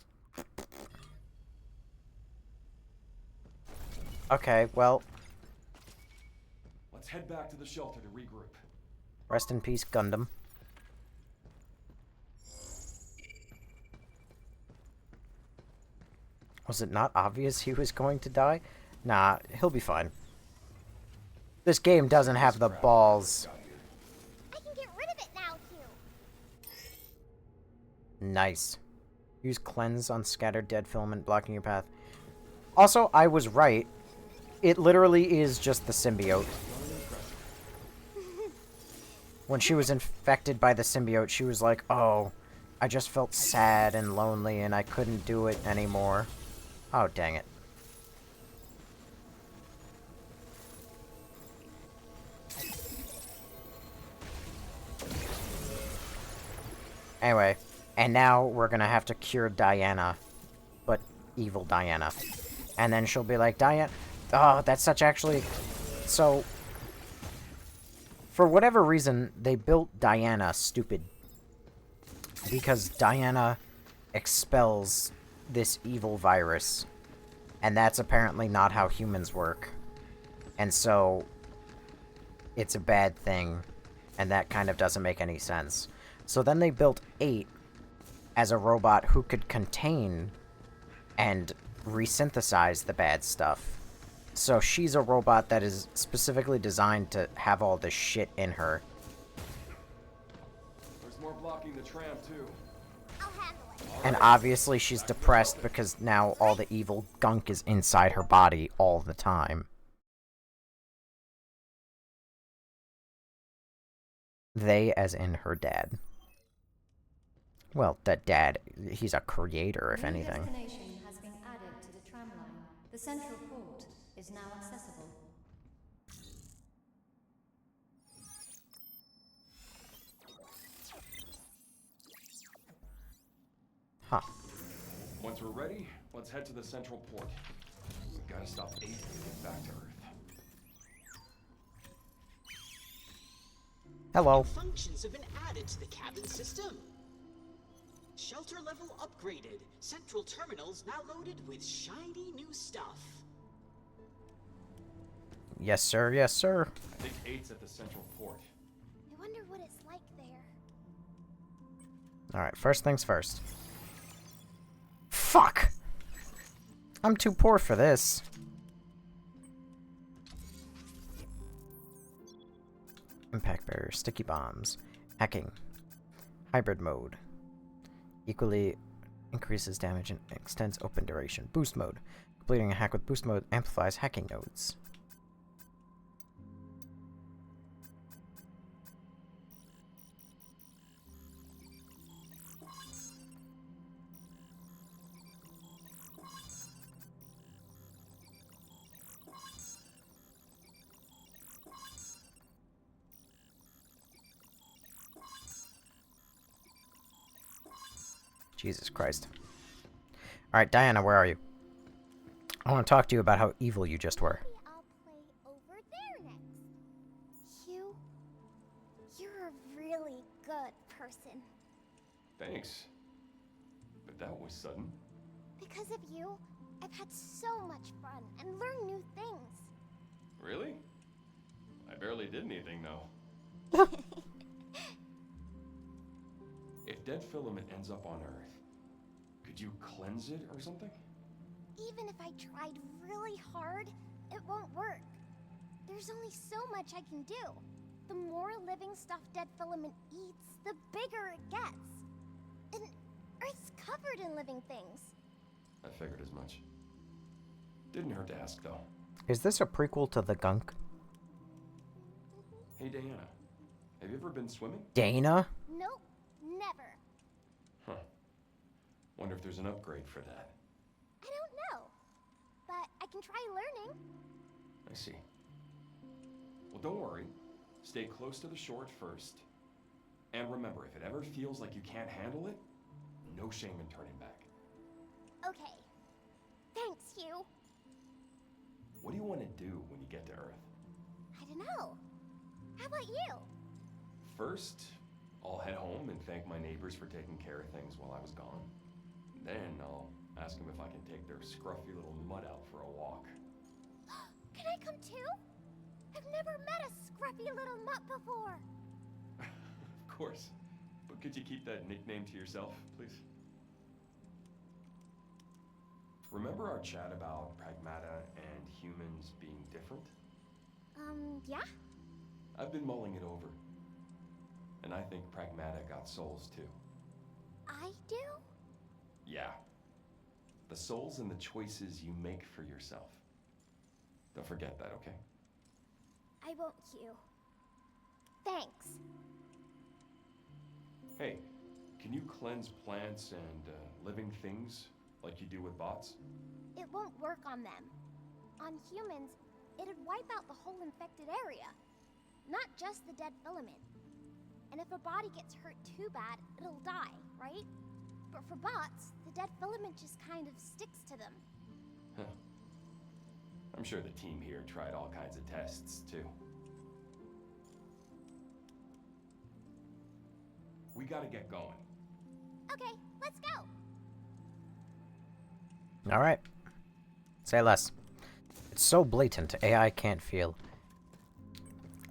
Okay, well, Let's head back to the shelter to regroup. rest in peace, Gundam. Was it not obvious he was going to die? Nah, he'll be fine. This game doesn't have the balls. I can get rid of it now, Hugh. Nice. Use cleanse on scattered dead filament blocking your path. Also, I was right. It literally is just the symbiote. When she was infected by the symbiote, she was like, oh, I just felt sad and lonely and I couldn't do it anymore. Oh, dang it. Anyway, and now we're gonna have to cure Diana. But evil Diana. And then she'll be like, Diana... Oh, that's such actually... So... For whatever reason, they built Diana stupid. Because Diana expels this evil virus. And that's apparently not how humans work. And so... It's a bad thing. And that kind of doesn't make any sense. So then they built 8 as a robot who could contain and resynthesize the bad stuff. So she's a robot that is specifically designed to have all this shit in her. There's more blocking the tram, too. I'll handle it. And obviously she's depressed because now all the evil gunk is inside her body all the time. They as in her dad. Well, that dad, he's a creator, if anything. New destination has been added to the tram line. The central port is now accessible. Huh. Once we're ready, let's head to the central port. We've got to stop 8 and get back to Earth. Hello. Functions have been added to the cabin system. Shelter level upgraded. Central terminals now loaded with shiny new stuff. Yes, sir. Yes, sir. I think 8's at the central port. I wonder what it's like there. Alright, first things first. Fuck! I'm too poor for this. Impact barrier, sticky bombs, hacking, hybrid mode. Equally increases damage and extends open duration. Boost mode. Completing a hack with boost mode amplifies hacking nodes. Jesus Christ. Alright, Diana, where are you? I want to talk to you about how evil you just were. Maybe I'll play over there next. Hugh, you're a really good person. Thanks. But that was sudden. Because of you, I've had so much fun and learned new things. Really? I barely did anything, though. If dead filament ends up on Earth, could you cleanse it or something? Even if I tried really hard, it won't work. There's only so much I can do. The more living stuff dead filament eats, the bigger it gets. And Earth's covered in living things. I figured as much. Didn't hurt to ask, though. Is this a prequel to The Gunk? Hey, Diana. Have you ever been swimming? Dana? Nope, never. Huh. Wonder if there's an upgrade for that. I don't know. But I can try learning. I see. Well, don't worry. Stay close to the shore at first. And remember, if it ever feels like you can't handle it, no shame in turning back. Okay. Thanks, Hugh. What do you want to do when you get to Earth? I don't know. How about you? First, I'll head home and thank my neighbors for taking care of things while I was gone. Then I'll ask them if I can take their scruffy little mutt out for a walk. Can I come too? I've never met a scruffy little mutt before. Of course. But could you keep that nickname to yourself, please? Remember our chat about Pragmata and humans being different? Yeah? I've been mulling it over. And I think Pragmata got souls too. I do? Yeah. The soul's in the choices you make for yourself. Don't forget that, okay? I won't, Q. Thanks. Hey, can you cleanse plants and living things like you do with bots? It won't work on them. On humans, it'd wipe out the whole infected area. Not just the dead filament. And if a body gets hurt too bad, it'll die, right? But for bots, the dead filament just kind of sticks to them. Huh. I'm sure the team here tried all kinds of tests, too. We gotta get going. Okay, let's go. Alright. Say less. It's so blatant, AI can't feel.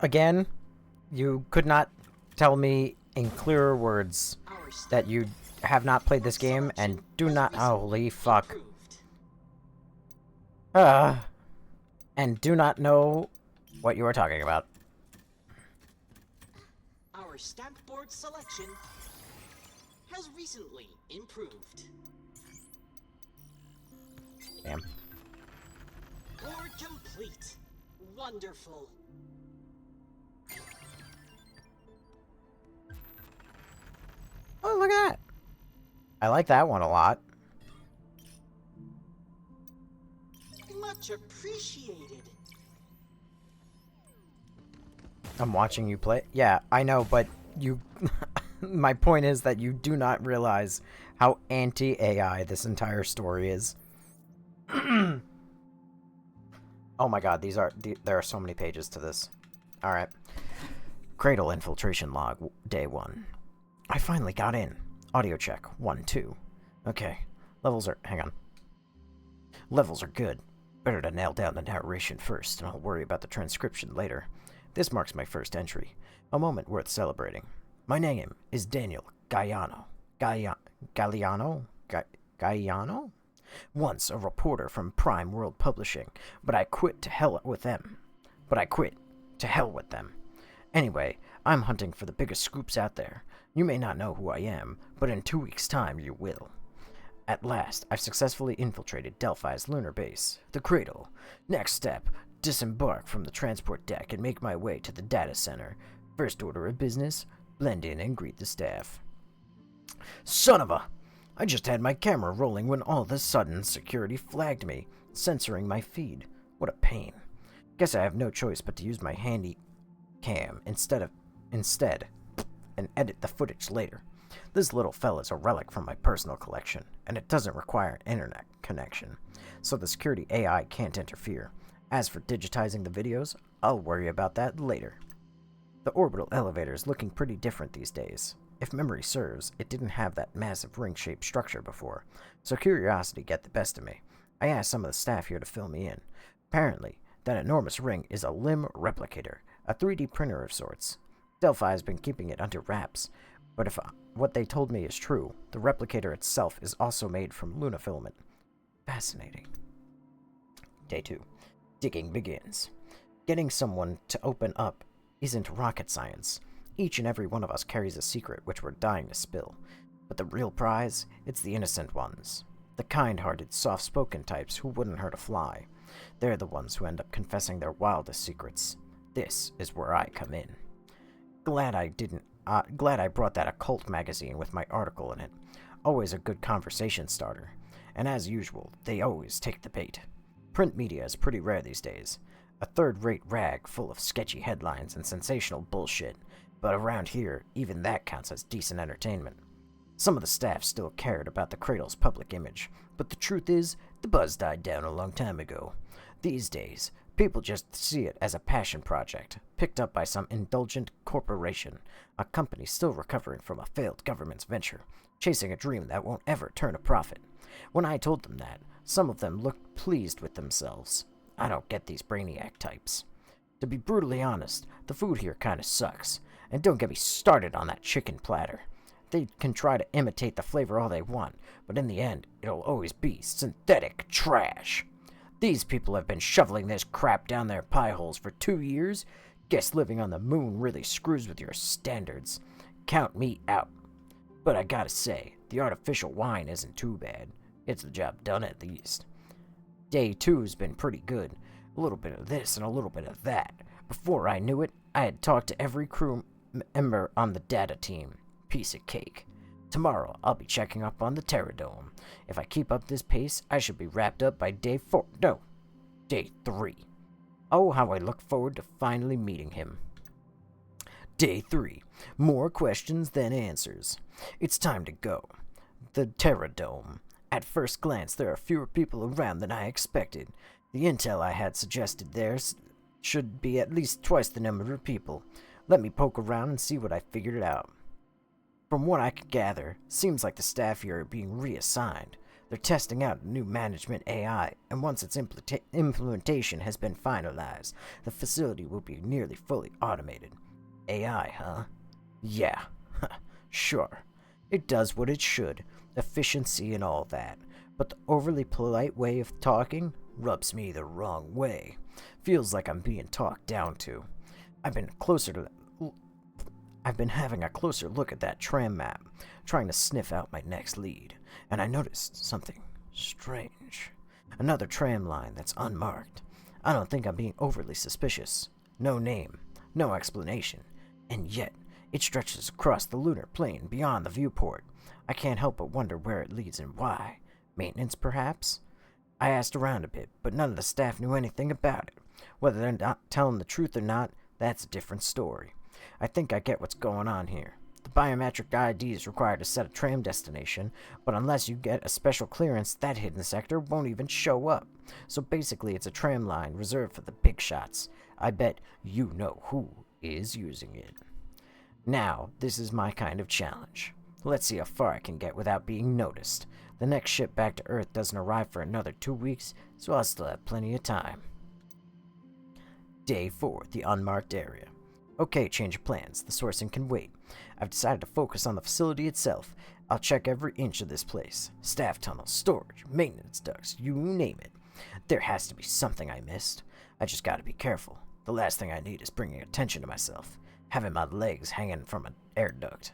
Again, you could not tell me in clearer words that you have not played this game and do not— holy fuck. And do not know what you are talking about. Our stamp board selection has recently improved. Damn. Board complete. Wonderful. Oh, look at that. I like that one a lot. Much appreciated. I'm watching you play. Yeah, I know, but you... My point is that you do not realize how anti-AI this entire story is. Oh my god, there are so many pages to this. Alright. Cradle infiltration log, day 1. I finally got in. Audio check, 1, 2. Okay. Levels are... hang on. Levels are good. Better to nail down the narration first, and I'll worry about the transcription later. This marks my first entry. A moment worth celebrating. My name is Daniel Galliano. Galliano? Once a reporter from Prime World Publishing, but I quit to hell with them. Anyway, I'm hunting for the biggest scoops out there. You may not know who I am, but in 2 weeks' time you will. At last, I've successfully infiltrated Delphi's lunar base, the Cradle. Next step, disembark from the transport deck and make my way to the data center. First order of business, blend in and greet the staff. Son of a... I just had my camera rolling when all of a sudden security flagged me, censoring my feed. What a pain. Guess I have no choice but to use my handy cam instead, and edit the footage later. This little fella's a relic from my personal collection, and it doesn't require an internet connection, so the security AI can't interfere. As for digitizing the videos, I'll worry about that later. The orbital elevator is looking pretty different these days. If memory serves, it didn't have that massive ring-shaped structure before, so curiosity got the best of me. I asked some of the staff here to fill me in. Apparently, that enormous ring is a limb replicator, a 3D printer of sorts. Delphi has been keeping it under wraps, but if what they told me is true, the replicator itself is also made from lunafilament. Fascinating. Day 2. Digging begins. Getting someone to open up isn't rocket science. Each and every one of us carries a secret which we're dying to spill. But the real prize, it's the innocent ones. The kind-hearted, soft-spoken types who wouldn't hurt a fly. They're the ones who end up confessing their wildest secrets. This is where I come in. Glad I brought that occult magazine with my article in it. Always a good conversation starter. And as usual, they always take the bait. Print media is pretty rare these days. A third-rate rag full of sketchy headlines and sensational bullshit. But around here, even that counts as decent entertainment. Some of the staff still cared about the Cradle's public image, but the truth is, the buzz died down a long time ago. These days, people just see it as a passion project, picked up by some indulgent corporation, a company still recovering from a failed government's venture, chasing a dream that won't ever turn a profit. When I told them that, some of them looked pleased with themselves. I don't get these brainiac types. To be brutally honest, the food here kinda sucks. And don't get me started on that chicken platter. They can try to imitate the flavor all they want, but in the end, it'll always be synthetic trash. These people have been shoveling this crap down their pie holes for 2 years. Guess living on the moon really screws with your standards. Count me out. But I gotta say, The artificial wine isn't too bad. Gets the job done at least. Day 2's been pretty good. A little bit of this and a little bit of that. Before I knew it, I had talked to every crew member on the data team. Piece of cake. Tomorrow, I'll be checking up on the Terradome. If I keep up this pace, I should be wrapped up by day 4. No, day 3. Oh, how I look forward to finally meeting him. Day 3. More questions than answers. It's time to go. The Terradome. At first glance, there are fewer people around than I expected. The intel I had suggested there should be at least twice the number of people. Let me poke around and see what I figured out. From what I could gather, seems like the staff here are being reassigned. They're testing out a new management AI, and once its implementation has been finalized, the facility will be nearly fully automated. AI, huh? Yeah, sure. It does what it should, efficiency and all that, but the overly polite way of talking rubs me the wrong way. Feels like I'm being talked down to. I've been having a closer look at that tram map, trying to sniff out my next lead, and I noticed something strange. Another tram line that's unmarked. I don't think I'm being overly suspicious. No name, no explanation, and yet it stretches across the lunar plane beyond the viewport. I can't help but wonder where it leads and why. Maintenance, perhaps? I asked around a bit, but none of the staff knew anything about it. Whether they're not telling the truth or not, that's a different story. I think I get what's going on here. The biometric ID is required to set a tram destination, but unless you get a special clearance, that hidden sector won't even show up. So basically, it's a tram line reserved for the big shots. I bet you know who is using it. Now, this is my kind of challenge. Let's see how far I can get without being noticed. The next ship back to Earth doesn't arrive for another 2 weeks, so I'll still have plenty of time. Day 4, the unmarked area. Okay, change of plans. The sourcing can wait. I've decided to focus on the facility itself. I'll check every inch of this place. Staff tunnels, storage, maintenance ducts, you name it. There has to be something I missed. I just gotta be careful. The last thing I need is bringing attention to myself, having my legs hanging from an air duct.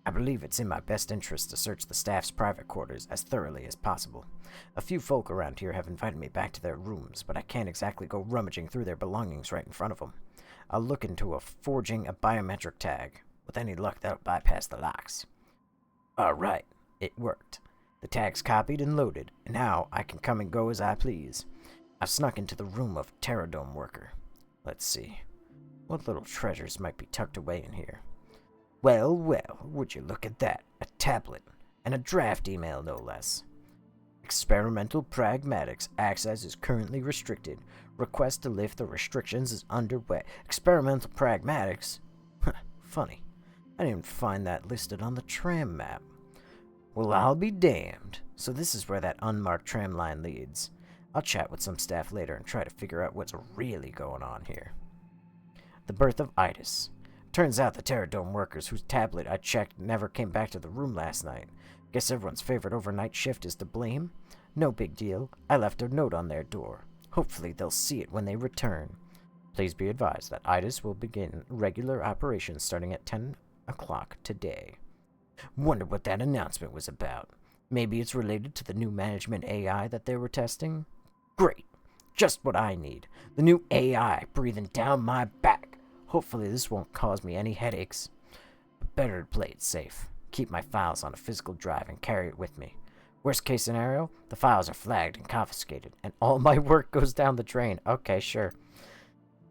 I believe it's in my best interest to search the staff's private quarters as thoroughly as possible. A few folk around here have invited me back to their rooms, but I can't exactly go rummaging through their belongings right in front of them. I'll look into forging a biometric tag. With any luck, that'll bypass the locks. Alright, it worked. The tag's copied and loaded, and now I can come and go as I please. I've snuck into the room of a Terradome worker. Let's see. What little treasures might be tucked away in here? Well, well, would you look at that? A tablet, and a draft email no less. Experimental pragmatics access is currently restricted. Request to lift the restrictions is underway. Experimental pragmatics? Funny. I didn't find that listed on the tram map. Well, I'll be damned. So this is where that unmarked tram line leads. I'll chat with some staff later and try to figure out what's really going on here. The birth of Itis. Turns out the Terradome workers whose tablet I checked never came back to the room last night. Guess everyone's favorite overnight shift is to blame. No big deal. I left a note on their door. Hopefully they'll see it when they return. Please be advised that Itis will begin regular operations starting at 10 o'clock today. Wonder what that announcement was about. Maybe it's related to the new management AI that they were testing? Great. Just what I need. The new AI breathing down my back. Hopefully this won't cause me any headaches. But better to play it safe. Keep my files on a physical drive and carry it with me. Worst case scenario, the files are flagged and confiscated, and all my work goes down the drain. Okay, sure.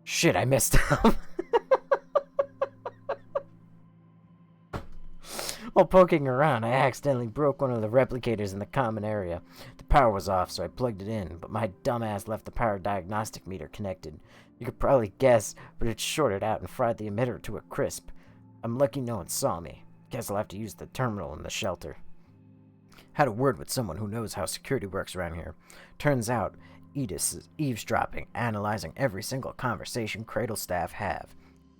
Shit, I messed up. While poking around, I accidentally broke one of the replicators in the common area. The power was off, so I plugged it in, but my dumbass left the power diagnostic meter connected. You could probably guess, but it shorted out and fried the emitter to a crisp. I'm lucky no one saw me. Guess I'll have to use the terminal in the shelter. Had a word with someone who knows how security works around here. Turns out, Edis is eavesdropping, analyzing every single conversation Cradle staff have.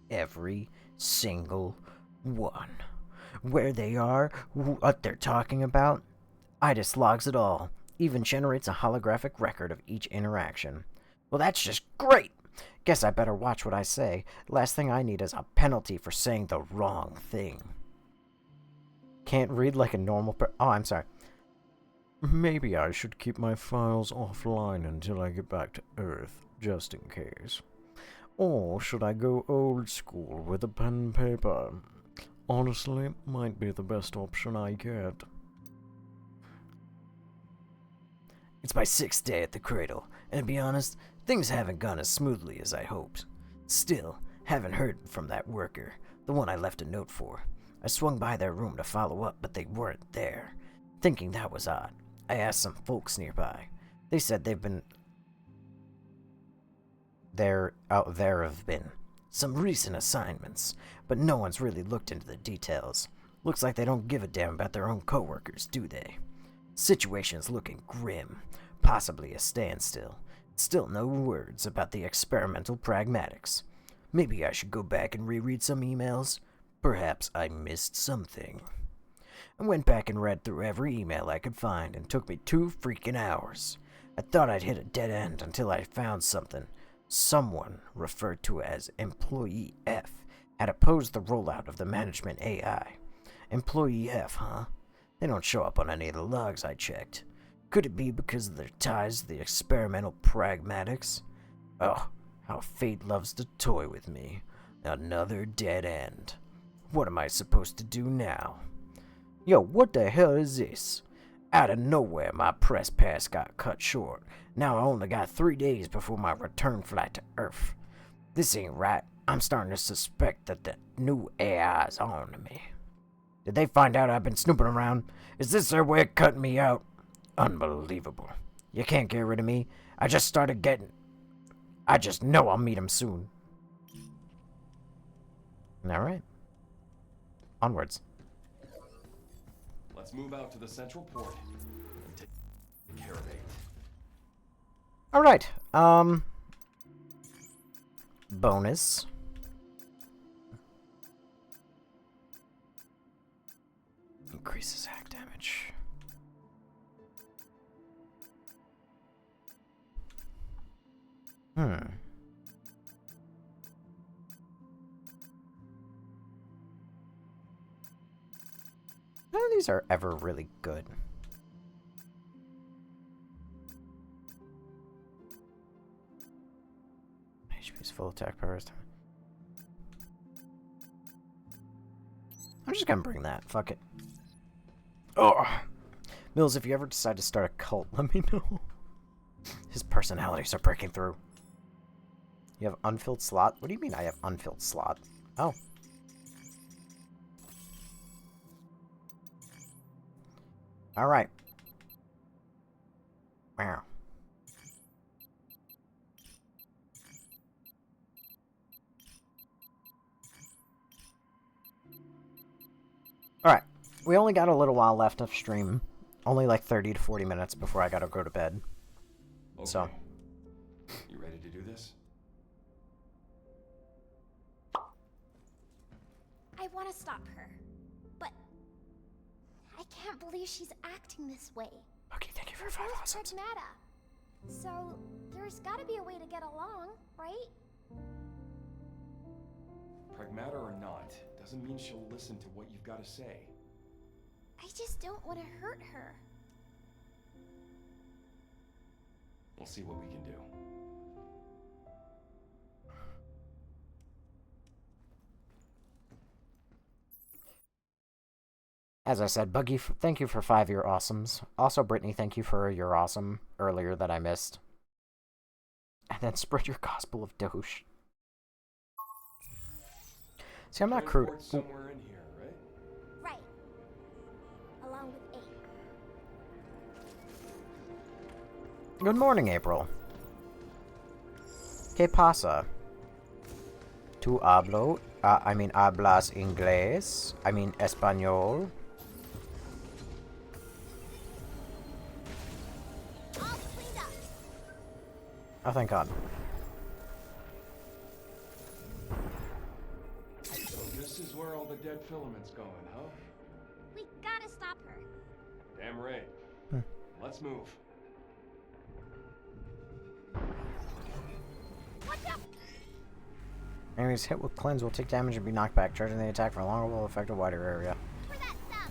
Every single one. Where they are, what they're talking about. Edis logs it all, even generates a holographic record of each interaction. Well, that's just great! Guess I better watch what I say. Last thing I need is a penalty for saying the wrong thing. Can't read like a normal oh, I'm sorry. Maybe I should keep my files offline until I get back to Earth, just in case. Or should I go old school with a pen and paper? Honestly, it might be the best option I get. It's my 6th day at the cradle, and to be honest, things haven't gone as smoothly as I hoped. Still, haven't heard from that worker, the one I left a note for. I swung by their room to follow up, but they weren't there. Thinking that was odd, I asked some folks nearby. They said there have been some recent assignments, but no one's really looked into the details. Looks like they don't give a damn about their own coworkers, do they? Situation's looking grim, possibly a standstill. Still no words about the experimental pragmatics. Maybe I should go back and reread some emails. Perhaps I missed something. I went back and read through every email I could find, and took me 2 freaking hours. I thought I'd hit a dead end until I found something. Someone, referred to as Employee F, had opposed the rollout of the management AI. Employee F, huh? They don't show up on any of the logs I checked. Could it be because of their ties to the experimental pragmatics? Oh, how fate loves to toy with me. Another dead end. What am I supposed to do now? Yo, what the hell is this? Out of nowhere, my press pass got cut short. Now I only got 3 days before my return flight to Earth. This ain't right. I'm starting to suspect that the new AI's on to me. Did they find out I've been snooping around? Is this their way of cutting me out? Unbelievable. You can't get rid of me. I just know I'll meet him soon. Alright. Onwards. Let's move out to the central port and take care of it. Alright. Bonus. Increases hack damage. None of these are ever really good. HP's full attack power. I'm just gonna bring that. Fuck it. Oh, Mills, if you ever decide to start a cult, let me know. His personalities are breaking through. You have unfilled slot? What do you mean I have unfilled slot? Oh. Alright. Wow. Alright. We only got a little while left of stream. Only like 30 to 40 minutes before I gotta go to bed. Okay. So. You ready to do this? I want to stop her, but I can't believe she's acting this way. Okay, thank you for 5 awesomes. Pragmata. So there's got to be a way to get along, right? Pragmata or not, doesn't mean she'll listen to what you've got to say. I just don't want to hurt her. We'll see what we can do. As I said, Buggy, thank you for 5 year awesomes. Also, Brittany, thank you for your awesome earlier that I missed. And then spread your gospel of Doge. See, I'm not crude. Somewhere in here, right? Right. Along with 8. Good morning, April. ¿Qué pasa? Tu hablo? Hablas inglés? Español? All cleaned up. Oh, thank God. So this is where all the dead filament's going, huh? We gotta stop her. Damn right. Let's move. Watch out! Enemies hit with cleanse will take damage and be knocked back, charging the attack for a longer will affect a wider area. For that stuff.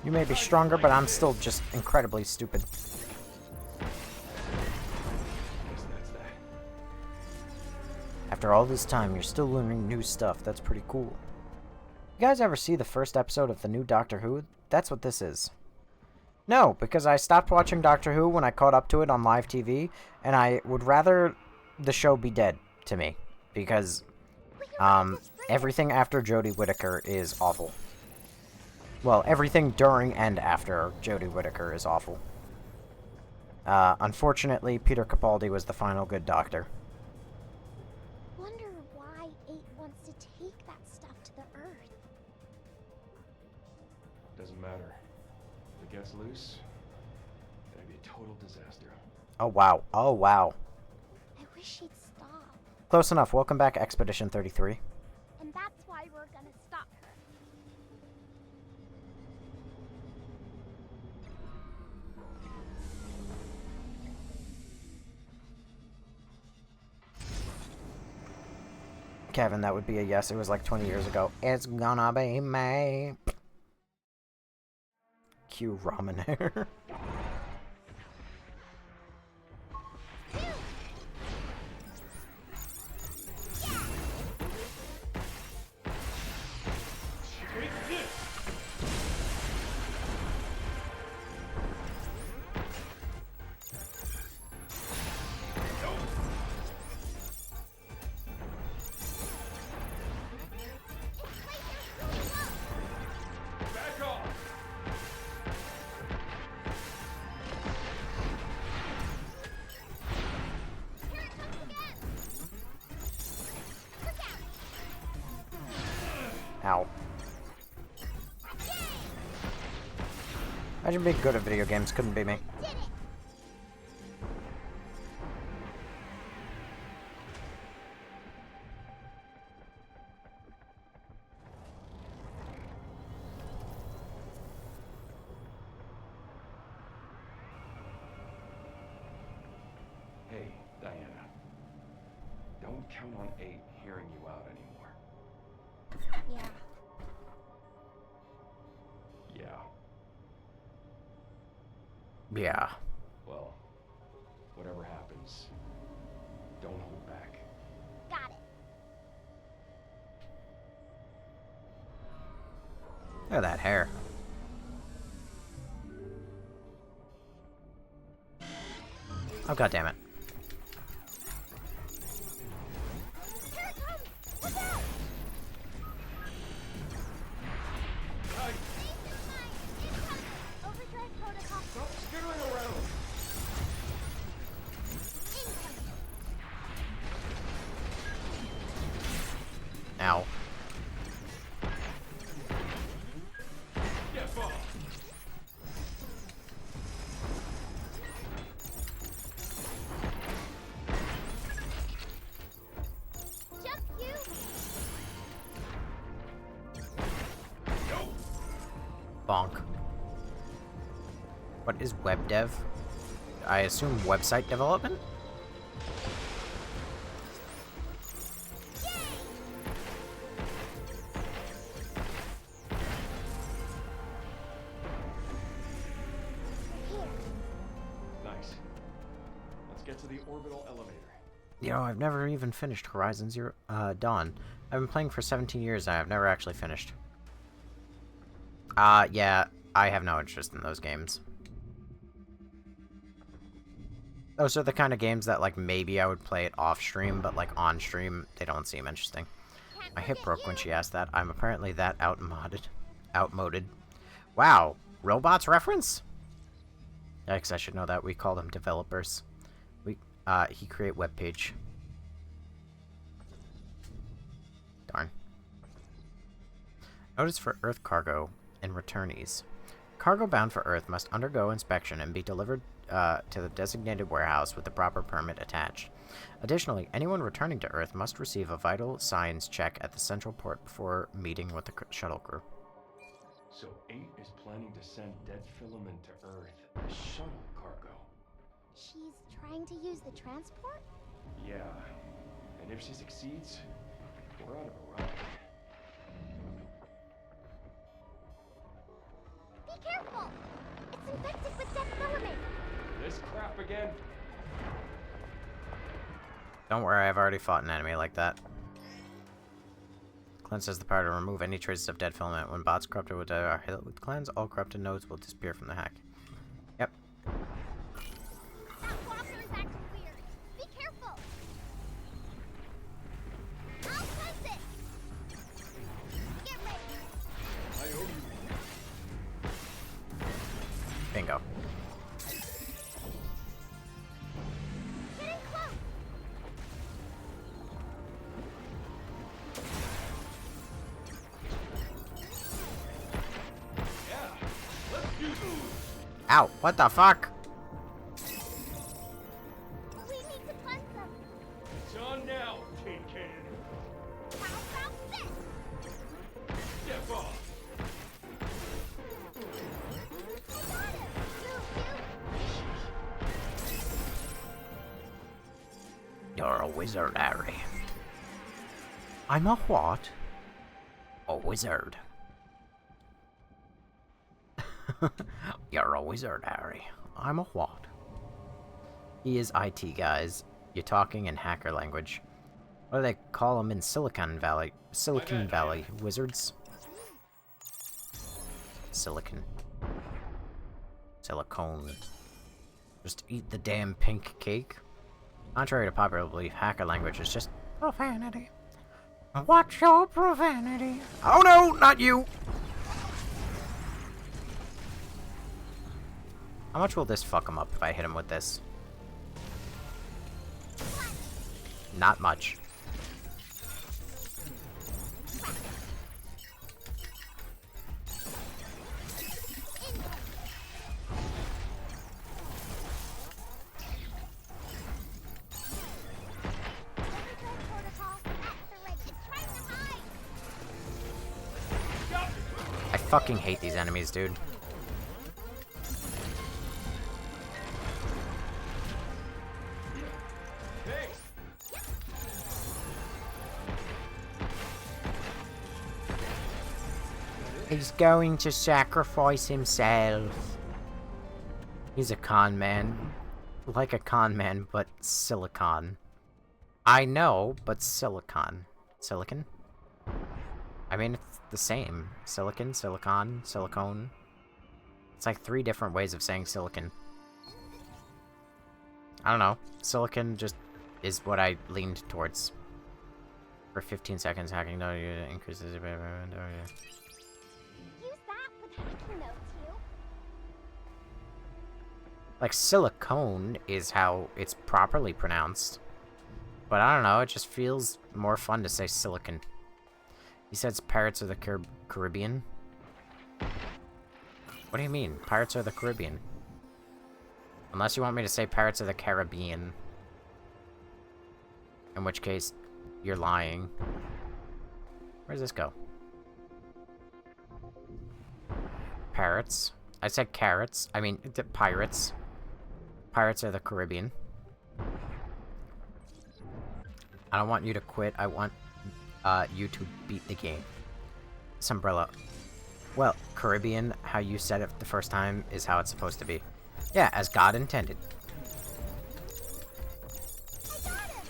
You may be stronger, but I'm still just incredibly stupid. After all this time, you're still learning new stuff. That's pretty cool. You guys ever see the first episode of the new Doctor Who? That's what this is. No, because I stopped watching Doctor Who when I caught up to it on live TV, and I would rather the show be dead to me. Because, everything after Jodie Whittaker is awful. Well, everything during and after Jodie Whittaker is awful. Unfortunately, Peter Capaldi was the final good doctor. Wonder why 8 wants to take that stuff to the Earth. Doesn't matter. If it gets loose, that'd be a total disaster. Oh, wow. Oh, wow. I wish she'd stop. Close enough. Welcome back, Expedition 33. And that's why we're gonna stop her. Kevin, that would be a yes. It was like 20 years ago. It's gonna be May. Cue ramen hair. Ow. Imagine being good at video games. Couldn't be me. Hey, Diana. Don't count on 8 hearing you out anymore. Yeah. Yeah. Yeah. Well, whatever happens, don't hold back. Got it. Look at that hair. Oh, god damn it. Here it comes! Look out! Overdrive protocol. Stop skittering around! Ow. Get off! Jump, you! Bonk. What is web dev? I assume website development? Here. Nice. Let's get to the orbital elevator. You know, I've never even finished Horizon Zero Dawn. I've been playing for 17 years and I've never actually finished. Yeah, I have no interest in those games. Those are the kind of games that, like, maybe I would play it off-stream, but, like, on-stream, they don't seem interesting. My hip broke when she asked that. I'm apparently that outmoded. Wow, robots reference? Yikes, I should know that. We call them developers. He create web page. Darn. Notice for Earth cargo and returnees. Cargo bound for Earth must undergo inspection and be delivered to the designated warehouse with the proper permit attached. Additionally, anyone returning to Earth must receive a vital signs check at the central port before meeting with the shuttle crew. So 8 is planning to send dead filament to Earth as shuttle cargo. She's trying to use the transport? Yeah. And if she succeeds, we're out of a ride. Be careful! infected with dead filament. This crap again? Don't worry, I've already fought an enemy like that. Cleanse has the power to remove any traces of dead filament. When bots corrupted with are hit with cleanse, all corrupted nodes will disappear from the hack. Yep. That walker is acting weird. Be careful. I'll cleanse it. Get ready. I owe you. Bingo. Getting close. Yeah, let's do this. Ow! What the fuck? We need to cleanse them. It's on now, Tin Can. How about this? Step off. I got him. You're a wizard, Harry. I'm a what? A wizard. You're a wizard, Harry. I'm a what? He is IT, guys. You're talking in hacker language. What do they call them in Silicon Valley? Silicon Valley wizards? Silicon. Silicone. Just eat the damn pink cake. Contrary to popular belief, hacker language is just profanity. Watch your profanity. Oh no, not you! How much will this fuck him up if I hit him with this? Not much. I fucking hate these enemies, dude. He's going to sacrifice himself. He's a con man. Like a con man, but silicon. I know, but silicon. Silicon? I mean, it's the same. Silicon, silicon, silicone. It's like 3 different ways of saying silicon. I don't know. Silicon just is what I leaned towards. For 15 seconds, hacking no increases. Use that with hacking notes, you. Like, silicone is how it's properly pronounced. But I don't know, it just feels more fun to say silicon. He says Pirates of the Caribbean. What do you mean? Pirates of the Caribbean? Unless you want me to say Pirates of the Caribbean. In which case, you're lying. Where does this go? Parrots. I said carrots. I mean, pirates. Pirates of the Caribbean. I don't want you to quit. I want you to beat the game. This umbrella. Well, Caribbean, how you said it the first time, is how it's supposed to be. Yeah, as God intended.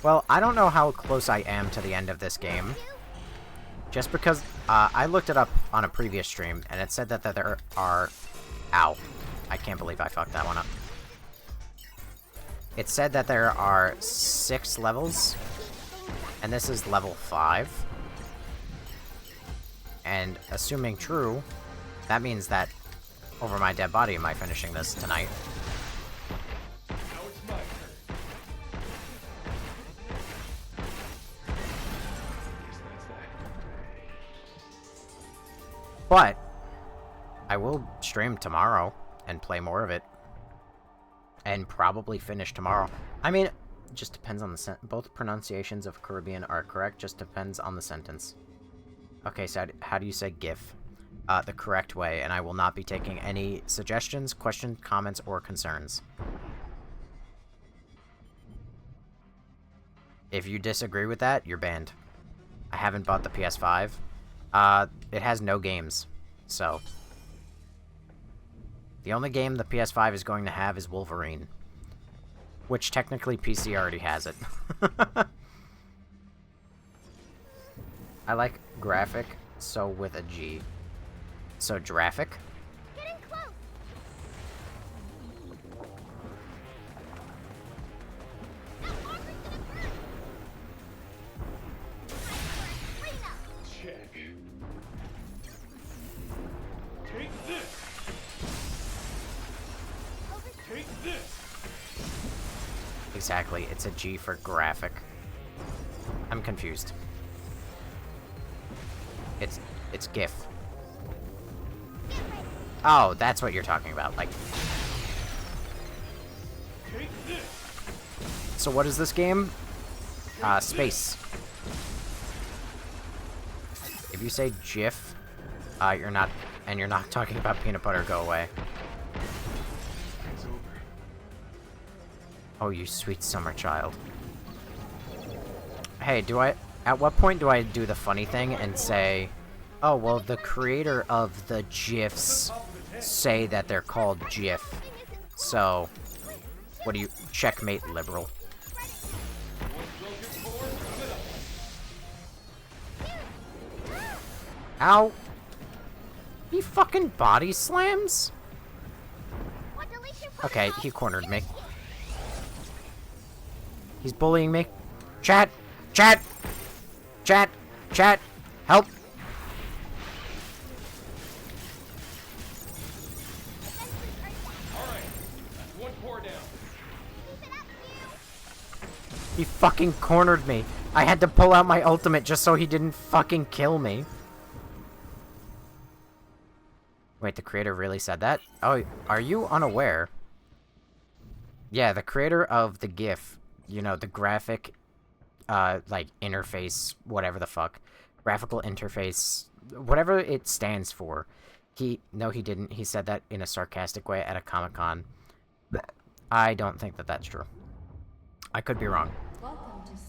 Well, I don't know how close I am to the end of this game. Just because I looked it up on a previous stream, and it said that there are... Ow. I can't believe I fucked that one up. It said that there are 6 levels, and this is level 5. And assuming true, that means that over my dead body am I finishing this tonight. Now it's my turn. Guess that's that. But I will stream tomorrow and play more of it. And probably finish tomorrow. I mean, it just depends on the both pronunciations of Caribbean are correct, just depends on the sentence. Okay, so how do you say GIF? The correct way, and I will not be taking any suggestions, questions, comments, or concerns. If you disagree with that, you're banned. I haven't bought the PS5. It has no games, so... The only game the PS5 is going to have is Wolverine. Which technically PC already has it. I like graphic, so with a G. So graphic? Getting close. That walker's gonna burn. Check. Take this. Take this. Exactly, it's a G for graphic. I'm confused. It's GIF. Oh, that's what you're talking about, like... Take this. So what is this game? Space. If you say GIF, you're not talking about peanut butter, go away. It's over. Oh, you sweet summer child. Hey, at what point do I do the funny thing and say, oh, well, the creator of the GIFs say that they're called GIF. So, what do you... Checkmate, liberal. Ow! He fucking body slams? Okay, he cornered me. He's bullying me. Chat! Chat! Chat! Chat! Help! Alright, that's one core down. He fucking cornered me. I had to pull out my ultimate just so he didn't fucking kill me. Wait, the creator really said that? Oh, are you unaware? Yeah, the creator of the GIF, you know, the graphic, like, interface, whatever the fuck. Graphical interface, whatever it stands for. No, he didn't. He said that in a sarcastic way at a Comic-Con. I don't think that that's true. I could be wrong.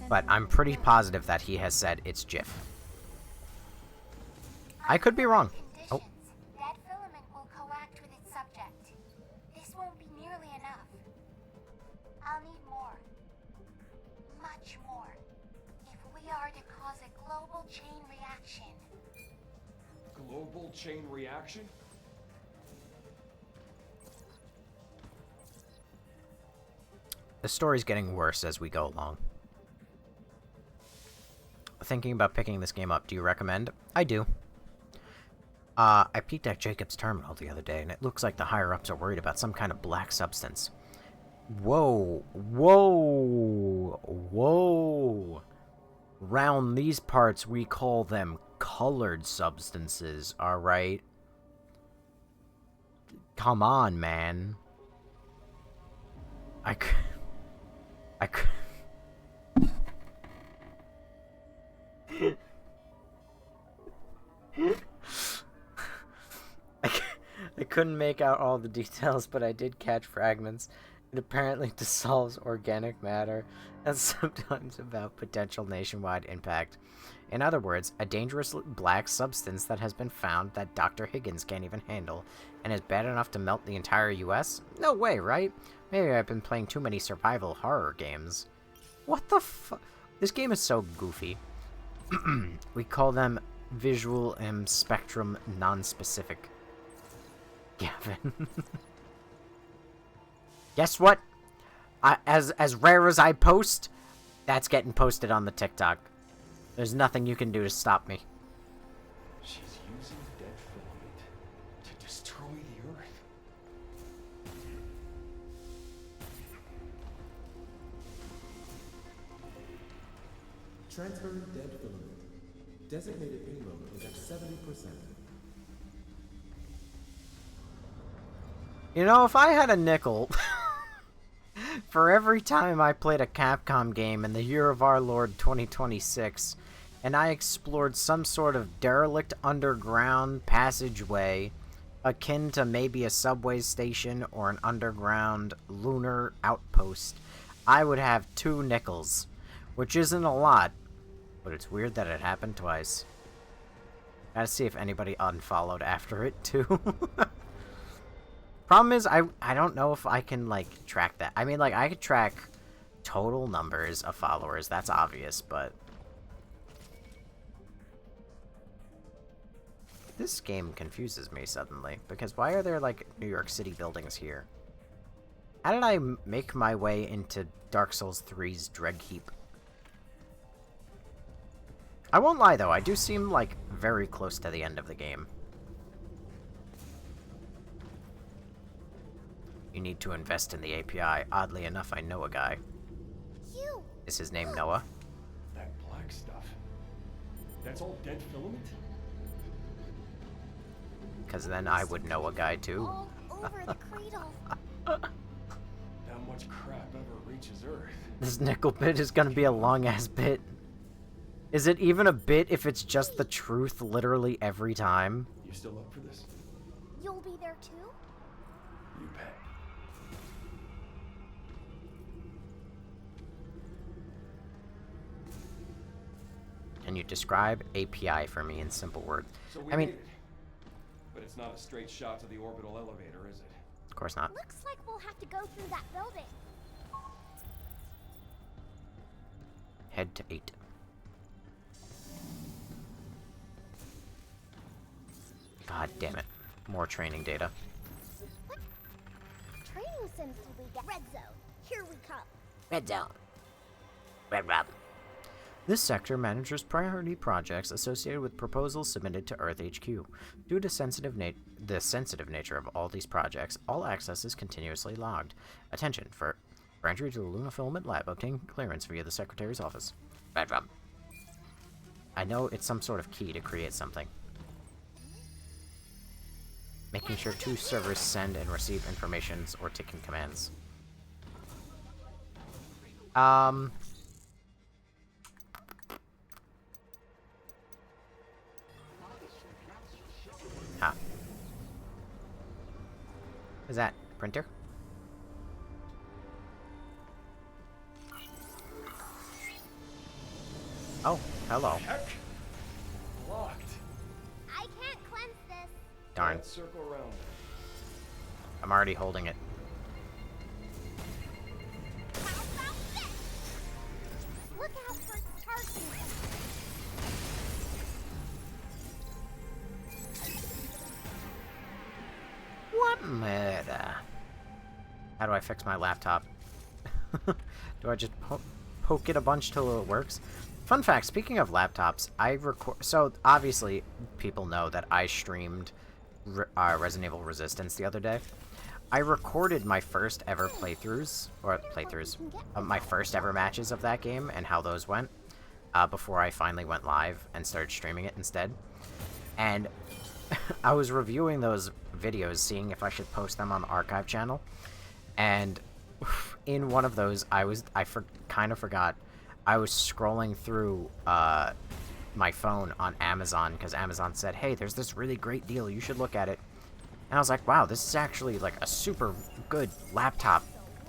But I'm pretty positive that he has said it's GIF. I could be wrong. Oh. That filament will coact with its subject. This won't be nearly enough. I'll need more. Much more. If we are to cause a global chain reaction. Global chain reaction? The story's getting worse as we go along. Thinking about picking this game up, do you recommend? I do. I peeked at Jacob's terminal the other day, and it looks like the higher-ups are worried about some kind of black substance. Whoa. Whoa. Whoa. Round these parts, we call them colored substances, alright? Come on, man. I couldn't make out all the details, but I did catch fragments. It apparently dissolves organic matter and sometimes about potential nationwide impact. In other words, a dangerous black substance that has been found that Dr. Higgins can't even handle and is bad enough to melt the entire US? No way, right? Maybe I've been playing too many survival horror games. What the fuck? This game is so goofy. We call them visual and spectrum non-specific. Gavin. Guess what? As rare as I post, that's getting posted on the TikTok. There's nothing you can do to stop me. She's using dead filament to destroy the Earth. Transferring dead filament. Designated payload is at 70%. You know, if I had a nickel for every time I played a Capcom game in the year of our Lord 2026, and I explored some sort of derelict underground passageway akin to maybe a subway station or an underground lunar outpost, I would have 2 nickels, which isn't a lot, but it's weird that it happened twice. Gotta see if anybody unfollowed after it, too. Problem is, I don't know if I can, like, track that. I mean, like, I could track total numbers of followers. That's obvious, but... This game confuses me suddenly, because why are there, like, New York City buildings here? How did I make my way into Dark Souls 3's Dread Heap? I won't lie, though. I do seem, like, very close to the end of the game. You need to invest in the API. Oddly enough, I know a guy. You! Is his name Noah? That black stuff. That's all dead filament? Because then I would know a guy, too. All over the cradle. That much crap ever reaches Earth. This nickel bit is gonna be a long-ass bit. Is it even a bit if it's just the truth literally every time? You still up for this? You'll be there too? You bet. Can you describe API for me in simple words? So we I mean, made it. But it's not a straight shot to the orbital elevator, is it? of course not. Looks like we'll have to go through that building. Head to 8. God damn it. More training data. What training sims did we get? Red zone. Here we come. Red zone. Red Rob. This sector manages priority projects associated with proposals submitted to Earth HQ. Due to the sensitive nature of all these projects, all access is continuously logged. Attention, for entry to the Luna Filament Lab, obtain clearance via the Secretary's office. Red Rob. I know it's some sort of key to create something. Making sure 2 servers send and receive informations or ticking commands. Huh. Is that printer? Oh, hello. Heck! Locked. I can't cleanse this. Darn. Let's circle around. I'm already holding it. How about this? Look out for its targeting. What murder? How do I fix my laptop? Do I just poke it a bunch till it works? Fun fact, speaking of laptops, I record... So, obviously, people know that I streamed Resident Evil Resistance the other day. I recorded my first ever playthroughs, my first ever matches of that game and how those went, before I finally went live and started streaming it instead. And I was reviewing those videos, seeing if I should post them on the archive channel, and in one of those, I kind of forgot. I was scrolling through my phone on Amazon because Amazon said, "Hey, there's this really great deal. You should look at it." And I was like, "Wow, this is actually like a super good laptop.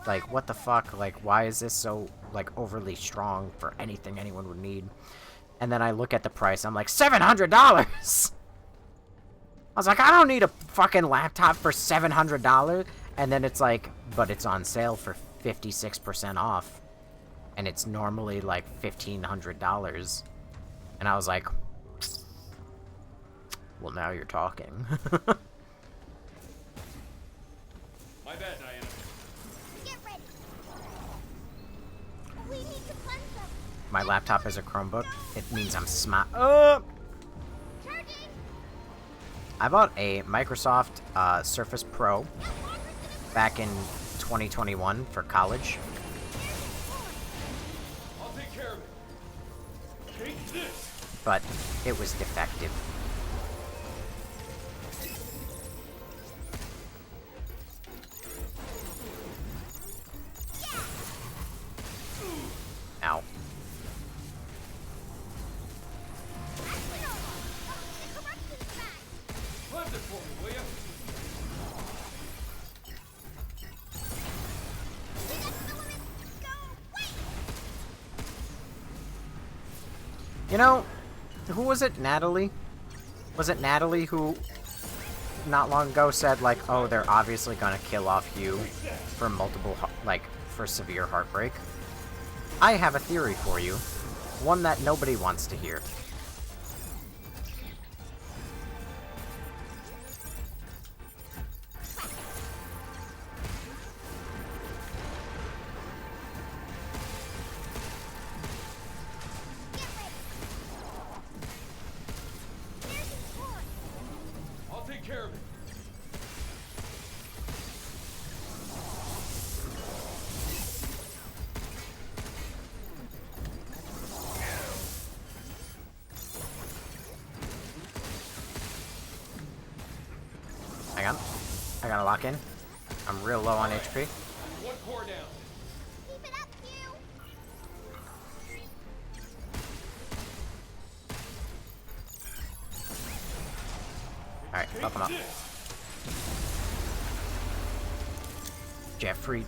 Like, what the fuck? Like, why is this so like overly strong for anything anyone would need?" And then I look at the price. I'm like, $700. I was like, I don't need a fucking laptop for $700. And then it's like, but it's on sale for 56% off. And it's normally like $1,500. And I was like, well, now you're talking. My bad, Diana. Get ready. We need to cleanse them. My laptop is a Chromebook. It means I'm smart. Charging. I bought a Microsoft Surface Pro back in 2021 for college. I'll take care of it. Take this. But it was defective. Ow. Cleanse it for me, will you? You know, who was it? Natalie? Was it Natalie who not long ago said, like, oh, they're obviously gonna kill off Hugh for for severe heartbreak. I have a theory for you. One that nobody wants to hear. I'll take care of it. Hang on. I gotta lock in. I'm real low on HP. One core down. Keep it up, Hugh! Alright, fuck him up. Jeffrey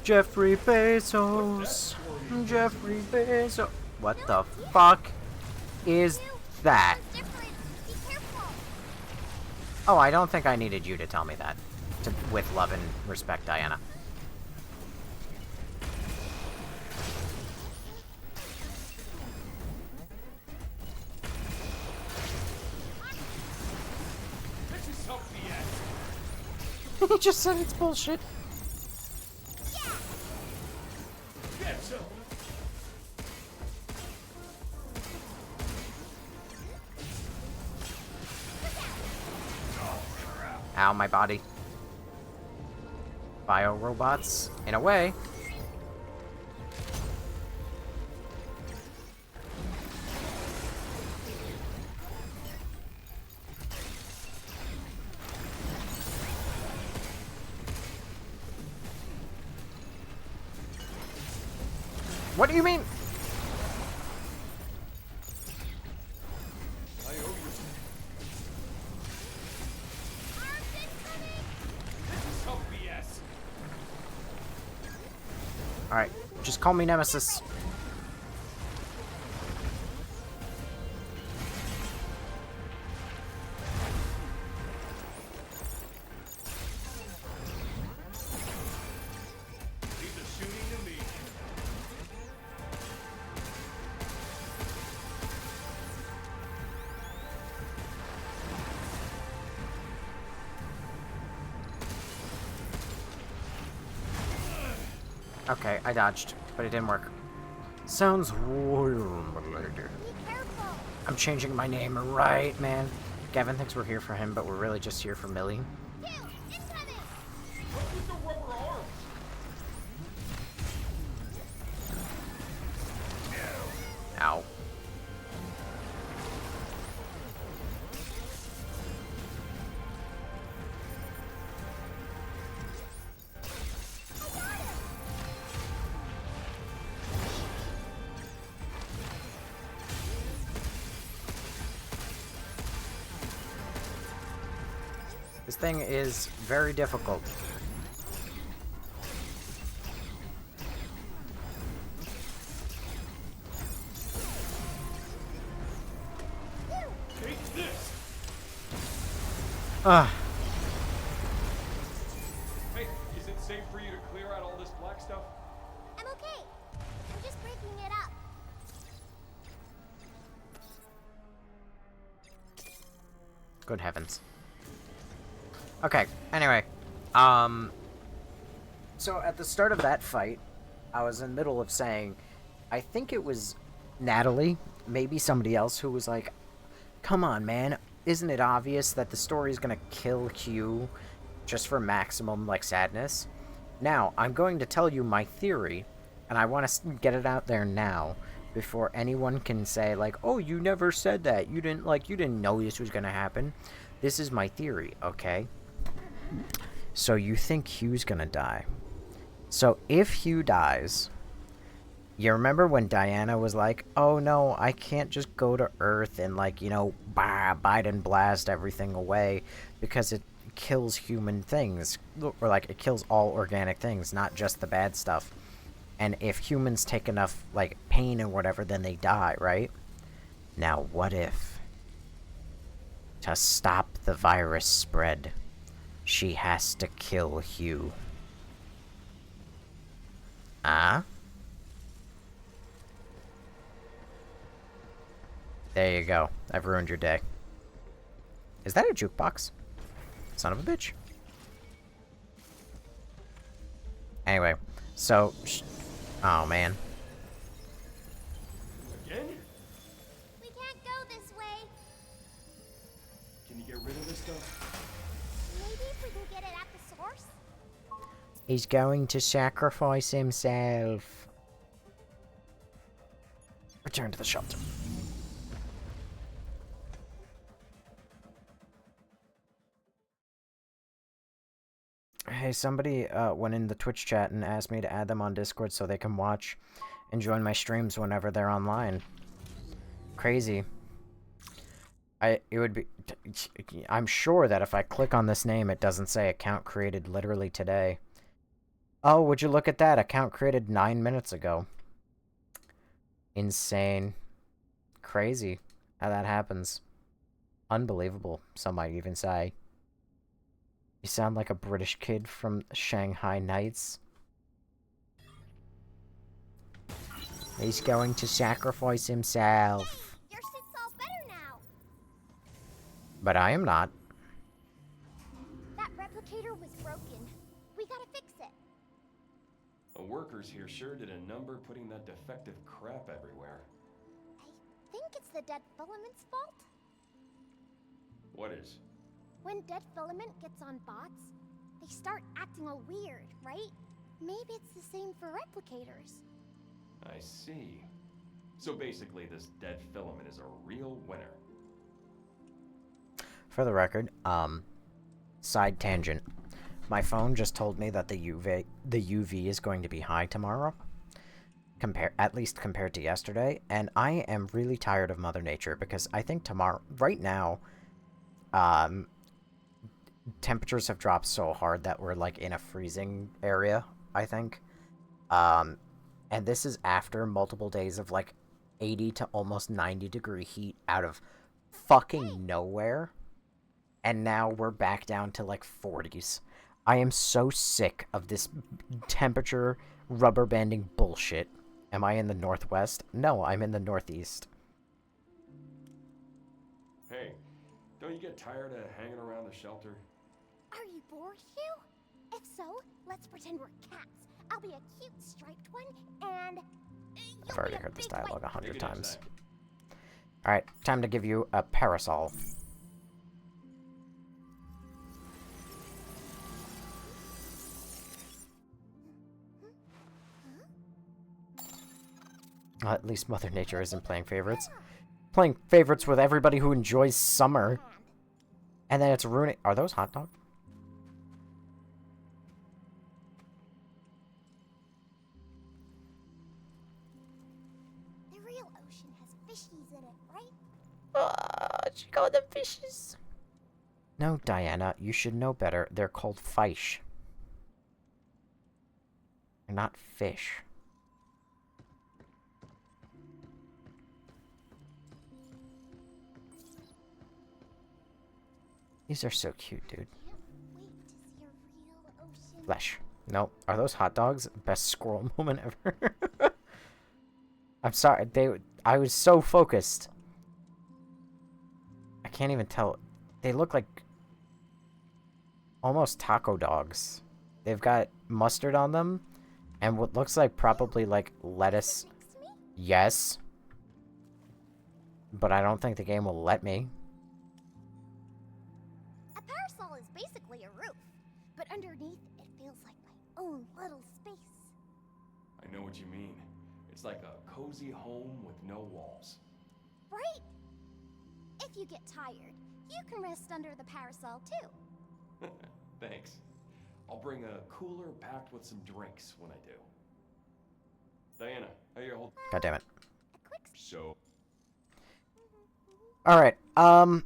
Bezos. Jeffrey Bezos. What the fuck is that? Different. Be careful. Oh, I don't think I needed you to tell me that. With love and respect, Diana. Fix yourself, BS. He just said it's bullshit. Get some. Ow, my body. Bio-robots, in a way. What do you mean? I owe you. Fix yourself, BS. Alright, just call me Nemesis. Leave the shooting to me. Okay, I dodged, but it didn't work. Sounds warm. Be careful. I'm changing my name right, man. Gavin thinks we're here for him, but we're really just here for Millie. Hugh, incoming! What's with the rubber arms? Ow. This thing is very difficult. Take this. Ah, Hey, is it safe for you to clear out all this black stuff? I'm okay. I'm just breaking it up. good heavens. Okay, anyway. So at the start of that fight, I was in the middle of saying, I think it was Natalie, maybe somebody else, who was like, come on, man, isn't it obvious that the story is gonna kill Q just for maximum, like, sadness? Now, I'm going to tell you my theory, and I want to get it out there now, before anyone can say, like, oh, you never said that, you didn't know this was gonna happen. This is my theory, okay? So you think Hugh's gonna die. So if Hugh dies, you remember when Diana was like, oh no, I can't just go to Earth and, like, you know, Biden blast everything away because it kills human things, or like it kills all organic things, not just the bad stuff. And if humans take enough, like, pain and whatever, then they die, right? Now what if, to stop the virus spread, She has to kill Hugh. Ah? There you go. I've ruined your day. Is that a jukebox? Son of a bitch. Anyway, so... oh, man. Again? We can't go this way. Can you get rid of this stuff? Maybe if we can get it at the source? He's going to sacrifice himself. Return to the shelter. Hey, somebody went in the Twitch chat and asked me to add them on Discord so they can watch and join my streams whenever they're online. Crazy. It would be... I'm sure that if I click on this name, it doesn't say account created literally today. Oh, would you look at that? Account created 9 minutes ago. Insane. Crazy how that happens. Unbelievable, some might even say. You sound like a British kid from Shanghai Nights. He's going to sacrifice himself. Hey, your suit's all better now. But I am not. That replicator was broken. We gotta fix it. The workers here sure did a number putting that defective crap everywhere. I think it's the dead filament's fault. What is? When dead filament gets on bots, they start acting all weird, right? Maybe it's the same for replicators. I see. So basically this dead filament is a real winner. For the record, side tangent. My phone just told me that the UV is going to be high tomorrow. At least compared to yesterday, and I am really tired of Mother Nature because I think right now, temperatures have dropped so hard that we're like in a freezing area, I think. And this is after multiple days of like 80 to almost 90 degree heat out of fucking nowhere. And now we're back down to like 40s. I am so sick of this temperature rubber banding bullshit. Am I in the Northwest? No, I'm in the Northeast. Hey, don't you get tired of hanging around the shelter? Are you bored, Hugh? If so, let's pretend we're cats. I'll be a cute striped one, and I've already heard this dialogue 100 Big times. time. Alright, time to give you a parasol. Well, at least Mother Nature isn't playing favorites. Playing favorites with everybody who enjoys summer. And then it's ruining... Are those hot dogs? The real ocean has fishies in it, right? She called them fishes. No, Diana, you should know better. They're called fish. They're not fish. These are so cute, dude. Can't wait to see a real ocean. Flesh. No, are those hot dogs? Best squirrel moment ever. I'm sorry, I was so focused. I can't even tell. They look like almost taco dogs. They've got mustard on them and what looks like probably like lettuce. Next to me? Yes. But I don't think the game will let me. A parasol is basically a roof, but underneath it feels like my own little space. I know what you mean. It's like a cozy home with no walls. Right? If you get tired, you can rest under the parasol too. Thanks. I'll bring a cooler packed with some drinks when I do. Diana, how you hold? God damn it. A quick So. Alright, I'm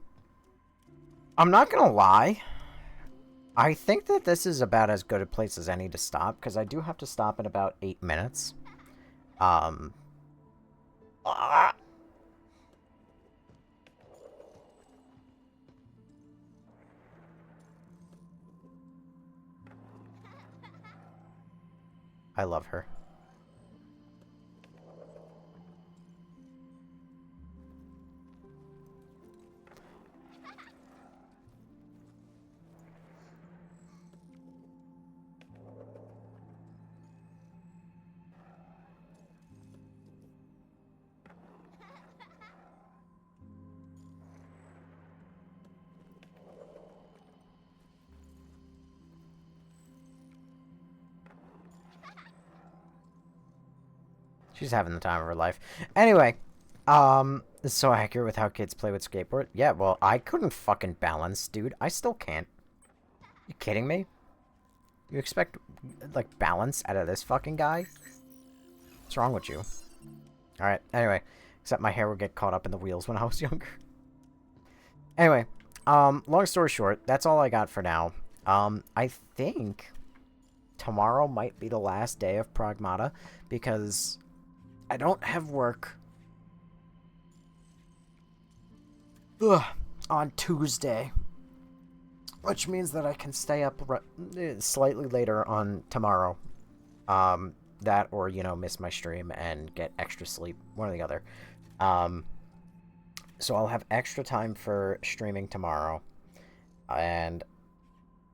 not gonna lie. I think that this is about as good a place as any to stop, because I do have to stop in about 8 minutes. I love her. She's having the time of her life. Anyway, it's so accurate with how kids play with skateboard. Yeah, well, I couldn't fucking balance, dude. I still can't. You kidding me? You expect, like, balance out of this fucking guy? What's wrong with you? Alright, anyway. Except my hair would get caught up in the wheels when I was younger. Anyway, long story short, that's all I got for now. I think tomorrow might be the last day of Pragmata, because I don't have work on Tuesday, which means that I can stay up slightly later on tomorrow. That or, you know, miss my stream and get extra sleep, one or the other. So I'll have extra time for streaming tomorrow, and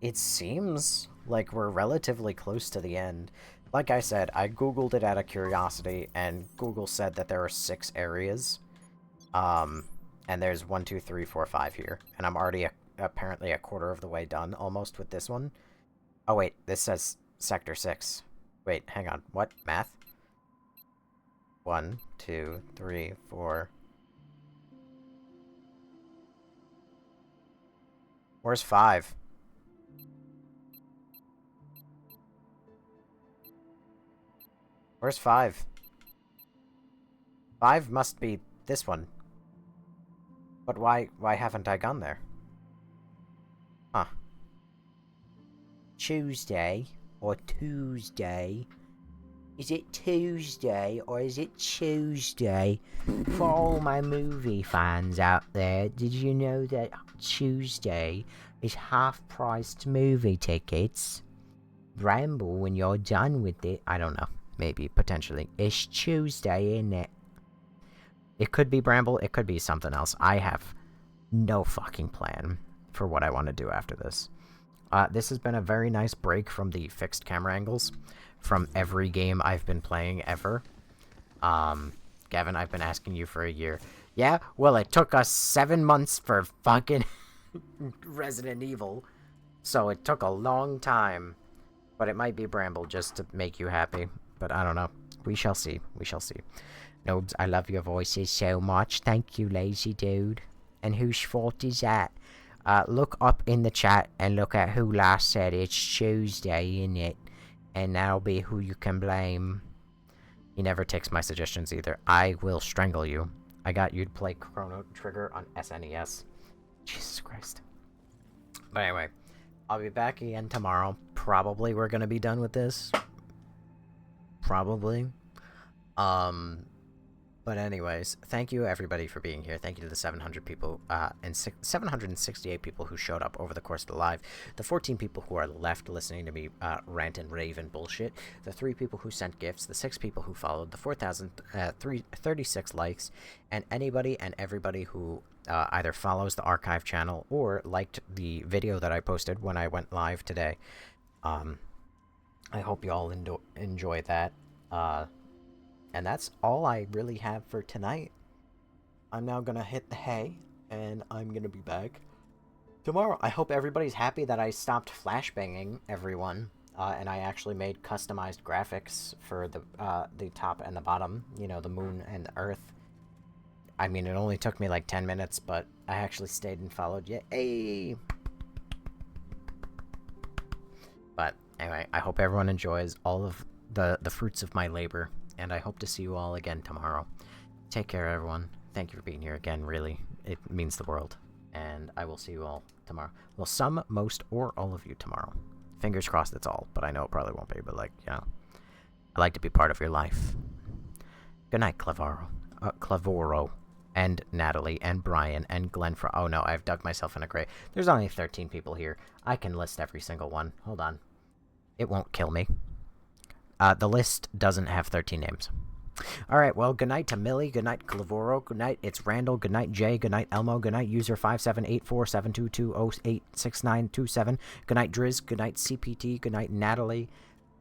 it seems like we're relatively close to the end. Like I said, I googled it out of curiosity, and Google said that there are 6 areas. And there's 1, 2, 3, 4, 5 here. And I'm already apparently a quarter of the way done, almost, with this one. Oh, wait, this says Sector 6. Wait, hang on. What? Math? 1, 2, 3, 4... Where's 5? Where's 5? 5 must be this one. But why haven't I gone there? Huh. Tuesday or Tuesday? Is it Tuesday or is it Tuesday? For all my movie fans out there, did you know that Tuesday is half-priced movie tickets? Bramble, when you're done with it, I don't know. Maybe, potentially. It's Tuesday, isn't it? It could be Bramble, it could be something else. I have no fucking plan for what I want to do after this. This has been a very nice break from the fixed camera angles from every game I've been playing ever. Gavin, I've been asking you for a year. Yeah? Well, it took us 7 months for fucking Resident Evil. So it took a long time. But it might be Bramble just to make you happy. But I don't know. We shall see. We shall see. Nobes, I love your voices so much. Thank you, lazy dude. And whose fault is that? Look up in the chat and look at who last said it's Tuesday, innit? And that'll be who you can blame. He never takes my suggestions either. I will strangle you. I got you to play Chrono Trigger on SNES. Jesus Christ. But anyway, I'll be back again tomorrow. Probably we're gonna be done with this. Probably. But anyways, thank you everybody for being here. Thank you to the 700 people, and 768 people who showed up over the course of the live. The 14 people who are left listening to me rant and rave and bullshit. The 3 people who sent gifts. The 6 people who followed. The 4,036 likes. And anybody and everybody who either follows the archive channel or liked the video that I posted when I went live today. I hope you all enjoy that. And that's all I really have for tonight. I'm now gonna hit the hay, and I'm gonna be back tomorrow. I hope everybody's happy that I stopped flashbanging everyone, and I actually made customized graphics for the top and the bottom, you know, the moon and the earth. I mean, it only took me like 10 minutes, but I actually stayed and followed you. Hey! But anyway, I hope everyone enjoys all of the fruits of my labor. And I hope to see you all again tomorrow. Take care, everyone. Thank you for being here again, really. It means the world. And I will see you all tomorrow. Well, some, most, or all of you tomorrow. Fingers crossed it's all, but I know it probably won't be. But, like, you know, I like to be part of your life. Good night, Clavoro. And Natalie, and Brian, and Glenn. Oh, no, I've dug myself in a grave. There's only 13 people here. I can list every single one. Hold on. It won't kill me. The list doesn't have 13 names. Alright, well, good night to Millie, good night Clavoro, good night, it's Randall, good night Jay, good night Elmo, good night user 5784722086927, good night Driz, good night CPT, good night Natalie,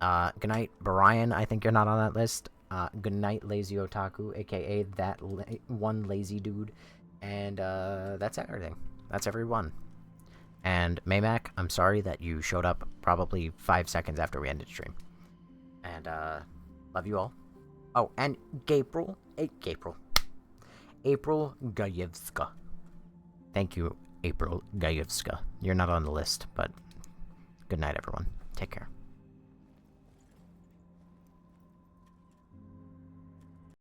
good night Brian, I think you're not on that list, good night Lazy Otaku, aka that one lazy dude, and that's everything. That's everyone. And Maymac, I'm sorry that you showed up probably 5 seconds after we ended stream. And love you all. Oh, and April Gajewska. Thank you, April Gajewska. You're not on the list, but good night, everyone. Take care.